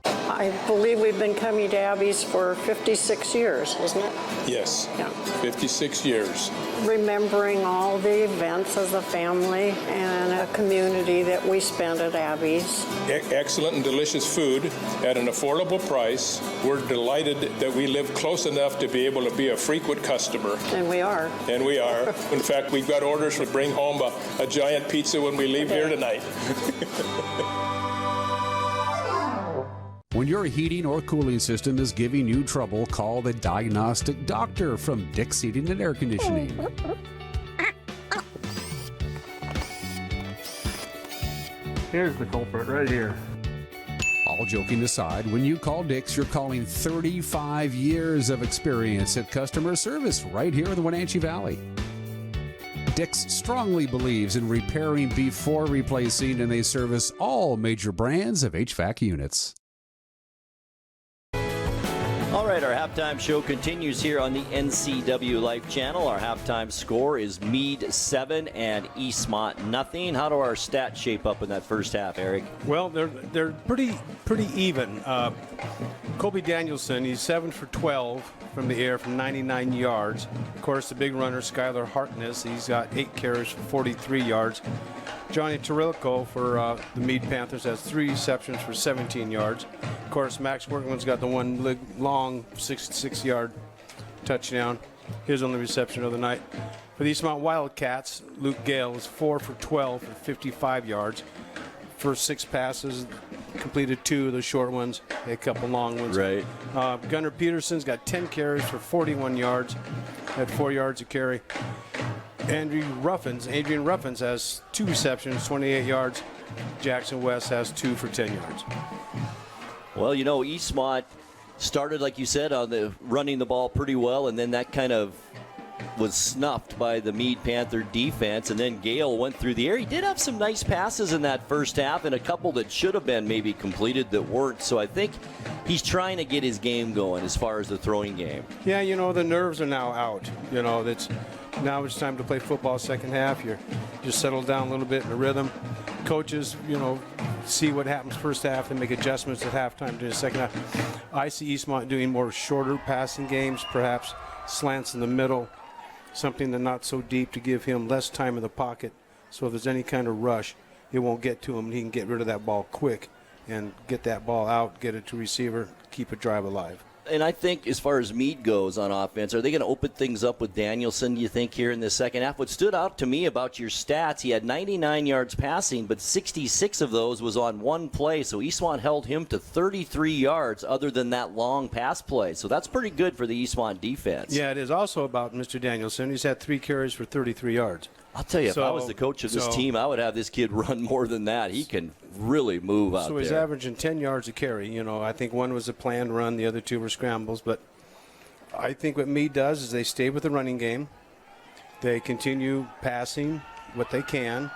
I believe we've been coming to Abby's for 56 years, isn't it? Yes, yeah. 56 years. Remembering all the events as a family and a community that we spent at Abby's. Excellent and delicious food at an affordable price. We're delighted that we live close enough to be able to be a frequent customer. And we are. And we are. In fact, we've got orders to bring home a giant pizza when we leave here tonight. When your heating or cooling system is giving you trouble, call the diagnostic doctor from Dick's Heating and Air Conditioning. Here's the culprit right here. All joking aside, when you call Dick's, you're calling 35 years of experience at customer service right here in the Wenatchee Valley. Dick's strongly believes in repairing before replacing, and they service all major brands of HVAC units. All right, our halftime show continues here on the NCWLIFE Channel. Our halftime score is Mead 7 and Eastmont 0. How do our stats shape up in that first half, Eric? Well, they're pretty even. Kobe Danielson, he's 7 for 12 from the air from 99 yards. Of course, the big runner, Skylar Harkness, he's got 8 carries for 43 yards. Johnny Tarilko for the Mead Panthers has 3 receptions for 17 yards. Of course, Max Workman's got the one long 66-yard touchdown. His only reception of the night. For the Eastmont Wildcats, Luke Gale is 4 for 12 for 55 yards. First 6 passes, completed 2 of the short ones, a couple long ones. Right. Gunnar Peterson's got 10 carries for 41 yards, had 4 yards a carry. Adrian Ruffins has 2 receptions, 28 yards. Jackson West has 2 for 10 yards. Well, you know, Eastmont started, like you said, on the running the ball pretty well, and then that kind of was snuffed by the Mead Panther defense, and then Gale went through the air. He did have some nice passes in that first half, and a couple that should have been maybe completed that weren't. So I think he's trying to get his game going as far as the throwing game. Yeah, you know, the nerves are now out. You know, now it's time to play football second half. You're just settled down a little bit in the rhythm. Coaches, you know, see what happens first half and make adjustments at halftime to the second half. I see Eastmont doing more shorter passing games, perhaps slants in the middle, something that's not so deep to give him less time in the pocket. So if there's any kind of rush, it won't get to him, and he can get rid of that ball quick and get that ball out, get it to receiver, keep a drive alive. And I think as far as Mead goes on offense, are they going to open things up with Danielson, do you think, here in the second half? What stood out to me about your stats, he had 99 yards passing, but 66 of those was on one play. So Eastmont held him to 33 yards other than that long pass play. So that's pretty good for the Eastmont defense. Yeah, it is also about Mr. Danielson. He's had 3 carries for 33 yards. I'll tell you, if I was the coach of this team, I would have this kid run more than that. He can really move out there. So he's averaging 10 yards a carry. You know, I think one was a planned run, the other 2 were scrambles. But I think what Mead does is they stay with the running game. They continue passing what they can.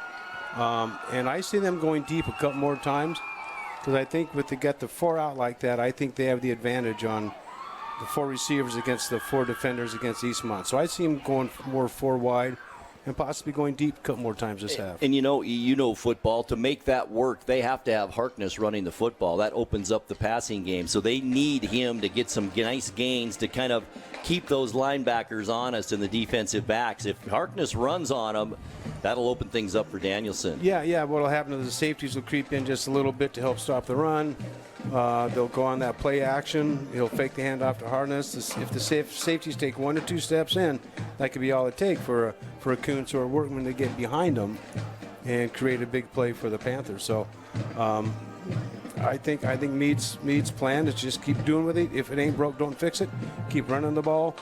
And I see them going deep a couple more times because I think with they get the 4 out like that, I think they have the advantage on the 4 receivers against the 4 defenders against Eastmont. So I see them going more 4 wide and possibly going deep a couple more times this half. And you know football, to make that work, they have to have Harkness running the football. That opens up the passing game. So they need him to get some nice gains to kind of keep those linebackers honest and the defensive backs. If Harkness runs on them, that'll open things up for Danielson. Yeah, what'll happen is the safeties will creep in just a little bit to help stop the run. They'll go on that play action. He'll fake the handoff to Harkness. If the safeties take 1 to 2 steps in, that could be all it takes for a Kuntz or a Workman to get behind them and create a big play for the Panthers. So I think Mead's plan is just keep doing with it. If it ain't broke, don't fix it. Keep running the ball.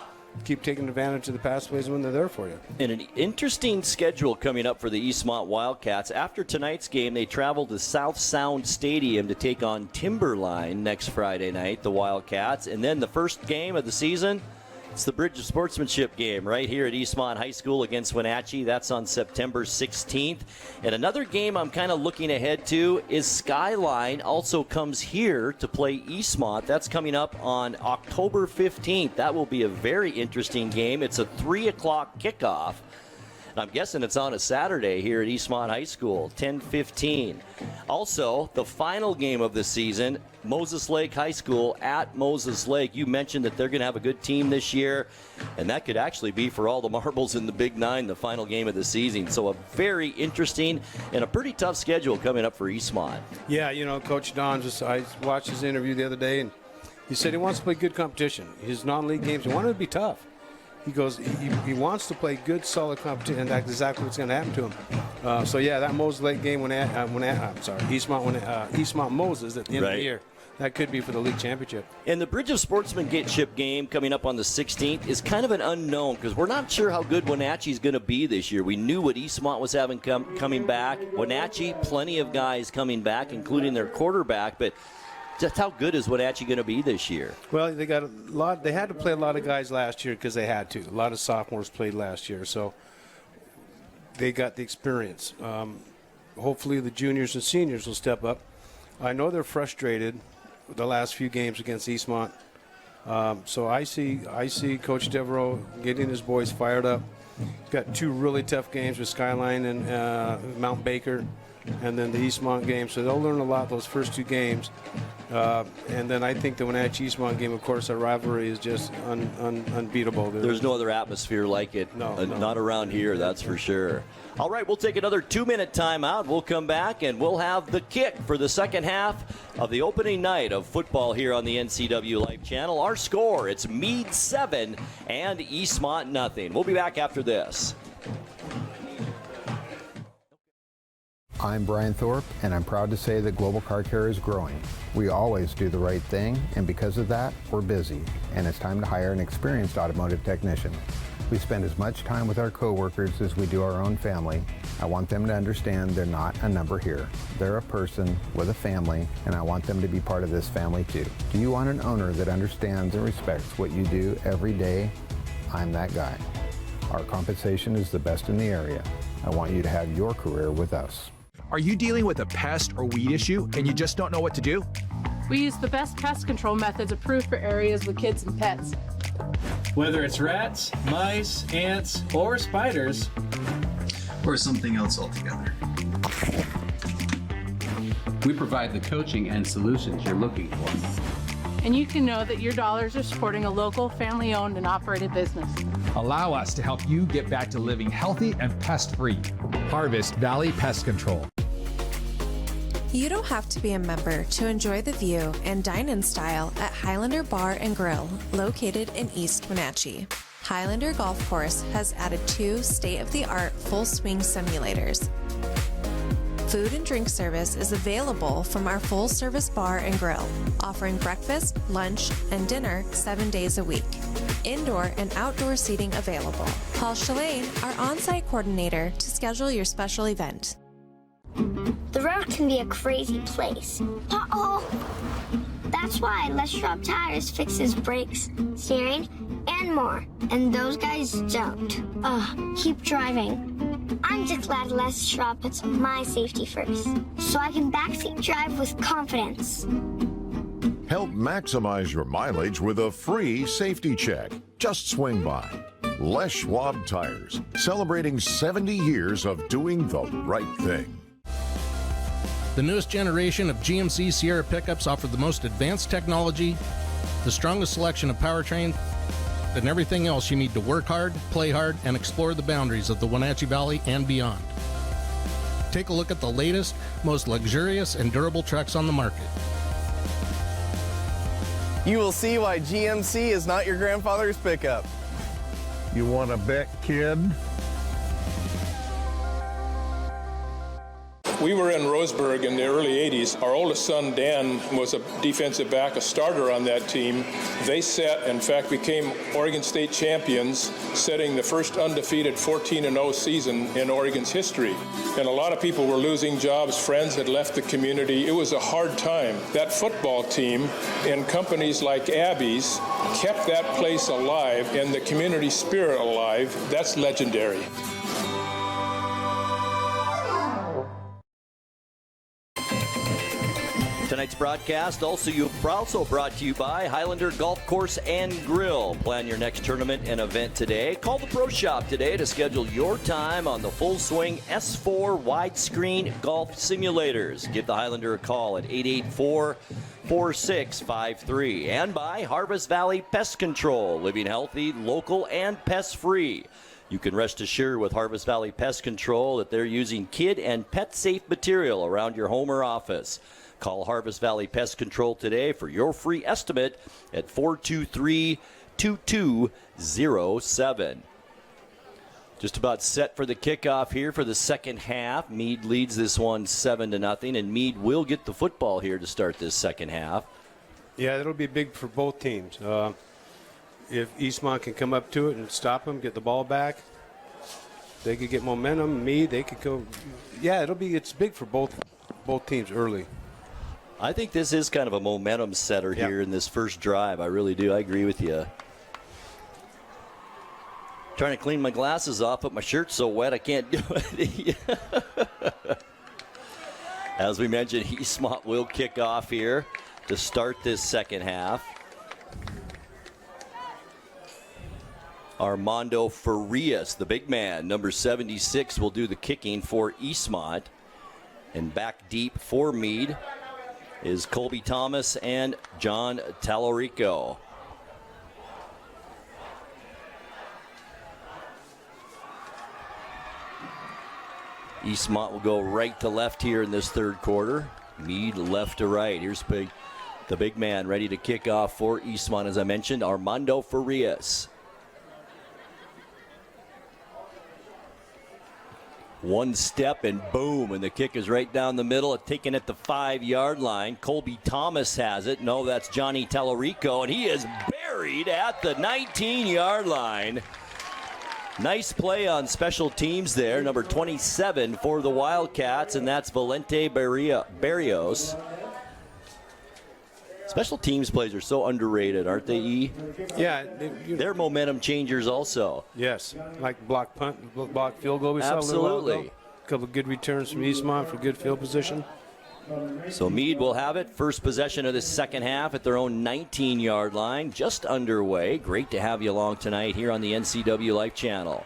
Keep taking advantage of the pass plays when they're there for you. And an interesting schedule coming up for the Eastmont Wildcats. After tonight's game, they travel to South Sound Stadium to take on Timberline next Friday night, the Wildcats. And then the first game of the season, it's the Bridge of Sportsmanship game right here at Eastmont High School against Wenatchee. That's on September 16th. And another game I'm kind of looking ahead to is Skyline also comes here to play Eastmont. That's coming up on October 15th. That will be a very interesting game. It's a 3 o'clock kickoff. And I'm guessing it's on a Saturday here at Eastmont High School, 10:15. Also, the final game of the season, Moses Lake High School at Moses Lake. You mentioned that they're going to have a good team this year, and that could actually be for all the marbles in the Big Nine, the final game of the season. So a very interesting and a pretty tough schedule coming up for Eastmont. Yeah, you know, Coach Don, I watched his interview the other day, and he said he wants to play good competition. His non-league games, he wanted to be tough. He goes, he wants to play good, solid competition, and that's exactly what's going to happen to him. So yeah, that Moses Lake game Eastmont Moses at the end of the year, that could be for the league championship. And the Bridge of Sportsmanship game coming up on the 16th is kind of an unknown because we're not sure how good Wenatchee is going to be this year. We knew what Eastmont was having coming back. Wenatchee, plenty of guys coming back, including their quarterback, but just how good is Wenatchee going to be this year? Well, they got a lot. They had to play a lot of guys last year because they had to. A lot of sophomores played last year, so they got the experience. Hopefully the juniors and seniors will step up. I know they're frustrated with the last few games against Eastmont. So I see Coach Devereaux getting his boys fired up. He's got 2 really tough games with Skyline and Mount Baker, and then the Eastmont game. So they'll learn a lot those first 2 games. And then I think the Wenatchee Eastmont game, of course, our rivalry is just unbeatable. There's no other atmosphere like it. No. Not around here, that's for sure. All right, we'll take another 2-minute timeout. We'll come back and we'll have the kick for the second half of the opening night of football here on the NCWLIFE Channel. Our score, it's Mead 7 and Eastmont nothing. We'll be back after this. I'm Brian Thorpe, and I'm proud to say that Global Car Care is growing. We always do the right thing, and because of that, we're busy, and it's time to hire an experienced automotive technician. We spend as much time with our coworkers as we do our own family. I want them to understand they're not a number here. They're a person with a family, and I want them to be part of this family too. Do you want an owner that understands and respects what you do every day? I'm that guy. Our compensation is the best in the area. I want you to have your career with us. Are you dealing with a pest or weed issue and you just don't know what to do? We use the best pest control methods approved for areas with kids and pets. Whether it's rats, mice, ants, or spiders, or something else altogether. We provide the coaching and solutions you're looking for. And you can know that your dollars are supporting a local, family-owned and operated business. Allow us to help you get back to living healthy and pest-free. Harvest Valley Pest Control. You don't have to be a member to enjoy the view and dine in style at Highlander Bar and Grill, located in East Wenatchee. Highlander Golf Course has added 2 state-of-the-art full swing simulators. Food and drink service is available from our full-service bar and grill, offering breakfast, lunch, and dinner 7 days a week. Indoor and outdoor seating available. Call Shalane, our on-site coordinator, to schedule your special event. The road can be a crazy place. Uh-oh! That's why Les Schwab Tires fixes brakes, steering, and more. And those guys don't. Keep driving. I'm just glad Les Schwab puts my safety first, so I can backseat drive with confidence. Help maximize your mileage with a free safety check. Just swing by. Les Schwab Tires, celebrating 70 years of doing the right thing. The newest generation of GMC Sierra pickups offer the most advanced technology, the strongest selection of powertrain, and everything else you need to work hard, play hard, and explore the boundaries of the Wenatchee Valley and beyond. Take a look at the latest, most luxurious and durable trucks on the market. You will see why GMC is not your grandfather's pickup. You want to bet, kid? We were in Roseburg in the early 80s. Our oldest son, Dan, was a defensive back, a starter on that team. They in fact, became Oregon State champions, setting the first undefeated 14-0 season in Oregon's history. And a lot of people were losing jobs. Friends had left the community. It was a hard time. That football team and companies like Abby's kept that place alive and the community spirit alive. That's legendary. Tonight's broadcast also brought to you by Highlander Golf Course and Grill. Plan your next tournament and event today. Call the Pro Shop today to schedule your time on the Full Swing S4 widescreen golf simulators. Give the Highlander a call at 884-4653. And by Harvest Valley Pest Control, living healthy, local, and pest-free. You can rest assured with Harvest Valley Pest Control that they're using kid and pet-safe material around your home or office. Call Harvest Valley Pest Control today for your free estimate at 423-2207. Just about set for the kickoff here for the second half. Mead leads this one 7-0, and Mead will get the football here to start this second half. Yeah, it'll be big for both teams. If Eastmont can come up to it and stop them, get the ball back, they could get momentum. Mead, they could go. Yeah, it's big for both teams early. I think this is kind of a momentum setter here in this first drive. I really do. I agree with you. Trying to clean my glasses off, but my shirt's so wet I can't do it. As we mentioned, Eastmont will kick off here to start this second half. Armando Farias, the big man, number 76, will do the kicking for Eastmont. And back deep for Mead is Colby Thomas and John Tallarico. Eastmont will go right to left here in this third quarter. Mead left to right. Here's the big man ready to kick off for Eastmont, as I mentioned, Armando Farias. One step and boom, and the kick is right down the middle, taken at the 5-yard line. Colby Thomas has it. No, that's Johnny Tallarico, and he is buried at the 19-yard line. Nice play on special teams there, number 27 for the Wildcats, and that's Valente Barrios. Special teams plays are so underrated, aren't they, E? Yeah. They're momentum changers also. Yes, like block punt, block field goal we saw a little while ago. A couple of good returns from Eastmont for good field position. So Mead will have it. First possession of the second half at their own 19-yard line, just underway. Great to have you along tonight here on the NCWLIFE Channel.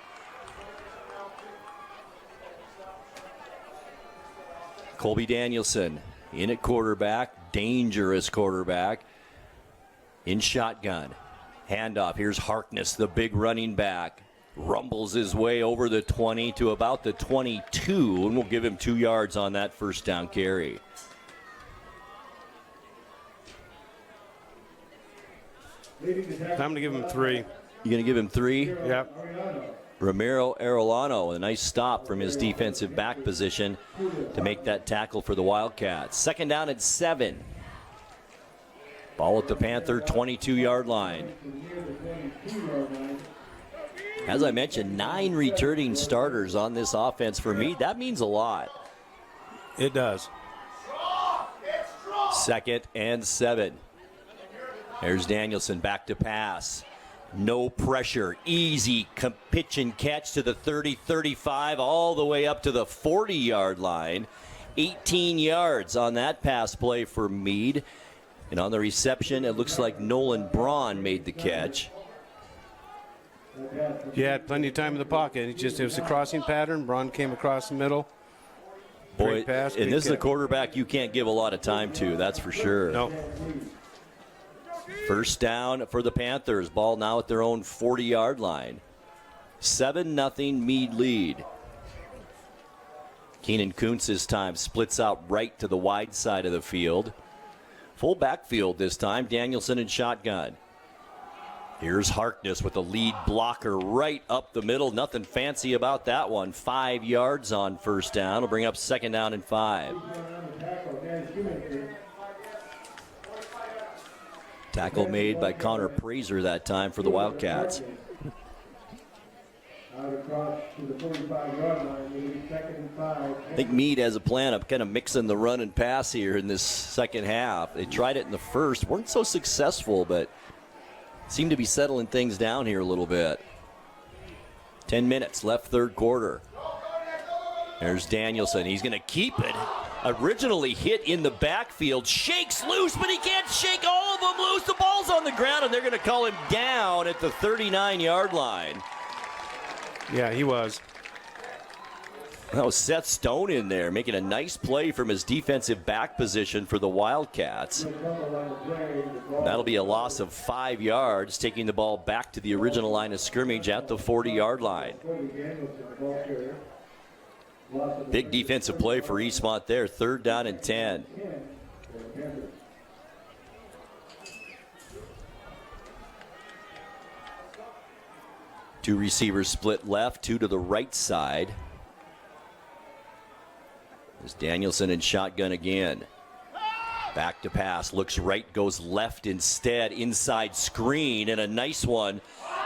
Colby Danielson in at quarterback, dangerous quarterback. In shotgun, handoff. Here's Harkness, the big running back. Rumbles his way over the 20 to about the 22, and we'll give him 2 yards on that first down carry. I'm going to give him 3. You going to give him 3? Yep. Romero Arellano, a nice stop from his defensive back position to make that tackle for the Wildcats. Second down and 7. Ball at the Panther 22-yard line. As I mentioned, 9 returning starters on this offense for me. That means a lot. It does. Second and 7. There's Danielson back to pass. No pressure. Easy pitch and catch to the 30, 35, all the way up to the 40-yard line. 18 yards on that pass play for Mead. And on the reception, it looks like Nolan Braun made the catch. Yeah, had plenty of time in the pocket. It was a crossing pattern. Braun came across the middle. Boy, great pass. And this is a quarterback you can't give a lot of time to, that's for sure. No. First down for the Panthers. Ball now at their own 40-yard line. 7-0 Mead lead. Keenan Kuntz this time splits out right to the wide side of the field. Full backfield this time. Danielson in shotgun. Here's Harkness with a lead blocker right up the middle. Nothing fancy about that one. 5 yards on first down. Will bring up second down and 5. Tackle made by Connor Praser that time for the Wildcats. I think Mead has a plan of kind of mixing the run and pass here in this second half. They tried it in the first, weren't so successful, but seem to be settling things down here a little bit. 10 minutes left third quarter. There's Danielson. He's going to keep it. Originally hit in the backfield. Shakes loose, but he can't shake all of them loose. The ball's on the ground, and they're going to call him down at the 39-yard line. Yeah, he was. That was Seth Stone in there, making a nice play from his defensive back position for the Wildcats. That'll be a loss of 5 yards, taking the ball back to the original line of scrimmage at the 40-yard line. Big defensive play for Eastmont there, third down and 10. Two receivers split left, 2 to the right side. There's Danielson in shotgun again. Back to pass, looks right, goes left instead, inside screen, and a nice one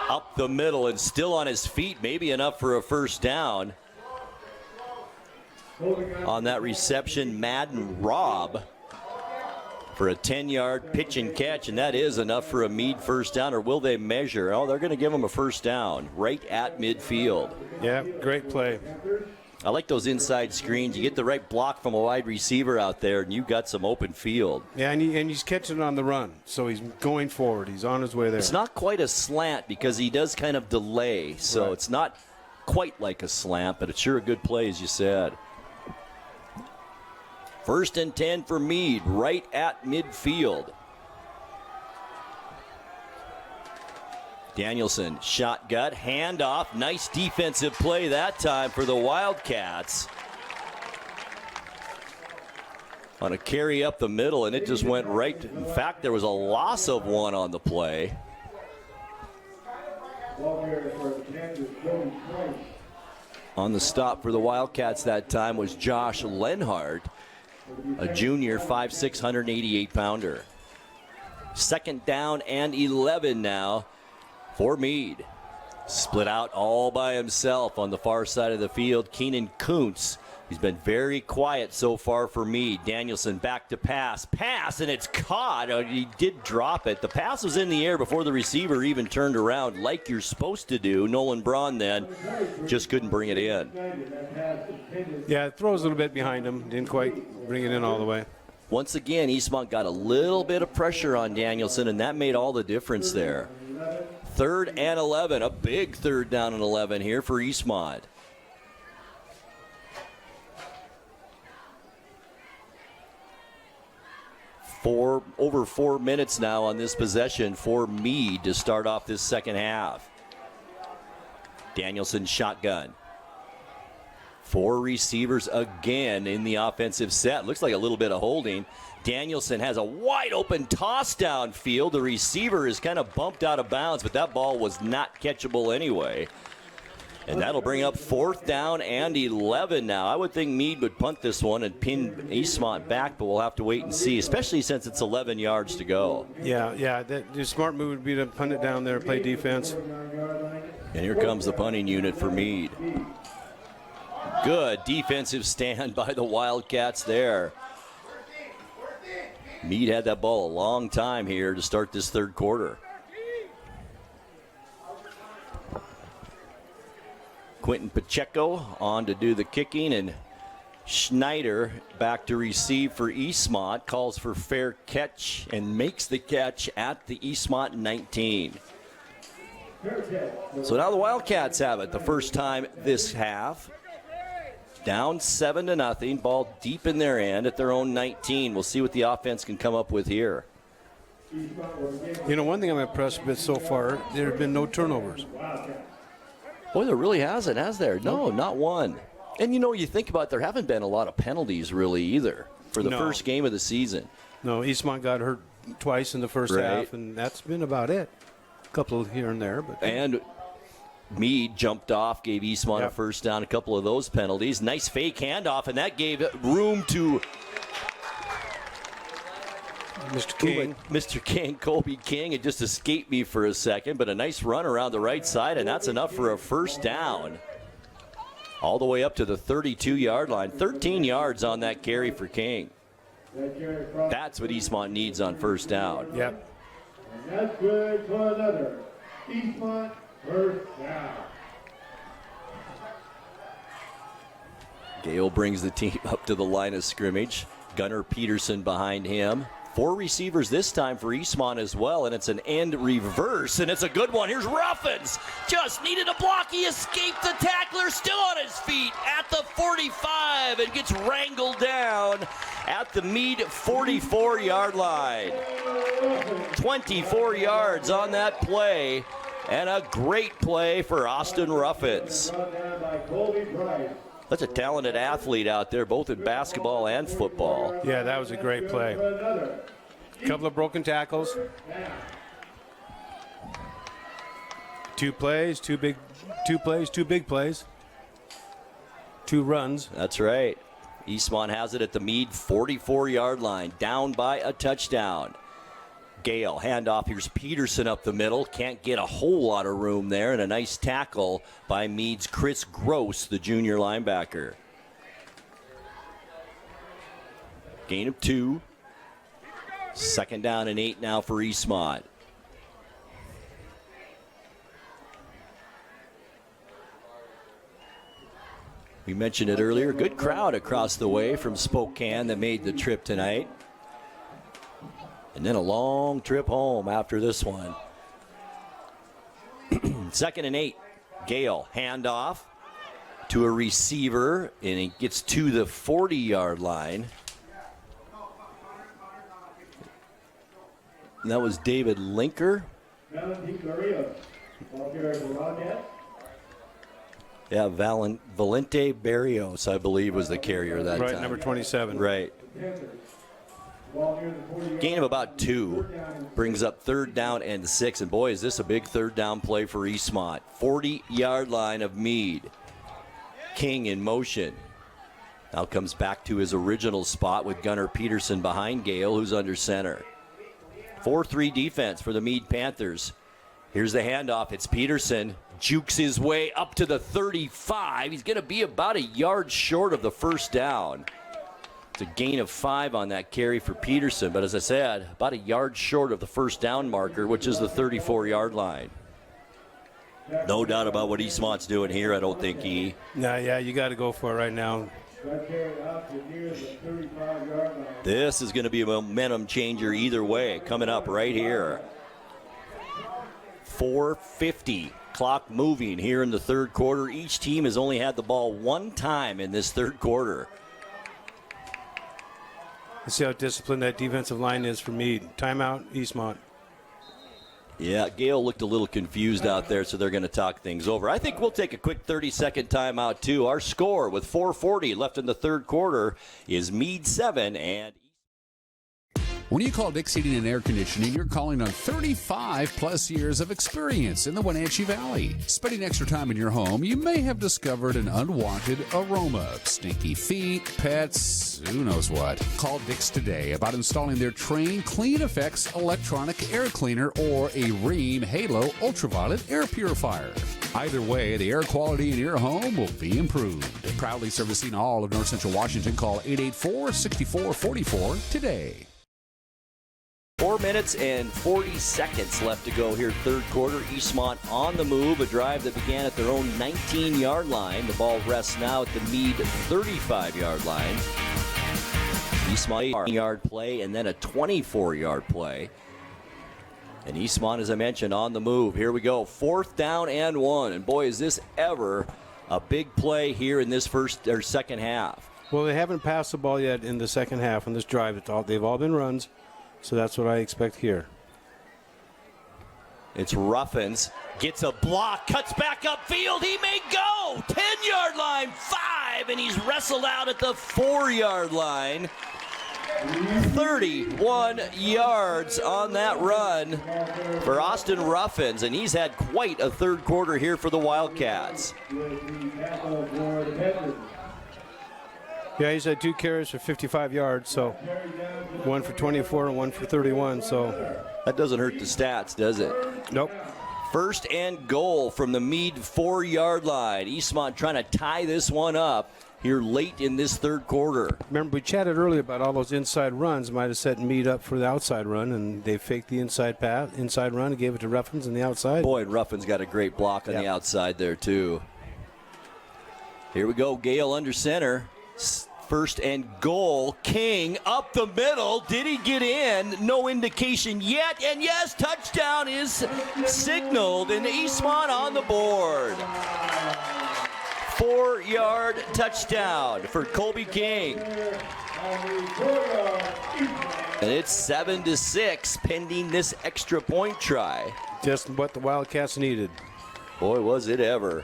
up the middle and still on his feet, maybe enough for a first down. On that reception, Madden Robb for a 10-yard pitch and catch, and that is enough for a Mead first down, or will they measure? Oh, they're going to give him a first down right at midfield. Yeah, great play. I like those inside screens. You get the right block from a wide receiver out there, and you've got some open field. Yeah, and he's catching it on the run, so he's going forward. He's on his way there. It's not quite a slant because he does kind of delay, so Right. It's not quite like a slant, but it's sure a good play, as you said. 1st and 10 for Mead, right at midfield. Danielson, shotgun, handoff, nice defensive play that time for the Wildcats. On a carry up the middle, and it just went right. In fact, there was a loss of one on the play. On the stop for the Wildcats that time was Josh Lenhart, a junior, 5'6", 188-pounder. 2nd down and 11 now for Mead. Split out all by himself on the far side of the field. Keenan Kuntz. He's been very quiet so far for Mead. Danielson back to pass, and it's caught. He did drop it. The pass was in the air before the receiver even turned around, like you're supposed to do. Nolan Braun then just couldn't bring it in. Yeah, it throws a little bit behind him. Didn't quite bring it in all the way. Once again, Eastmont got a little bit of pressure on Danielson, and that made all the difference there. 3rd and 11, a big 3rd down and 11 here for Eastmont. Over 4 minutes now on this possession for Mead to start off this second half. Danielson shotgun. 4 receivers again in the offensive set. Looks like a little bit of holding. Danielson has a wide open toss downfield. The receiver is kind of bumped out of bounds, but that ball was not catchable anyway. And that'll bring up 4th down and 11 now. I would think Mead would punt this one and pin Eastmont back, but we'll have to wait and see, especially since it's 11 yards to go. Yeah. The smart move would be to punt it down there, play defense. And here comes the punting unit for Mead. Good defensive stand by the Wildcats there. Mead had that ball a long time here to start this 3rd quarter. Quentin Pacheco on to do the kicking, and Schneider back to receive for Eastmont. Calls for fair catch and makes the catch at the Eastmont 19. So now the Wildcats have it the first time this half. Down 7-0, ball deep in their end at their own 19. We'll see what the offense can come up with here. You know, one thing I'm impressed with so far, there have been no turnovers. Boy, there really hasn't, has there? No, not one. And, you think about it, there haven't been a lot of penalties really either for the first game of the season. No, Eastmont got hurt twice in the first half, and that's been about it. A couple here and there. And Mead jumped off, gave Eastmont a first down, a couple of those penalties. Nice fake handoff, and that gave room to Mr. King, Colby King. It just escaped me for a second, but a nice run around the right side, and that's enough for a first down. All the way up to the 32-yard line. 13 yards on that carry for King. That's what Eastmont needs on first down. Yep. And that's good for another Eastmont first down. Gale brings the team up to the line of scrimmage. Gunnar Peterson behind him. 4 receivers this time for Eastmont as well, and it's an end reverse, and it's a good one. Here's Ruffins. Just needed a block. He escaped the tackler, still on his feet at the 45, and gets wrangled down at the Mead 44-yard line. 24 yards on that play, and a great play for Austin Ruffins. That's a talented athlete out there, both in basketball and football. Yeah, that was a great play. A couple of broken tackles. 2 plays, 2 big plays. 2 runs. That's right. Eastmont has it at the Mead 44-yard line, down by a touchdown. Gale, handoff. Here's Peterson up the middle. Can't get a whole lot of room there, and a nice tackle by Mead's Chris Gross, the junior linebacker. Gain of 2. 2nd down and 8 now for Eastmont. We mentioned it earlier. Good crowd across the way from Spokane that made the trip tonight. And then a long trip home after this one. 2nd and 8. Gale, handoff to a receiver, and he gets to the 40-yard line. And that was David Linker. Yeah, Valente Barrios, I believe, was the carrier that time. Right, number 27. Right. Gain of about 2 brings up 3rd down and 6. And boy, is this a big 3rd down play for Eastmont. 40-yard line of Mead. King in motion. Now comes back to his original spot with Gunnar Peterson behind Gale, who's under center. 4-3 defense for the Mead Panthers. Here's the handoff. It's Peterson. Jukes his way up to the 35. He's going to be about a yard short of the 1st down. It's a gain of 5 on that carry for Peterson. But as I said, about a yard short of the 1st down marker, which is the 34-yard line. No doubt about what Eastmont's doing here, I don't think, E. Nah, yeah, you got to go for it right now. This is going to be a momentum changer either way. Coming up right here. 4:50. Clock moving here in the 3rd quarter. Each team has only had the ball 1 time in this 3rd quarter. Let's see how disciplined that defensive line is for Mead. Timeout, Eastmont. Yeah, Gale looked a little confused out there, so they're going to talk things over. I think we'll take a quick 30-second timeout, too. Our score with 4:40 left in the 3rd quarter is Mead 7 and... When you call Dick's Heating and Air Conditioning, you're calling on 35-plus years of experience in the Wenatchee Valley. Spending extra time in your home, you may have discovered an unwanted aroma. Stinky feet, pets, who knows what. Call Dick's today about installing their Train Clean Effects electronic air cleaner or a Rheem Halo ultraviolet air purifier. Either way, the air quality in your home will be improved. Proudly servicing all of North Central Washington, call 884-6444 today. 4 minutes and 40 seconds left to go here, 3rd quarter. Eastmont on the move, a drive that began at their own 19-yard line. The ball rests now at the Mead 35-yard line. Eastmont 8-yard play and then a 24-yard play. And Eastmont, as I mentioned, on the move. Here we go, 4th down and 1. And boy, is this ever a big play here in this 2nd half. Well, they haven't passed the ball yet in the 2nd half on this drive. They've all been runs. So that's what I expect here. It's Ruffins. Gets a block. Cuts back upfield. He may go. 10-yard line. 5. And he's wrestled out at the 4-yard line. 31 yards on that run for Austin Ruffins. And he's had quite a 3rd quarter here for the Wildcats. Yeah, he's had 2 carries for 55 yards, so 1 for 24 and 1 for 31, so. That doesn't hurt the stats, does it? Nope. 1st and goal from the Mead 4-yard line. Eastmont trying to tie this one up here late in this 3rd quarter. Remember, we chatted earlier about all those inside runs. Might have set Mead up for the outside run, and they faked the inside run and gave it to Ruffins on the outside. Boy, and Ruffins got a great block on the outside there, too. Here we go, Gale under center. 1st and goal. King up the middle. Did he get in? No indication yet. And yes, touchdown is signaled, and Eastmont on the board. 4-yard touchdown for Colby King. And it's 7-6 pending this extra point try. Just what the Wildcats needed. Boy, was it ever.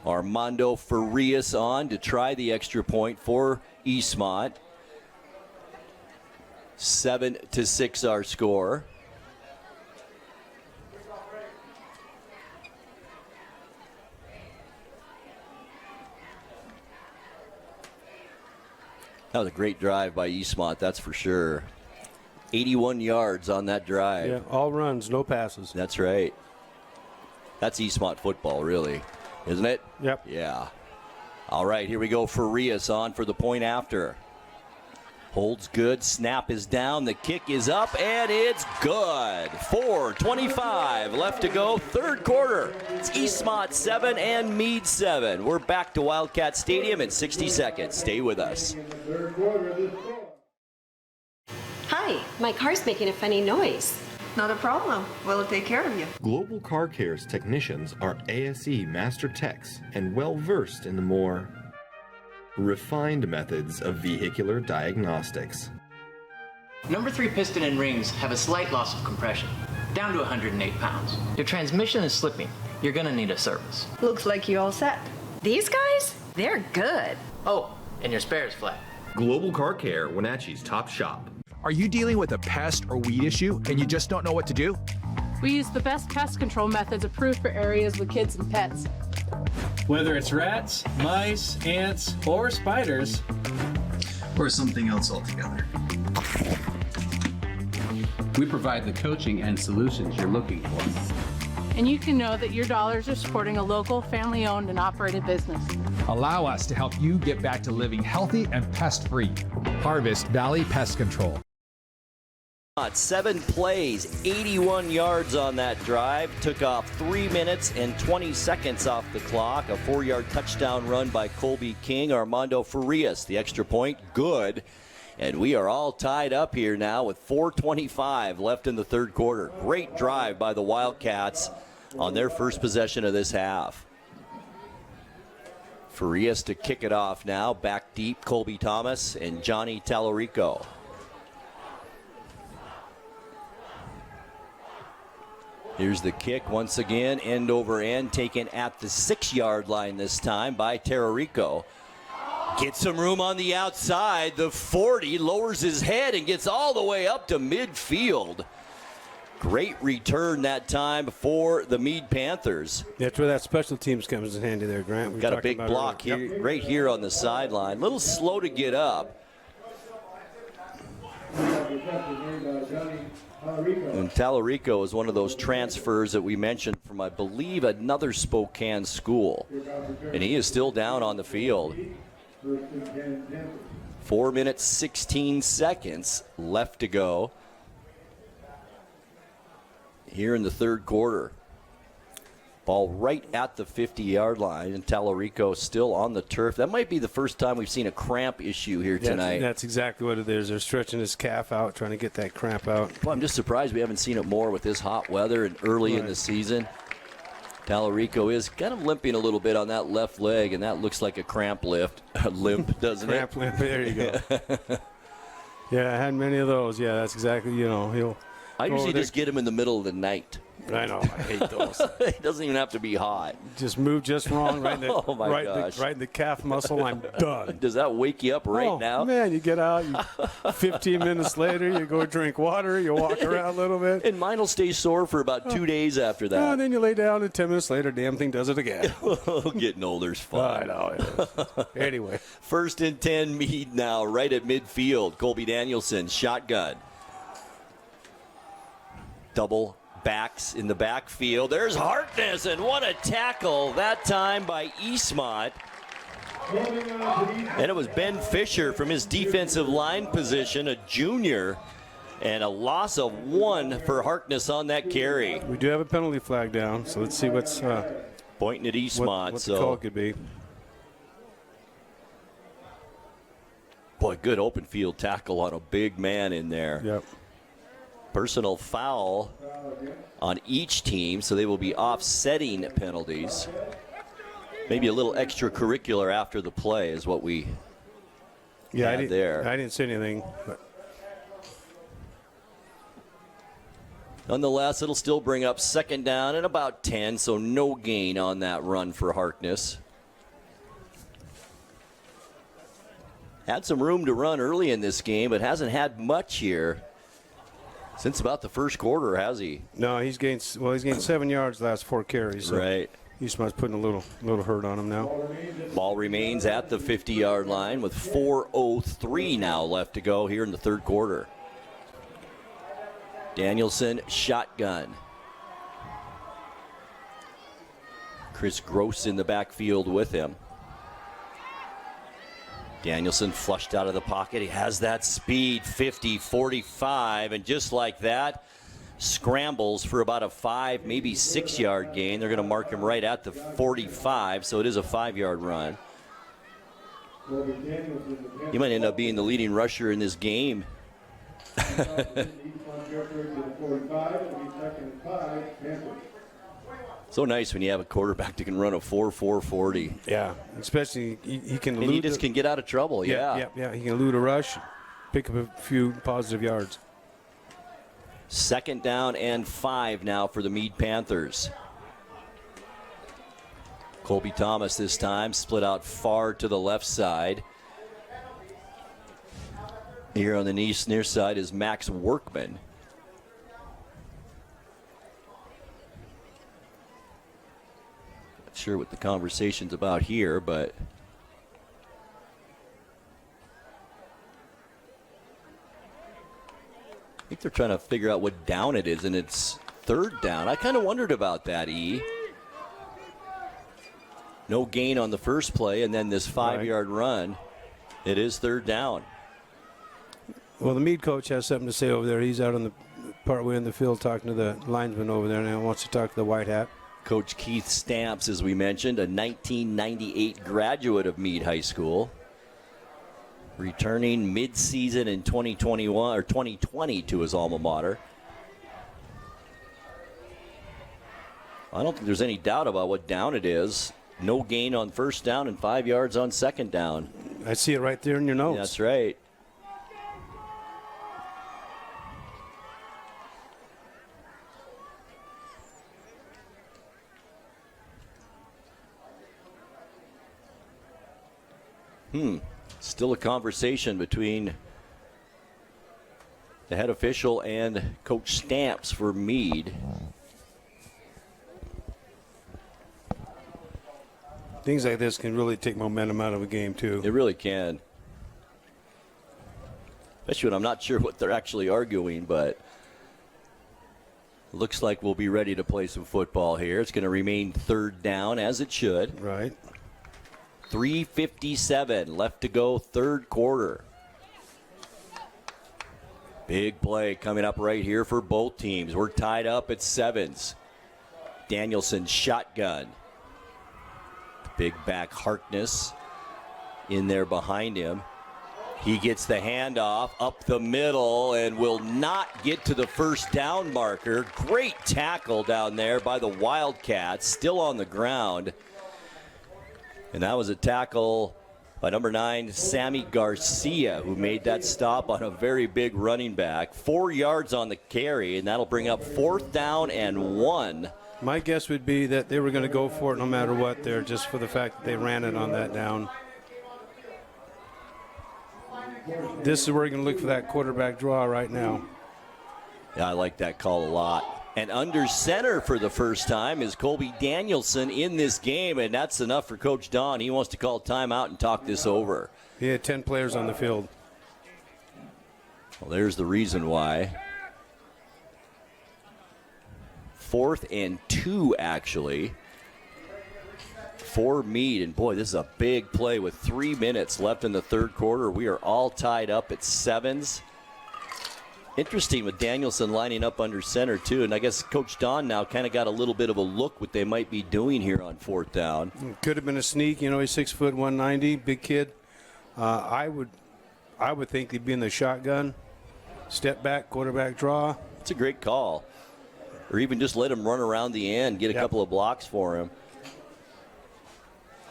Armando Farias on to try the extra point for Eastmont. 7-6 our score. That was a great drive by Eastmont, that's for sure. 81 yards on that drive. Yeah, all runs, no passes. That's right. That's Eastmont football, really, isn't it? Yep. Yeah. All right, here we go. Farias on for the point after. Holds good. Snap is down. The kick is up, and it's good. 4:25 left to go. Third quarter. It's Eastmont 7 and Mead 7. We're back to Wildcat Stadium in 60 seconds. Stay with us. Hi, my car's making a funny noise. Not a problem. We'll take care of you. Global Car Care's technicians are ASE Master Techs and well versed in the more refined methods of vehicular diagnostics. Number 3 piston and rings have a slight loss of compression, down to 108 pounds. Your transmission is slipping. You're gonna need a service. Looks like you all set. These guys? They're good. Oh, and your spare is flat. Global Car Care, Wenatchee's top shop. Are you dealing with a pest or weed issue and you just don't know what to do? We use the best pest control methods approved for areas with kids and pets. Whether it's rats, mice, ants, or spiders. Or something else altogether. We provide the coaching and solutions you're looking for. And you can know that your dollars are supporting a local, family-owned and operated business. Allow us to help you get back to living healthy and pest-free. Harvest Valley Pest Control. 7 plays, 81 yards on that drive. Took off 3 minutes and 20 seconds off the clock. A 4-yard touchdown run by Colby King. Armando Farias, the extra point, good. And we are all tied up here now with 4:25 left in the third quarter. Great drive by the Wildcats on their first possession of this half. Farias to kick it off now. Back deep, Colby Thomas and Johnny Tallarico. Here's the kick once again, end over end, taken at the 6-yard line this time by Tallarico. Gets some room on the outside. The 40 lowers his head and gets all the way up to midfield. Great return that time for the Mead Panthers. That's where that special teams comes in handy there, Grant. We've got a big block here, right here on the sideline. A little slow to get up. And Tallarico is one of those transfers that we mentioned from, I believe, another Spokane school. And he is still down on the field. 4 minutes, 16 seconds left to go here in the third quarter. Ball right at the 50-yard line, and Tallarico still on the turf. That might be the first time we've seen a cramp issue here tonight. That's exactly what it is. They're stretching his calf out, trying to get that cramp out. Well, I'm just surprised we haven't seen it more with this hot weather and early in the season. Tallarico is kind of limping a little bit on that left leg, and that looks like a limp, doesn't it? Cramp limp, there you go. Yeah, I had many of those. Yeah, that's exactly, I usually just get him in the middle of the night. I know, I hate those. It doesn't even have to be hot. Just move just wrong, right in the, oh my gosh. Right in the calf muscle, I'm done. Does that wake you up right now? Man, you get out, 15 minutes later, you go drink water, you walk around a little bit. And mine will stay sore for about 2 days after that. And then you lay down, and 10 minutes later, damn thing does it again. Getting older's fun. I know it is. Anyway. 1st and 10 Mead now, right at midfield. Colby Danielson, shotgun. Double backs in the backfield. There's Harkness, and what a tackle that time by Eastmont. And it was Ben Fisher from his defensive line position, a junior, and a loss of 1 for Harkness on that carry. We do have a penalty flag down, so let's see what's pointing at Eastmont. What the call could be. Boy, good open field tackle on a big man in there. Yep. Personal foul on each team, so they will be offsetting penalties. Maybe a little extracurricular after the play is what we had there. I didn't see anything. But. Nonetheless, it'll still bring up 2nd down and about 10, so no gain on that run for Harkness. Had some room to run early in this game, but hasn't had much here since about the first quarter, has he? No, he's gained 7 yards the last 4 carries. So. Right. Eastmont's putting a little hurt on him now. Ball remains at the 50-yard line with 4:03 now left to go here in the third quarter. Danielson shotgun. Chris Gross in the backfield with him. Danielson flushed out of the pocket. He has that speed, 50, 45, and just like that, scrambles for about a 5, maybe 6-yard gain. They're going to mark him right at the 45, so it is a 5-yard run. He might end up being the leading rusher in this game. So nice when you have a quarterback that can run a 4.40. 40. Yeah, especially he can. And he just can get out of trouble. Yeah. He can elude a rush, pick up a few positive yards. 2nd down and 5 now for the Mead Panthers. Colby Thomas this time split out far to the left side. Here on the near side is Max Workman. Not sure what the conversation's about here, but I think they're trying to figure out what down it is, and it's 3rd down. I kind of wondered about that, E. No gain on the first play, and then this 5-yard run. It is 3rd down. Well, the Mead coach has something to say over there. He's out on the partway in the field talking to the linesman over there now. Wants to talk to the white hat. Coach Keith Stamps, as we mentioned, a 1998 graduate of Mead High School. Returning mid-season in 2021 or 2020 to his alma mater. I don't think there's any doubt about what down it is. No gain on 1st down and 5 yards on 2nd down. I see it right there in your notes. That's right. Still a conversation between the head official and Coach Stamps for Mead. Things like this can really take momentum out of a game, too. It really can. Especially when I'm not sure what they're actually arguing, but looks like we'll be ready to play some football here. It's going to remain 3rd down, as it should. Right. 3:57 left to go, 3rd quarter. Big play coming up right here for both teams. We're tied up at 7s. Danielson shotgun. Big back Harkness in there behind him. He gets the handoff up the middle and will not get to the 1st down marker. Great tackle down there by the Wildcats, still on the ground. And that was a tackle by number 9, Sammy Garcia, who made that stop on a very big running back. 4 yards on the carry, and that'll bring up 4th down and 1. My guess would be that they were going to go for it no matter what there, just for the fact that they ran it on that down. This is where you're going to look for that quarterback draw right now. Yeah, I like that call a lot. And under center for the first time is Colby Danielson in this game, and that's enough for Coach Don. He wants to call timeout and talk this over. He had 10 players on the field. Well, there's the reason why. 4th and 2, actually, for Mead. And, boy, this is a big play with 3 minutes left in the 3rd quarter. We are all tied up at 7s. Interesting with Danielson lining up under center, too. And I guess Coach Don now kind of got a little bit of a look what they might be doing here on 4th down. Could have been a sneak. You know, he's 6 foot 190, big kid. I would think he'd be in the shotgun. Step back, quarterback draw. It's a great call. Or even just let him run around the end, get a couple of blocks for him.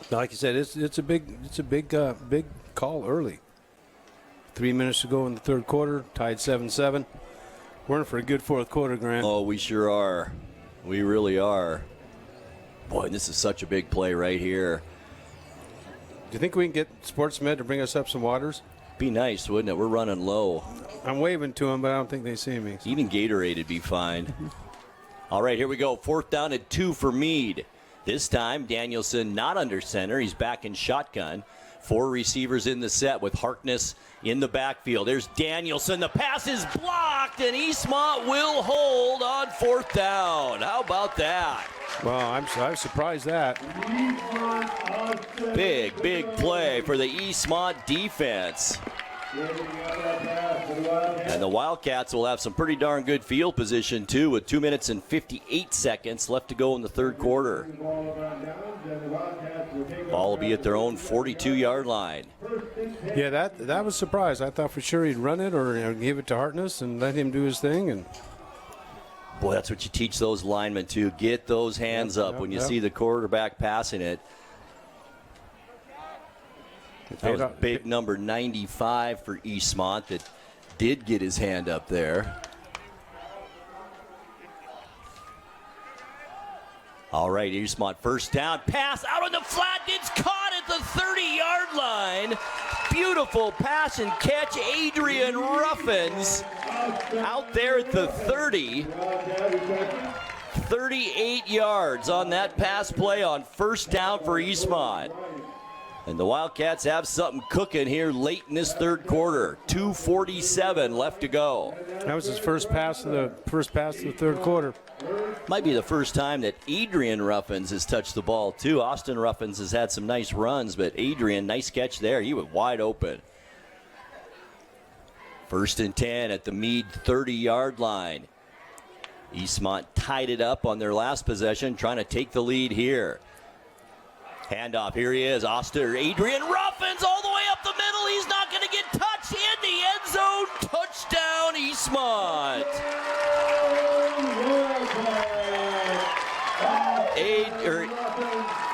Like you said, it's a big call early. 3 minutes to go in the 3rd quarter, tied 7-7. We're in for a good 4th quarter, Grant. Oh, we sure are. We really are. Boy, this is such a big play right here. Do you think we can get Sportsmed to bring us up some waters? Be nice, wouldn't it? We're running low. I'm waving to them, but I don't think they see me. Even Gatorade would be fine. All right, here we go. 4th down and 2 for Mead. This time, Danielson not under center. He's back in shotgun. 4 receivers in the set with Harkness in the backfield. There's Danielson. The pass is blocked, and Eastmont will hold on 4th down. How about that? Well, I'm surprised that. Big play for the Eastmont defense. And the Wildcats will have some pretty darn good field position, too, with 2 minutes and 58 seconds left to go in the third quarter. Ball will be at their own 42-yard line. Yeah, that was a surprise. I thought for sure he'd run it or give it to Harkness and let him do his thing. And boy, that's what you teach those linemen, to get those hands up when you see the quarterback passing it. That was big number 95 for Eastmont that did get his hand up there. All right, Eastmont first down. Pass out on the flat. It's caught at the 30-yard line. Beautiful pass and catch. Adrian Ruffins out there at the 30. 38 yards on that pass play on first down for Eastmont. And the Wildcats have something cooking here late in this third quarter. 2:47 left to go. That was his first pass of the third quarter. Might be the first time that Adrian Ruffins has touched the ball, too. Austin Ruffins has had some nice runs, but Adrian, nice catch there. He was wide open. 1st and 10 at the Mead 30-yard line. Eastmont tied it up on their last possession, trying to take the lead here. Handoff, here he is, Adrian Ruffins all the way up the middle. He's not going to get touched in the end zone. Touchdown, Eastmont.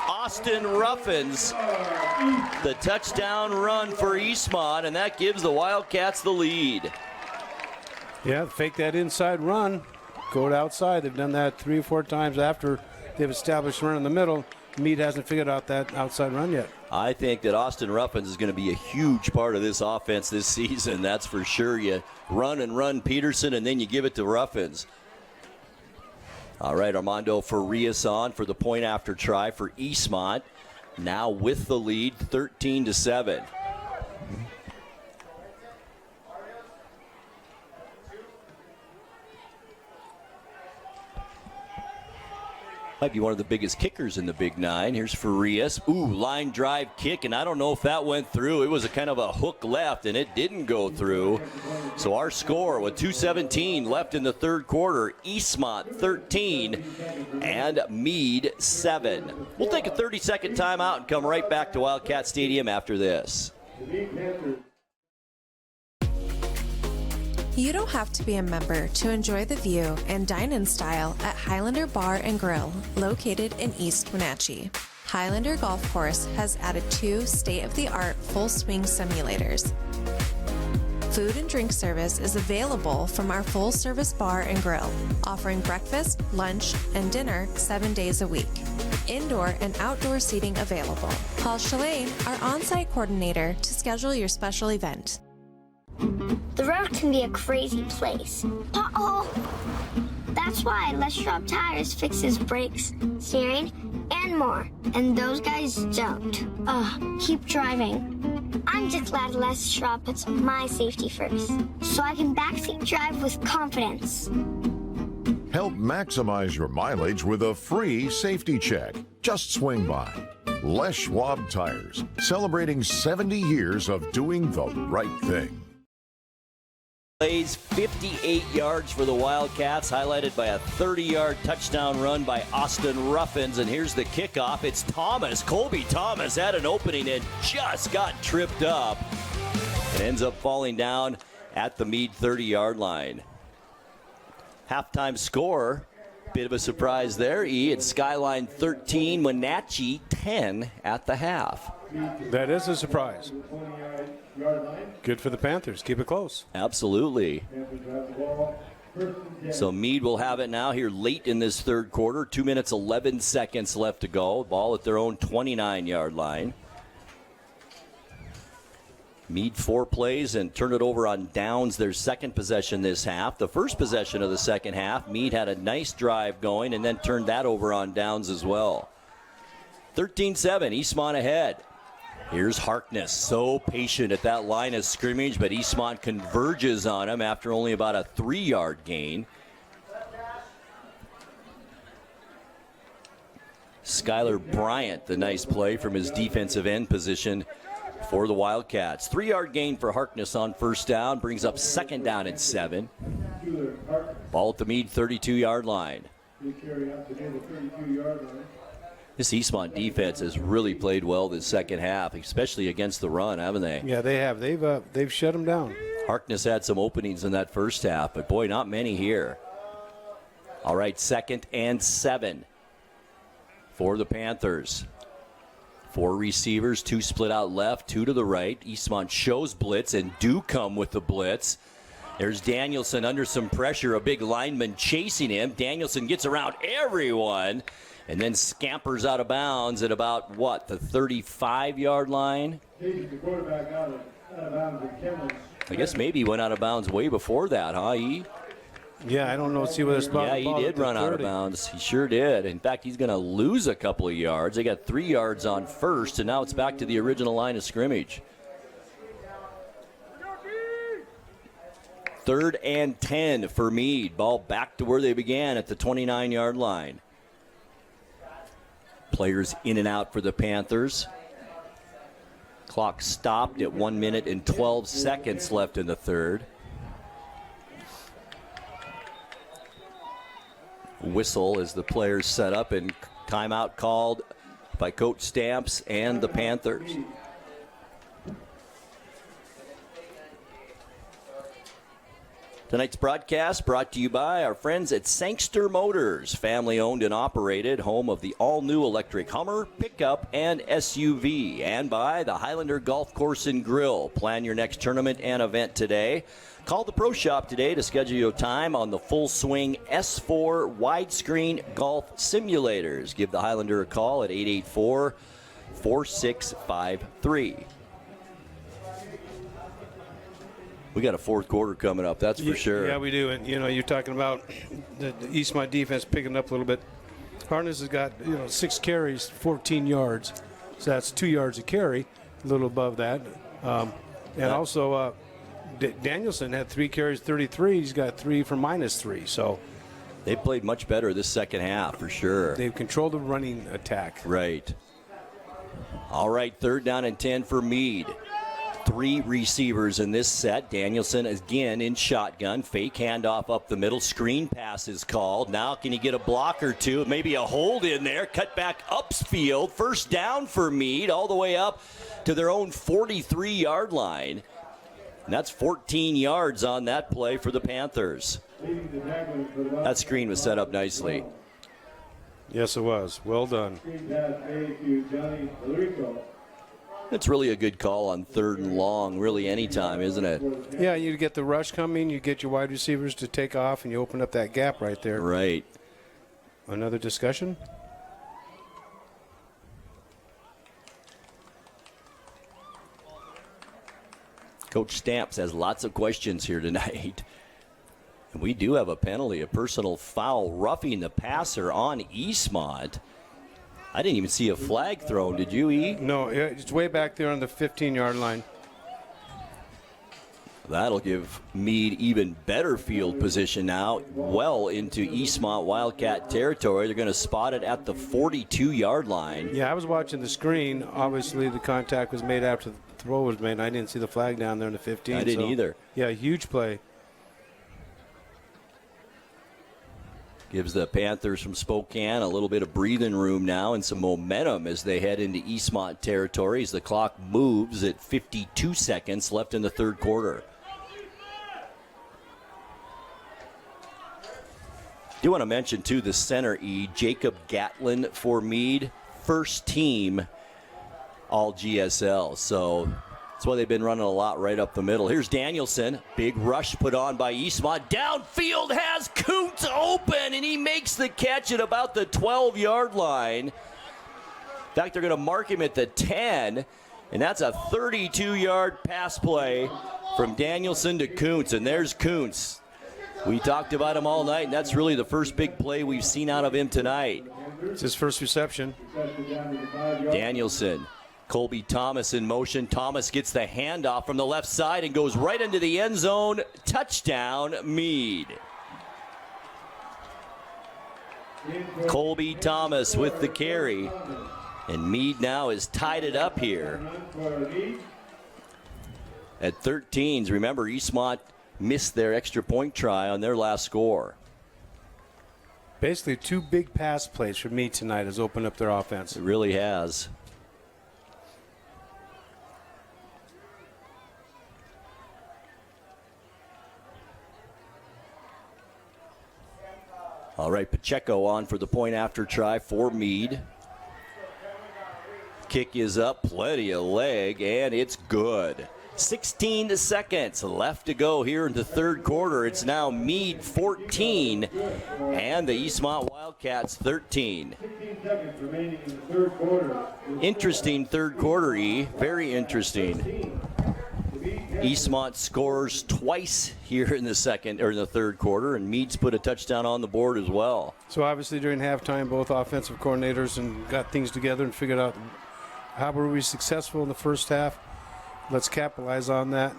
Austin Ruffins, the touchdown run for Eastmont, and that gives the Wildcats the lead. Yeah, fake that inside run, go it outside. They've done that 3 or 4 times after they've established run in the middle. Mead hasn't figured out that outside run yet. I think that Austin Ruffins is going to be a huge part of this offense this season. That's for sure. You run Peterson, and then you give it to Ruffins. All right, Armando Farias on for the point after try for Eastmont. Now with the lead, 13-7. Might be one of the biggest kickers in the Big Nine. Here's Farias. Ooh, line drive kick, and I don't know if that went through. It was a kind of a hook left, and it didn't go through. So our score with 2:17 left in the third quarter, Eastmont 13 and Mead 7. We'll take a 30-second timeout and come right back to Wildcat Stadium after this. You don't have to be a member to enjoy the view and dine in style at Highlander Bar and Grill, located in East Wenatchee. Highlander Golf Course has added 2 state-of-the-art full swing simulators. Food and drink service is available from our full-service bar and grill, offering breakfast, lunch, and dinner 7 days a week. Indoor and outdoor seating available. Call Shalane, our on-site coordinator, to schedule your special event. The road can be a crazy place. Uh-oh! That's why Les Schwab Tires fixes brakes, steering, and more. And those guys don't. Keep driving. I'm just glad Les Schwab puts my safety first, so I can backseat drive with confidence. Help maximize your mileage with a free safety check. Just swing by. Les Schwab Tires, celebrating 70 years of doing the right thing. Plays 58 yards for the Wildcats, highlighted by a 30-yard touchdown run by Austin Ruffins. And here's the kickoff. It's Thomas. Colby Thomas had an opening and just got tripped up. It ends up falling down at the Mead 30-yard line. Halftime score, bit of a surprise there. It's Skyline 13, Wenatchee 10 at the half. That is a surprise. Good for the Panthers. Keep it close. Absolutely. So Mead will have it now here late in this third quarter. 2 minutes, 11 seconds left to go. Ball at their own 29-yard line. Mead 4 plays and turn it over on downs, their second possession this half. The first possession of the second half, Mead had a nice drive going and then turned that over on downs as well. 13-7, Eastmont ahead. Here's Harkness, so patient at that line of scrimmage, but Eastmont converges on him after only about a 3-yard gain. Skylar Bryant, the nice play from his defensive end position for the Wildcats. 3-yard gain for Harkness on first down, brings up 2nd down and 7. Ball at the Mead 32-yard line. This Eastmont defense has really played well this second half, especially against the run, haven't they? Yeah, they have. They've shut them down. Harkness had some openings in that first half, but boy, not many here. All right, 2nd and 7 for the Panthers. 4 receivers, 2 split out left, 2 to the right. Eastmont shows blitz and do come with the blitz. There's Danielson under some pressure, a big lineman chasing him. Danielson gets around everyone and then scampers out of bounds at about, what, the 35-yard line? I guess maybe he went out of bounds way before that, huh, E? Yeah, I don't know. See where this ball. Yeah, he did run out of bounds. He sure did. In fact, he's going to lose a couple of yards. They got 3 yards on first, and now it's back to the original line of scrimmage. 3rd and 10 for Mead. Ball back to where they began at the 29-yard line. Players in and out for the Panthers. Clock stopped at 1 minute and 12 seconds left in the third. Whistle as the players set up, and timeout called by Coach Stamps and the Panthers. Tonight's broadcast brought to you by our friends at Sangster Motors, family owned and operated, home of the all-new electric Hummer, pickup, and SUV, and by the Highlander Golf Course and Grill. Plan your next tournament and event today. Call the Pro Shop today to schedule your time on the Full Swing S4 widescreen golf simulators. Give the Highlander a call at 884-4653. We got a fourth quarter coming up, that's for sure. Yeah, we do. And, you're talking about the Eastmont defense picking up a little bit. Harkness has got, 6 carries, 14 yards. So that's 2 yards a carry, a little above that. Also, Danielson had 3 carries, 33. He's got 3 for -3. So they played much better this second half, for sure. They've controlled the running attack. Right. All right, 3rd down and 10 for Mead. 3 receivers in this set. Danielson again in shotgun. Fake handoff up the middle. Screen pass is called. Now can he get a block or two? Maybe a hold in there. Cut back upfield. First down for Mead all the way up to their own 43-yard line. And that's 14 yards on that play for the Panthers. That screen was set up nicely. Yes, it was. Well done. It's really a good call on 3rd and long, really anytime, isn't it? Yeah, you get the rush coming, you get your wide receivers to take off, and you open up that gap right there. Right. Another discussion? Coach Stamps has lots of questions here tonight. And we do have a penalty, a personal foul, roughing the passer on Eastmont. I didn't even see a flag thrown. Did you, E? No, it's way back there on the 15-yard line. That'll give Mead even better field position now, well into Eastmont Wildcat territory. They're going to spot it at the 42-yard line. Yeah, I was watching the screen. Obviously, the contact was made after the throw was made, and I didn't see the flag down there in the 15. I didn't either. Yeah, huge play. Gives the Panthers from Spokane a little bit of breathing room now and some momentum as they head into Eastmont territory as the clock moves at 52 seconds left in the third quarter. Do want to mention, too, the center, E, Jacob Gatlin for Mead, first team all GSL. So that's why they've been running a lot right up the middle. Here's Danielson. Big rush put on by Eastmont. Downfield has Kuntz open, and he makes the catch at about the 12-yard line. In fact, they're going to mark him at the 10, and that's a 32-yard pass play from Danielson to Kuntz. And there's Kuntz. We talked about him all night, and that's really the first big play we've seen out of him tonight. It's his first reception. Danielson. Colby Thomas in motion. Thomas gets the handoff from the left side and goes right into the end zone. Touchdown, Mead. Colby Thomas with the carry. And Mead now has tied it up here at 13s. Remember, Eastmont missed their extra point try on their last score. Basically, 2 big pass plays for Mead tonight has opened up their offense. It really has. All right, Pacheco on for the point after try for Mead. Kick is up, plenty of leg, and it's good. 16 seconds left to go here in the third quarter. It's now Mead 14 and the Eastmont Wildcats 13. 16 seconds remaining in the third quarter. Interesting third quarter, E. Very interesting. Eastmont scores twice here in the third quarter, and Mead's put a touchdown on the board as well. So obviously during halftime, both offensive coordinators and got things together and figured out how were we successful in the first half. Let's capitalize on that.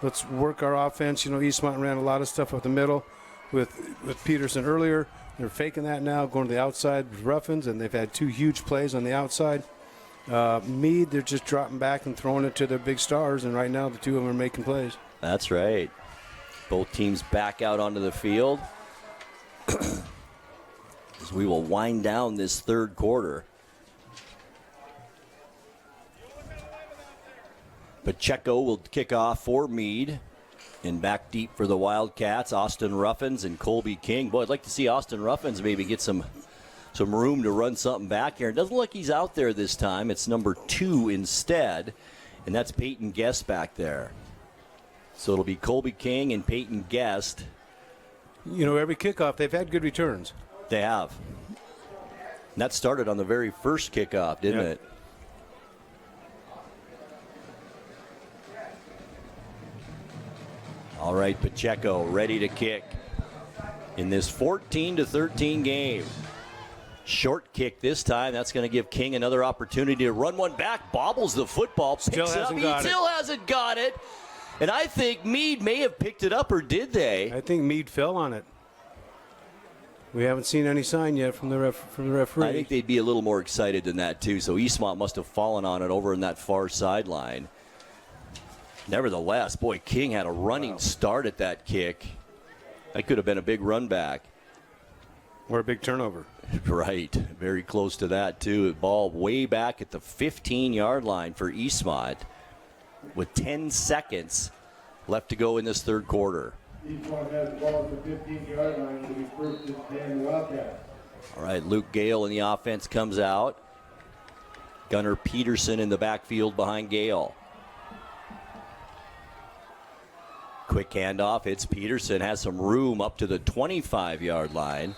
Let's work our offense. You know, Eastmont ran a lot of stuff up the middle with Peterson earlier. They're faking that now, going to the outside with Ruffins, and they've had 2 huge plays on the outside. Mead, they're just dropping back and throwing it to their big stars, and right now the 2 of them are making plays. That's right. Both teams back out onto the field as we will wind down this third quarter. Pacheco will kick off for Mead. And back deep for the Wildcats, Austin Ruffins and Colby King. Boy, I'd like to see Austin Ruffins maybe get some room to run something back here. It doesn't look like he's out there this time. It's number 2 instead, and that's Peyton Guest back there. So it'll be Colby King and Peyton Guest. You know, every kickoff, they've had good returns. They have. And that started on the very first kickoff, didn't it? All right, Pacheco ready to kick in this 14-13 game. Short kick this time. That's going to give King another opportunity to run one back. Bobbles the football. Picks it up. He still hasn't got it. And I think Mead may have picked it up, or did they? I think Mead fell on it. We haven't seen any sign yet from the referee. I think they'd be a little more excited than that, too. So Eastmont must have fallen on it over in that far sideline. Nevertheless, boy, King had a running start at that kick. That could have been a big run back. Or a big turnover. Right. Very close to that, too. Ball way back at the 15-yard line for Eastmont with 10 seconds left to go in this third quarter. Eastmont has the ball at the 15-yard line to be first and 10 Wildcats. All right, Luke Gale in the offense comes out. Gunnar Peterson in the backfield behind Gale. Quick handoff. It's Peterson. Has some room up to the 25-yard line.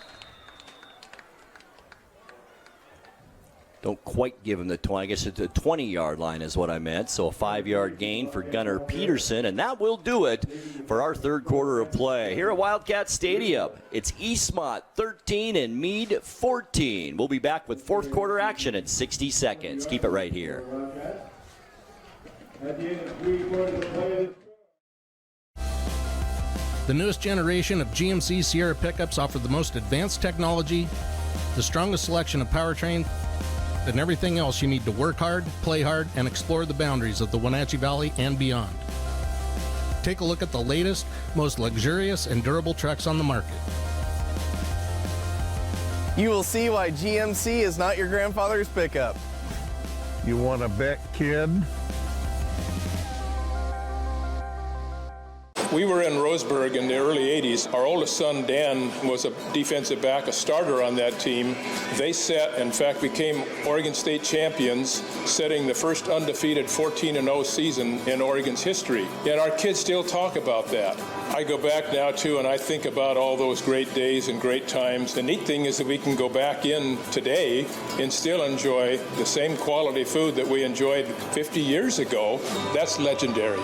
Don't quite give him the 20. I guess it's the 20-yard line is what I meant. So a 5-yard gain for Gunnar Peterson. And that will do it for our third quarter of play. Here at Wildcat Stadium, it's Eastmont 13 and Mead 14. We'll be back with fourth quarter action in 60 seconds. Keep it right here. At the end of 3 quarters of play. The newest generation of GMC Sierra pickups offer the most advanced technology, the strongest selection of powertrain, and everything else you need to work hard, play hard, and explore the boundaries of the Wenatchee Valley and beyond. Take a look at the latest, most luxurious and durable trucks on the market. You will see why GMC is not your grandfather's pickup. You want to bet, kid? We were in Roseburg in the early 80s. Our oldest son, Dan, was a defensive back, a starter on that team. They in fact, became Oregon State champions, setting the first undefeated 14-0 season in Oregon's history. And our kids still talk about that. I go back now, too, and I think about all those great days and great times. The neat thing is that we can go back in today and still enjoy the same quality food that we enjoyed 50 years ago. That's legendary.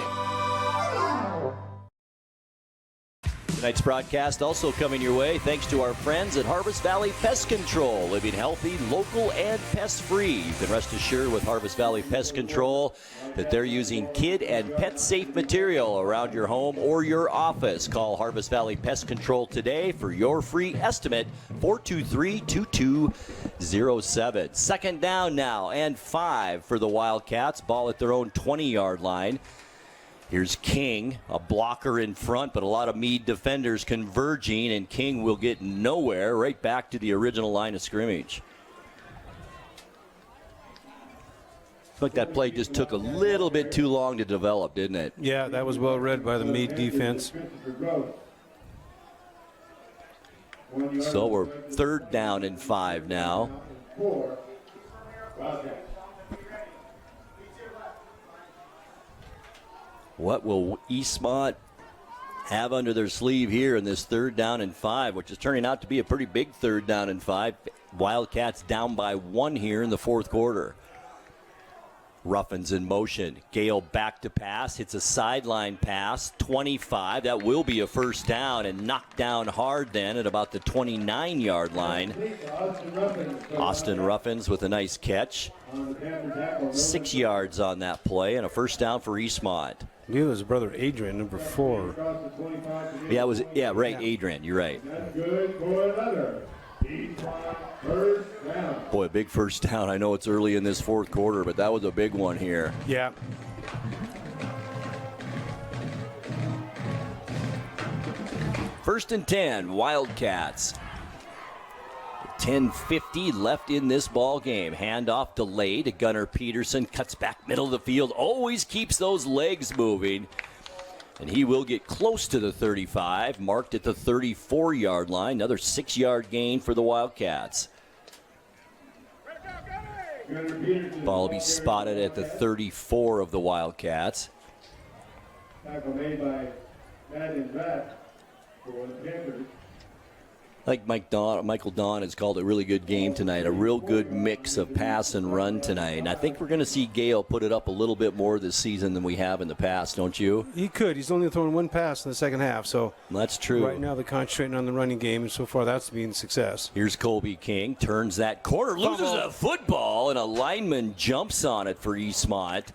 Tonight's broadcast also coming your way thanks to our friends at Harvest Valley Pest Control. Living healthy, local, and pest-free. You can rest assured with Harvest Valley Pest Control that they're using kid and pet-safe material around your home or your office. Call Harvest Valley Pest Control today for your free estimate, 423-2207. Second down now and 5 for the Wildcats. Ball at their own 20-yard line. Here's King, a blocker in front, but a lot of Mead defenders converging, and King will get nowhere, right back to the original line of scrimmage. I think that play just took a little bit too long to develop, didn't it? Yeah, that was well read by the Mead defense. So we're third down and 5 now. What will Eastmont have under their sleeve here in this third down and 5, which is turning out to be a pretty big third down and 5. Wildcats down by 1 here in the fourth quarter. Ruffins in motion. Gale back to pass. Hits a sideline pass. 25. That will be a first down and knocked down hard then at about the 29-yard line. Austin Ruffins with a nice catch. 6 yards on that play and a first down for Eastmont. It was brother Adrian, number 4. Yeah, right, Adrian. You're right. Boy, a big first down. I know it's early in this fourth quarter, but that was a big one here. Yeah. First and 10, Wildcats. 10:50 left in this ball game. Handoff delayed to Gunnar Peterson. Cuts back middle of the field. Always keeps those legs moving. And he will get close to the 35, marked at the 34-yard line. Another 6-yard gain for the Wildcats. Ball will be spotted at the 34 of the Wildcats. Tackle made by Madden Rat for the Panthers. Like Michael Dawn has called a really good game tonight, a real good mix of pass and run tonight. And I think we're going to see Gale put it up a little bit more this season than we have in the past, don't you? He could. He's only thrown 1 pass in the second half. So that's true. Right now they're concentrating on the running game, and so far that's been a success. Here's Colby King, turns that corner, loses a football, and a lineman jumps on it for Eastmont.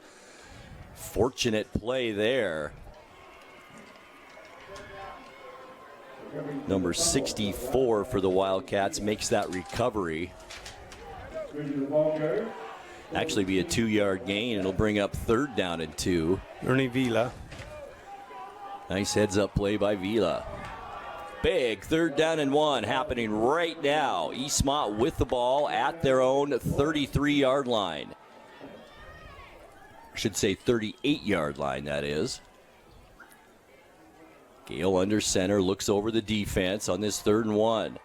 Fortunate play there. Number 64 for the Wildcats makes that recovery. Actually be a 2-yard gain. It'll bring up third down and 2. Ernie Vila. Nice heads-up play by Vila. Big third down and 1 happening right now. Eastmont with the ball at their own 33-yard line. I should say 38-yard line, that is. Gale under center, looks over the defense on this 3rd and 1.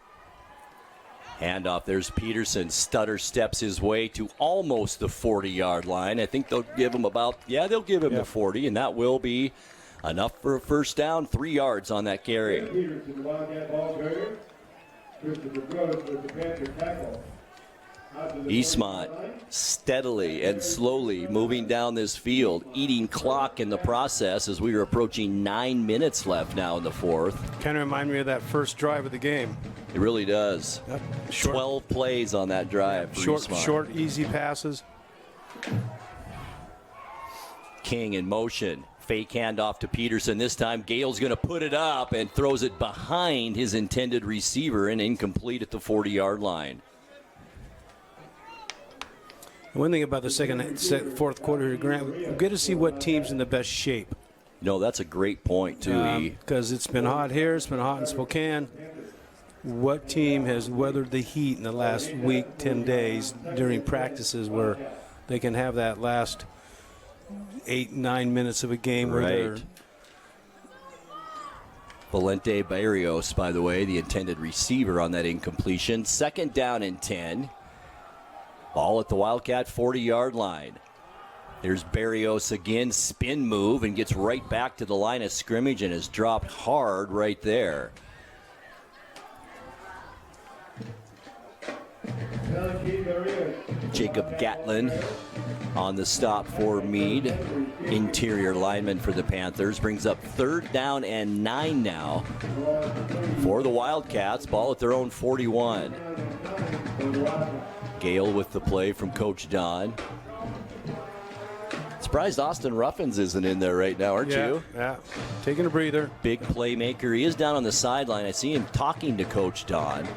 Handoff, there's Peterson. Stutter steps his way to almost the 40-yard line. I think they'll give him they'll give him the 40, and that will be enough for a first down. 3 yards on that carry. Peterson, the Wildcat ball carrier. Christopher Gross with the Panther tackle. Eastmont steadily and slowly moving down this field, eating clock in the process as we are approaching 9 minutes left now in the fourth. Kind of remind me of that first drive of the game. It really does. Yep. 12 plays on that drive for Eastmont. Short, easy passes. King in motion. Fake handoff to Peterson. This time Gale's going to put it up and throws it behind his intended receiver and incomplete at the 40-yard line. One thing about the fourth quarter, Grant, we get to see what team's in the best shape. No, that's a great point, too. Because it's been hot here, it's been hot in Spokane. What team has weathered the heat in the last week, 10 days during practices where they can have that last 8-9 minutes of a game where they're... Valente Barrios, by the way, the intended receiver on that incompletion. 2nd down and 10. Ball at the Wildcat 40-yard line. There's Barrios again, spin move, and gets right back to the line of scrimmage and is dropped hard right there. Jacob Gatlin on the stop for Mead. Interior lineman for the Panthers. Brings up 3rd down and 9 now for the Wildcats. Ball at their own 41. Gale with the play from Coach Don. Surprised Austin Ruffins isn't in there right now, aren't you? Yeah, taking a breather. Big playmaker. He is down on the sideline. I see him talking to Coach Don.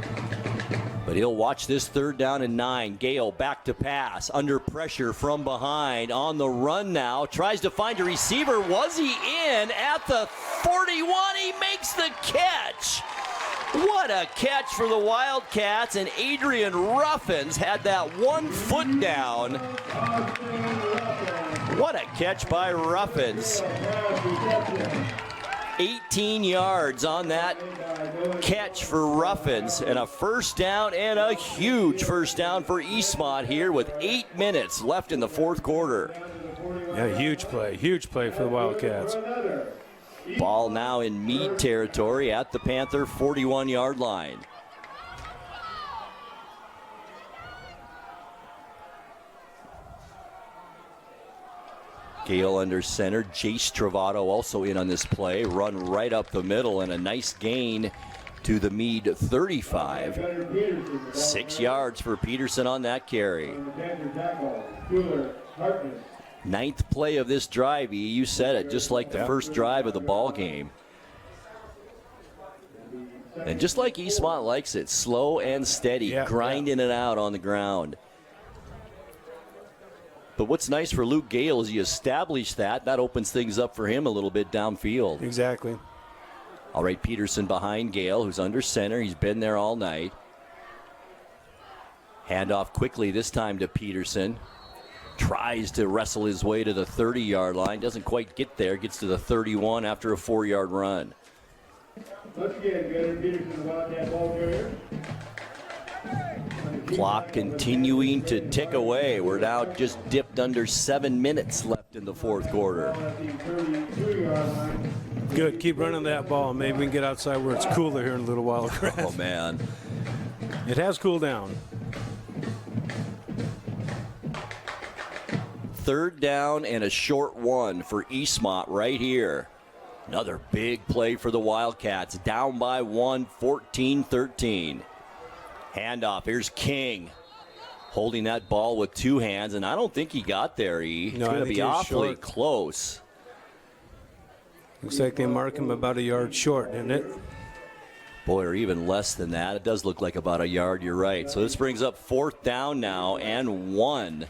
But he'll watch this 3rd down and 9. Gale back to pass. Under pressure from behind. On the run now. Tries to find a receiver. Was he in at the 41? He makes the catch. What a catch for the Wildcats. And Adrian Ruffins had that 1 foot down. What a catch by Ruffins. 18 yards on that catch for Ruffins, and a 1st down, and a huge 1st down for Eastmont here with 8 minutes left in the 4th quarter. Yeah, huge play for the Wildcats. Ball now in Mead territory at the Panther 41-yard line. Gale under center. Jace Travato also in on this play. Run right up the middle and a nice gain to the Mead 35. 6 yards for Peterson on that carry. 9th play of this drive. You said it, just like the first drive of the ball game. And just like Eastmont likes it, slow and steady, grinding it out on the ground. But what's nice for Luke Gale is you establish that. That opens things up for him a little bit downfield. Exactly. All right, Peterson behind Gale, who's under center. He's been there all night. Handoff quickly this time to Peterson. Tries to wrestle his way to the 30-yard line. Doesn't quite get there. Gets to the 31 after a 4-yard run. Clock continuing to tick away. We're now just dipped under 7 minutes left in the 4th quarter. Good. Keep running that ball. Maybe we can get outside where it's cooler here in a little while. Oh, man. It has cooled down. 3rd down and a short one for Eastmont right here. Another big play for the Wildcats. Down by 1, 14-13. Handoff. Here's King holding that ball with 2 hands, and I don't think he got there. It's going to be awfully close. Looks like they mark him about a yard short, isn't it? Boy, or even less than that. It does look like about a yard. You're right. So this brings up 4th down now and 1.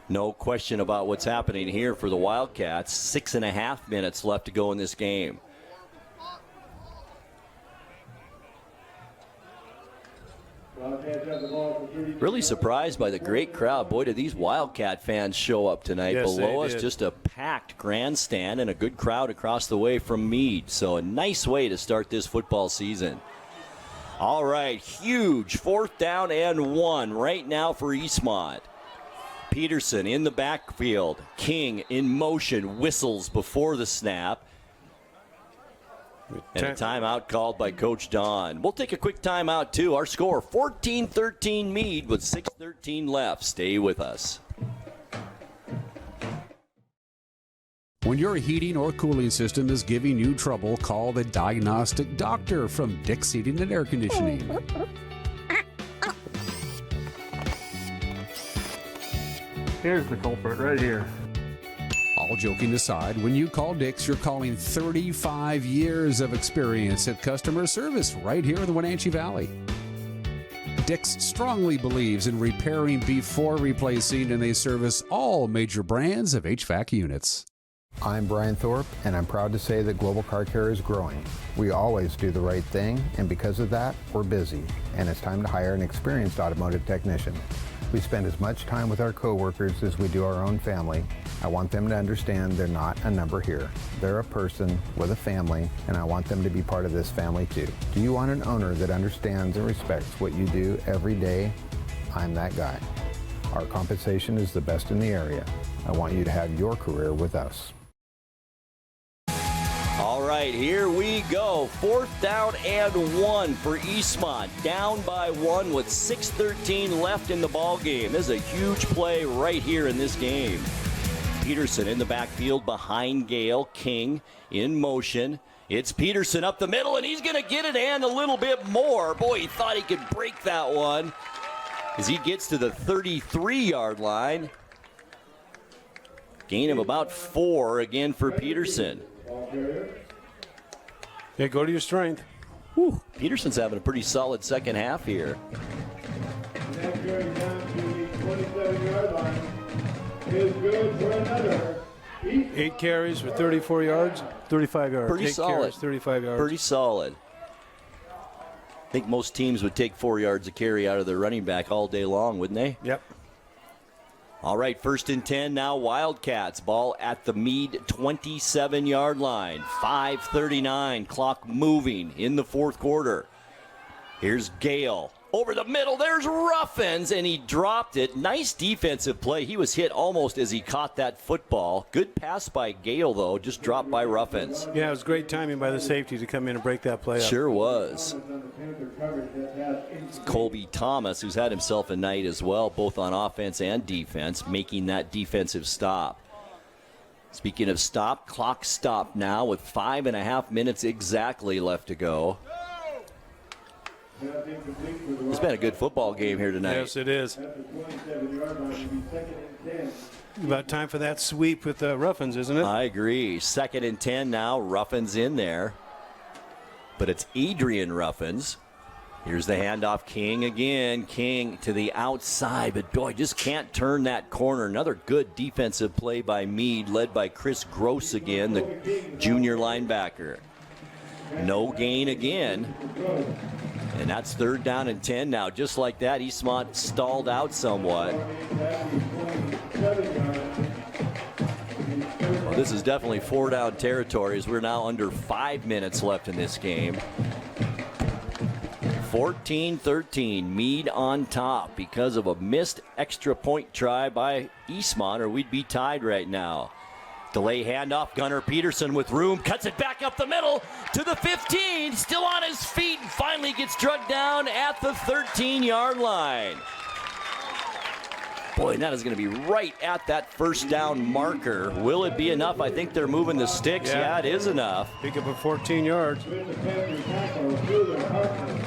No question about what's happening here for the Wildcats. 6.5 minutes left to go in this game. Really surprised by the great crowd. Boy, did these Wildcat fans show up tonight. Yes, below us, just a packed grandstand and a good crowd across the way from Mead. So a nice way to start this football season. All right, huge 4th down and 1 right now for Eastmont. Peterson in the backfield. King in motion, whistles before the snap. And a timeout called by Coach Don. We'll take a quick timeout, too. Our score, 14-13 Mead with 6:13 left. Stay with us. When your heating or cooling system is giving you trouble, call the diagnostic doctor from Dick's Heating and Air Conditioning. Here's the culprit right here. All joking aside, when you call Dick's, you're calling 35 years of experience at customer service right here in the Wenatchee Valley. Dick's strongly believes in repairing before replacing, and they service all major brands of HVAC units. I'm Brian Thorpe, and I'm proud to say that Global Car Care is growing. We always do the right thing, and because of that, we're busy, and it's time to hire an experienced automotive technician. We spend as much time with our coworkers as we do our own family. I want them to understand they're not a number here. They're a person with a family, and I want them to be part of this family too. Do you want an owner that understands and respects what you do every day? I'm that guy. Our compensation is the best in the area. I want you to have your career with us. All right, here we go. 4th down and 1 for Eastmont. Down by 1 with 6:13 left in the ball game. This is a huge play right here in this game. Peterson in the backfield behind Gale. King in motion. It's Peterson up the middle, and he's going to get it and a little bit more. Boy, he thought he could break that one as he gets to the 33-yard line. Gain of about 4 again for Peterson. Yeah, go to your strength. Whew, Peterson's having a pretty solid second half here. That carry down to the 27-yard line is good for another. 8 carries for 34 yards, 35 yards. Pretty 8 solid. Carries, 35 yards. Pretty solid. I think most teams would take 4 yards a carry out of their running back all day long, wouldn't they? Yep. All right, 1st and 10 now, Wildcats. Ball at the Mead 27-yard line. 5:39, clock moving in the 4th quarter. Here's Gale. Over the middle, there's Ruffins, and he dropped it. Nice defensive play. He was hit almost as he caught that football. Good pass by Gale, though, just dropped by Ruffins. Yeah, it was great timing by the safety to come in and break that play up. Sure was. It's Colby Thomas, who's had himself a night as well, both on offense and defense, making that defensive stop. Speaking of stop, clock stopped now with 5.5 minutes exactly left to go. It's been a good football game here tonight. Yes, it is. About time for that sweep with the Ruffins, isn't it? I agree. 2nd and 10 now. Ruffins in there. But it's Adrian Ruffins. Here's the handoff. King again. King to the outside. But boy, just can't turn that corner. Another good defensive play by Mead, led by Chris Gross again, the junior linebacker. No gain again. And that's 3rd down and 10 now. Just like that, Eastmont stalled out somewhat. Well, this is definitely 4-down territory as we're now under 5 minutes left in this game. 14-13, Mead on top because of a missed extra point try by Eastmont, or we'd be tied right now. Delay handoff, Gunnar Peterson with room, cuts it back up the middle to the 15, still on his feet, and finally gets drugged down at the 13-yard line. Boy, that is going to be right at that 1st down marker. Will it be enough? I think they're moving the sticks. Yeah, it is enough. Pick up a 14 yards.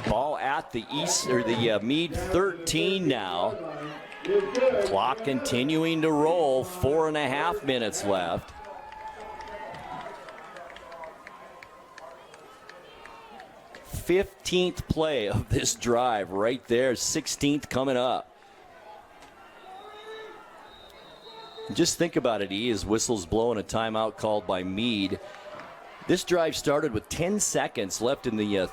Ball at the Mead 13 now. Clock continuing to roll. 4.5 minutes left. Fifteenth play of this drive right there. 16th coming up. Just think about it, E, as whistles blowing a timeout called by Mead. This drive started with 10 seconds left in the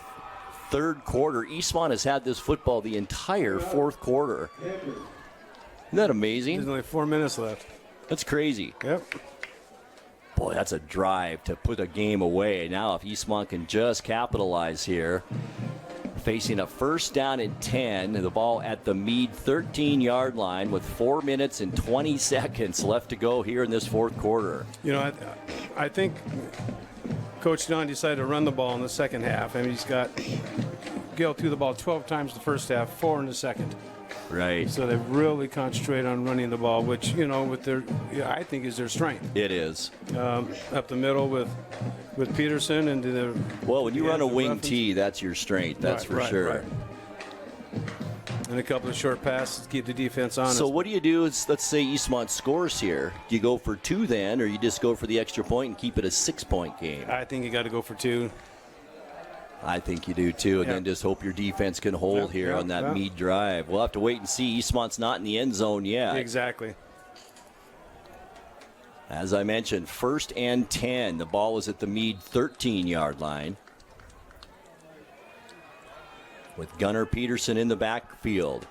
3rd quarter. Eastmont has had this football the entire 4th quarter. Isn't that amazing? There's only 4 minutes left. That's crazy. Yep. Boy, that's a drive to put a game away. Now if Eastmont can just capitalize here. Facing a 1st down and 10. The ball at the Mead 13-yard line with 4 minutes and 20 seconds left to go here in this 4th quarter. You know, I think Coach Don decided to run the ball in the second half. I mean, he's got Gale threw the ball 12 times the first half, 4 in the second. Right. So they've really concentrated on running the ball, which, you know, with their, I think is their strength. It is. Up the middle with Peterson and the. Well, when you run a wing T, that's your strength. That's for sure. Right. And a couple of short passes to keep the defense honest. So what do you do? Let's say Eastmont scores here. Do you go for 2 then, or you just go for the extra point and keep it a 6-point game? I think you got to go for 2. I think you do too, and then just hope your defense can hold here on that Mead drive. We'll have to wait and see. Eastmont's not in the end zone yet. Exactly. As I mentioned, 1st and 10. The ball is at the Mead 13-yard line. With Gunnar Peterson in the backfield.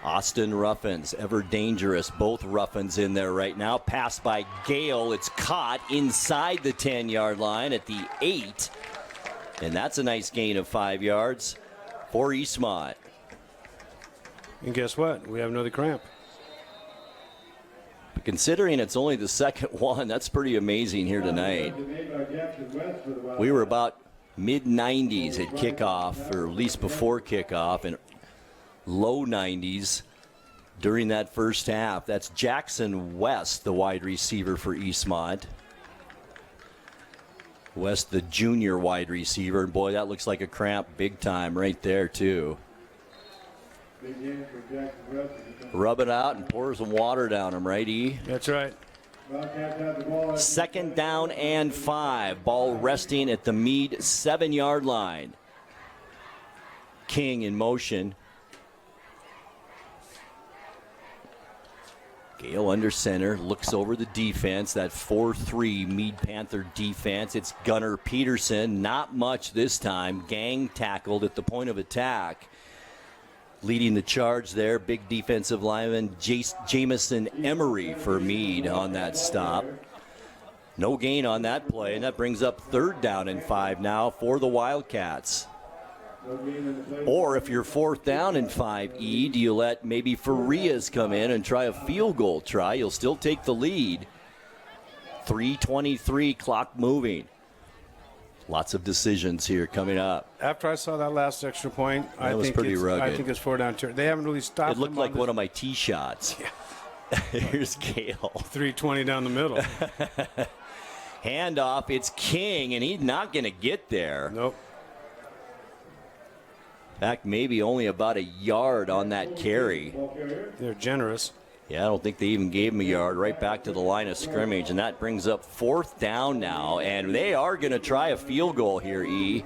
Austin Ruffins, ever dangerous. Both Ruffins in there right now. Pass by Gale. It's caught inside the 10-yard line at the 8. And that's a nice gain of 5 yards for Eastmont. And guess what? We have another cramp. Considering it's only the second one, that's pretty amazing here tonight. We were about mid-90s at kickoff, or at least before kickoff, and low 90s during that first half. That's Jackson West, the wide receiver for Eastmont. West, the junior wide receiver. And boy, that looks like a cramp big time right there, too. Rub it out and pour some water down him, right, E? That's right. Second down and 5. Ball resting at the Mead 7-yard line. King in motion. Gale under center, looks over the defense, that 4-3 Mead Panther defense. It's Gunnar Peterson, not much this time. Gang tackled at the point of attack. Leading the charge there, big defensive lineman Jamison Emery for Mead on that stop. No gain on that play, and that brings up 3rd down and 5 now for the Wildcats. Or if you're 4th down and 5, E, do you let maybe Farias come in and try a field goal try? You'll still take the lead. 3:23, clock moving. Lots of decisions here coming up. After I saw that last extra point, I think it's 4 down. They haven't really stopped. It looked like one of my tee shots. Yeah. Here's Gale. 3:20 down the middle. Handoff, it's King, and he's not going to get there. Nope. In fact, maybe only about a yard on that carry. They're generous. Yeah, I don't think they even gave him a yard. Right back to the line of scrimmage, and that brings up 4th down now, and they are going to try a field goal here, E.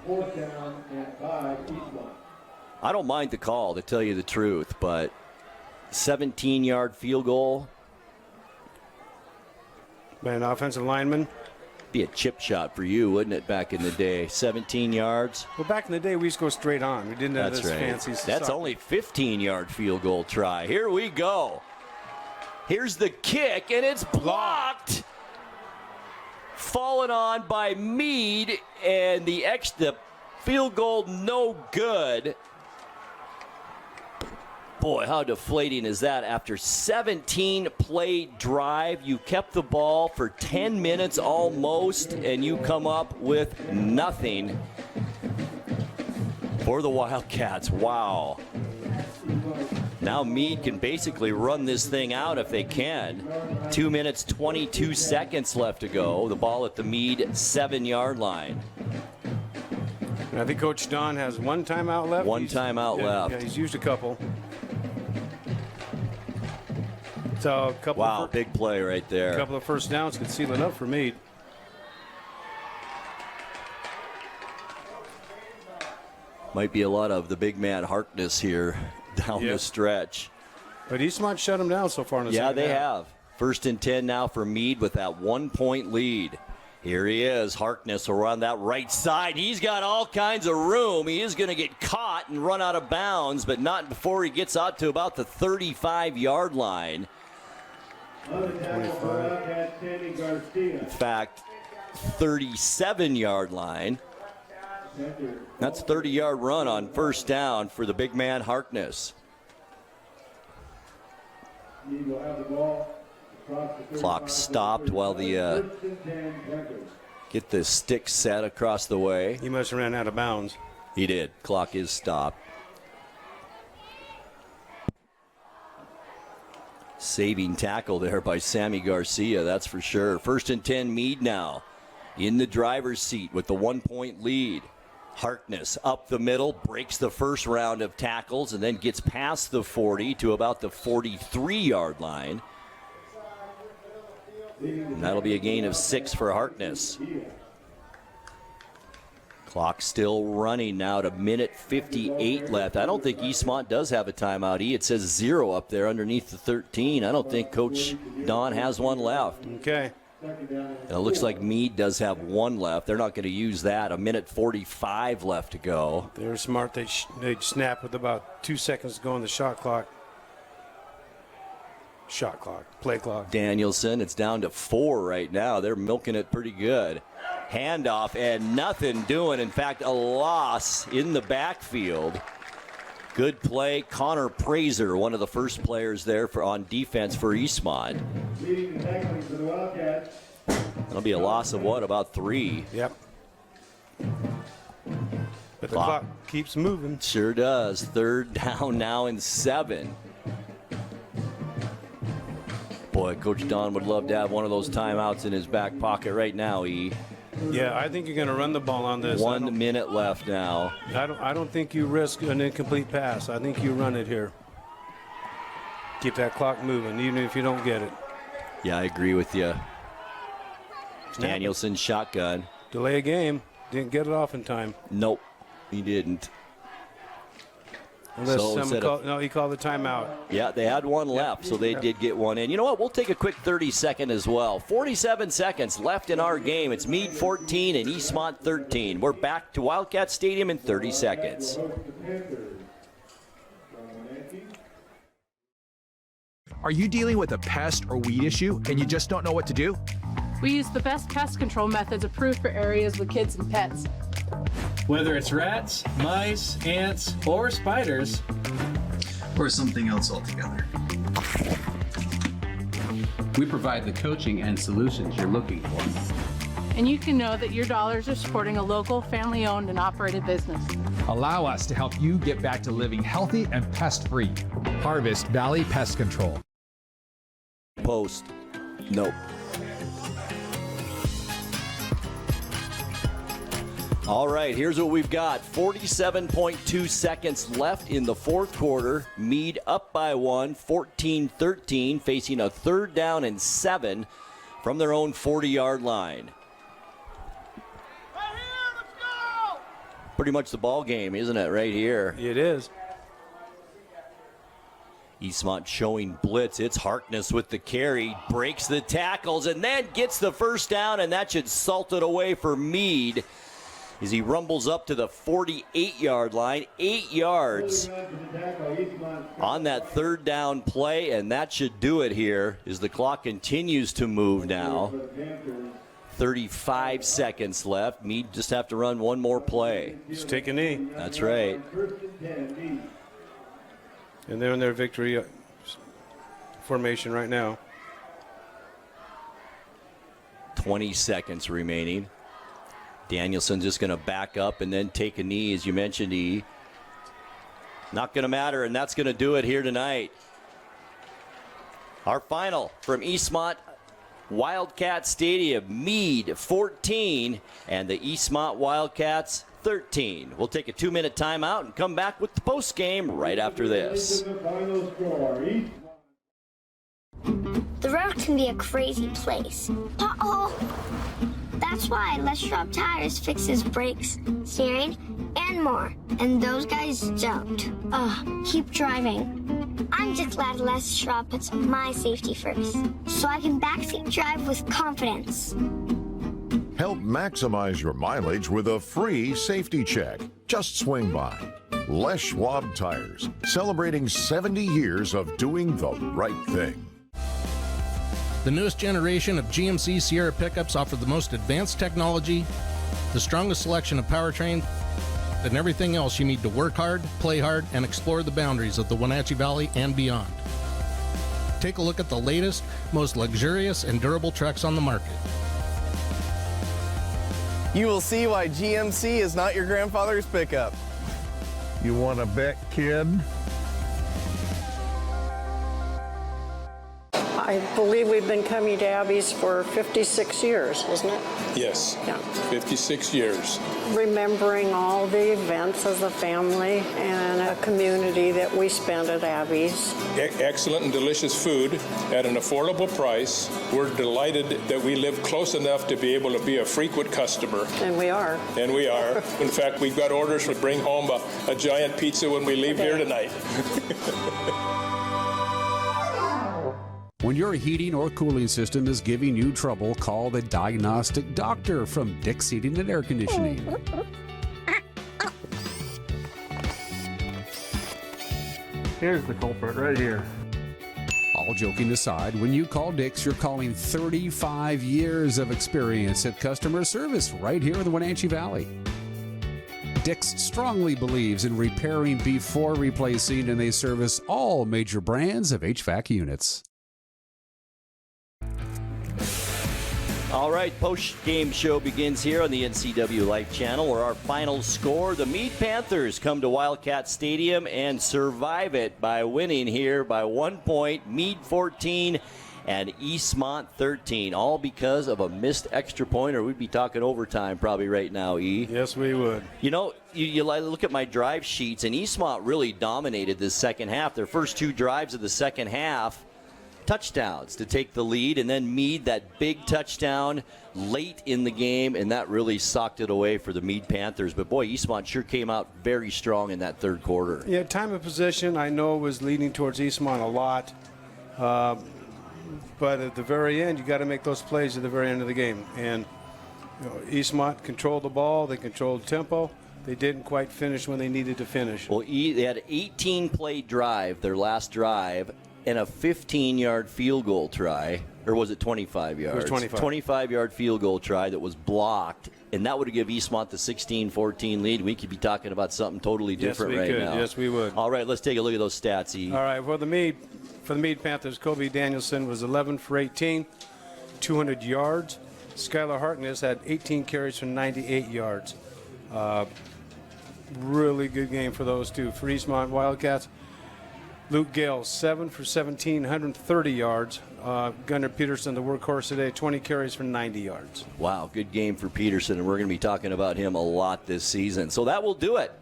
I don't mind the call, to tell you the truth, but 17-yard field goal. By an offensive lineman. Be a chip shot for you, wouldn't it, back in the day? 17 yards. Well, back in the day, we used to go straight on. We didn't have this fancy stuff. That's only 15-yard field goal try. Here we go. Here's the kick, and it's blocked. Fallen on by Mead, and the field goal no good. Boy, how deflating is that? After 17-play drive, you kept the ball for 10 minutes almost, and you come up with nothing for the Wildcats. Wow. Now Mead can basically run this thing out if they can. 2 minutes, 22 seconds left to go. The ball at the Mead 7-yard line. And I think Coach Don has one timeout left. One timeout left. Yeah, he's used a couple. So a couple. Wow, big play right there. A couple of first downs could seal it up for Mead. Might be a lot of the big man Harkness here down the stretch. But Eastmont shut him down so far in the second they half. have. 1st and 10 now for Mead with that 1-point lead. Here he is. Harkness will run that right side. He's got all kinds of room. He is going to get caught and run out of bounds, but not before he gets out to about the 35-yard line. In fact, 37-yard line. That's a 30-yard run on 1st down for the big man Harkness. Clock stopped while the get the stick set across the way. He must have ran out of bounds. He did. Clock is stopped. Saving tackle there by Sammy Garcia, that's for sure. 1st and 10, Mead now in the driver's seat with the 1-point lead. Harkness up the middle, breaks the first round of tackles, and then gets past the 40 to about the 43-yard line. And that'll be a gain of 6 for Harkness. Clock still running now to minute 58 left. I don't think Eastmont does have a timeout. It says 0 up there underneath the 13. I don't think Coach Don has one left. Okay. And it looks like Mead does have one left. They're not going to use that. A minute 45 left to go. They were smart. They snapped with about 2 seconds to go on the shot clock. Shot clock, play clock. Danielson, it's down to 4 right now. They're milking it pretty good. Handoff and nothing doing. In fact, a loss in the backfield. Good play. Connor Praser, one of the first players there on defense for Eastmont. Leading the tackling for the Wildcats. That'll be a loss of what, about 3? Yep. But the clock keeps moving. Sure does. 3rd down now and 7. Boy, Coach Don would love to have one of those timeouts in his back pocket right now, E. Yeah, I think you're going to run the ball on this. 1 minute left now. I don't think you risk an incomplete pass. I think you run it here. Keep that clock moving, even if you don't get it. Yeah, I agree with you. Danielson shotgun. Delay a game. Didn't get it off in time. Nope, he didn't. Unless he called the timeout. Yeah, they had one left, so they did get one in. You know what? We'll take a quick 30-second as well. 47 seconds left in our game. It's Mead 14 and Eastmont 13. We're back to Wildcat Stadium in 30 seconds. Are you dealing with a pest or weed issue and you just don't know what to do? We use the best pest control methods approved for areas with kids and pets. Whether it's rats, mice, ants, or spiders. Or something else altogether. We provide the coaching and solutions you're looking for. And you can know that your dollars are supporting a local, family-owned and operated business. Allow us to help you get back to living healthy and pest-free. Harvest Valley Pest Control. Post. Nope. All right, here's what we've got. 47.2 seconds left in the fourth quarter. Mead up by 1, 14-13, facing a 3rd down and 7 from their own 40-yard line. Pretty much the ball game, isn't it, right here? It is. Eastmont showing blitz. It's Harkness with the carry, breaks the tackles, and then gets the first down, and that should salt it away for Mead as he rumbles up to the 48-yard line. 8 yards on that 3rd down play, and that should do it here as the clock continues to move now. 35 seconds left. Mead just have to run one more play. Just take a knee. That's right. And they're in their victory formation right now. 20 seconds remaining. Danielson just going to back up and then take a knee, as you mentioned, E. Not going to matter, and that's going to do it here tonight. Our final from Eastmont Wildcat Stadium, Mead 14 and the Eastmont Wildcats 13. We'll take a 2-minute timeout and come back with the post game right after this. The road can be a crazy place. Uh-oh! That's why Les Schwab Tires fixes brakes, steering, and more. And those guys don't. Keep driving. I'm just glad Les Schwab puts my safety first, so I can backseat drive with confidence. Help maximize your mileage with a free safety check. Just swing by. Les Schwab Tires, celebrating 70 years of doing the right thing. The newest generation of GMC Sierra pickups offer the most advanced technology, the strongest selection of powertrain, and everything else you need to work hard, play hard, and explore the boundaries of the Wenatchee Valley and beyond. Take a look at the latest, most luxurious and durable trucks on the market. You will see why GMC is not your grandfather's pickup. You want to bet, kid? I believe we've been coming to Abby's for 56 years, isn't it? Yes, Yeah. 56 years. Remembering all the events as a family and a community that we spent at Abby's. Excellent and delicious food at an affordable price. We're delighted that we live close enough to be able to be a frequent customer. And we are. And we are. In fact, we've got orders to bring home a giant pizza when we leave here tonight. When your heating or cooling system is giving you trouble, call the diagnostic doctor from Dick's Heating and Air Conditioning. Here's the culprit right here. All joking aside, when you call Dick's, you're calling 35 years of experience at customer service right here in the Wenatchee Valley. Dix strongly believes in repairing before replacing, and they service all major brands of HVAC units. All right, post-game show begins here on the NCWLIFE Channel, where our final score, the Mead Panthers come to Wildcat Stadium and survive it by winning here by 1 point, Mead 14 and Eastmont 13, all because of a missed extra point, or we'd be talking overtime probably right now, E. Yes, we would. You know, you look at my drive sheets, and Eastmont really dominated this second half. Their first 2 drives of the second half, touchdowns to take the lead, and then Mead, that big touchdown late in the game, and that really socked it away for the Mead Panthers. But boy, Eastmont sure came out very strong in that third quarter. Yeah, time of possession I know was leaning towards Eastmont a lot, but at the very end, you got to make those plays at the very end of the game. And Eastmont controlled the ball, they controlled tempo. They didn't quite finish when they needed to finish. Well, they had an 18-play drive, their last drive, and a 15-yard field goal try, or was it 25 yards? It was 25. 25-yard field goal try that was blocked, and that would have given Eastmont the 16-14 lead. We could be talking about something totally different yes, we right could. now. Yes, we would. All right, let's take a look at those stats, E. All right, well, for the Mead Panthers, Kobe Danielson was 11 for 18, 200 yards. Skylar Harkness had 18 carries for 98 yards. Really good game for those two. For Eastmont Wildcats, Luke Gale, 7 for 17, 130 yards. Gunnar Peterson, the workhorse today, 20 carries for 90 yards. Wow, good game for Peterson, and we're going to be talking about him a lot this season. So that will do it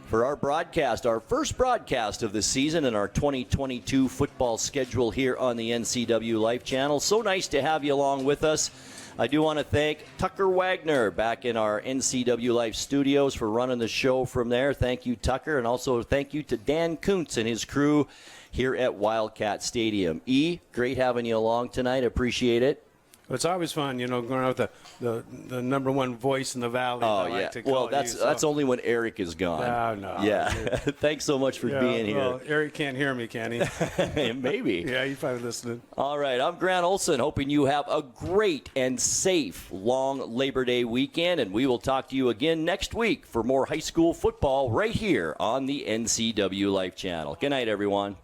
for our broadcast, our first broadcast of the season and our 2022 football schedule here on the NCWLIFE Channel. So nice to have you along with us. I do want to thank Tucker Wagner back in our NCWLIFE studios for running the show from there. Thank you, Tucker, and also thank you to Dan Kuntz and his crew here at Wildcat Stadium. E, great having you along tonight. Appreciate it. It's always fun, going out with the number one voice in the valley. Oh, yeah. Well, that's only when Eric is gone. No. Yeah. Thanks so much for being here. Well, Eric can't hear me, can he? Maybe. Yeah, he's probably listening. All right. I'm Grant Olson, hoping you have a great and safe long Labor Day weekend, and we will talk to you again next week for more high school football right here on the NCWLIFE Channel. Good night, everyone.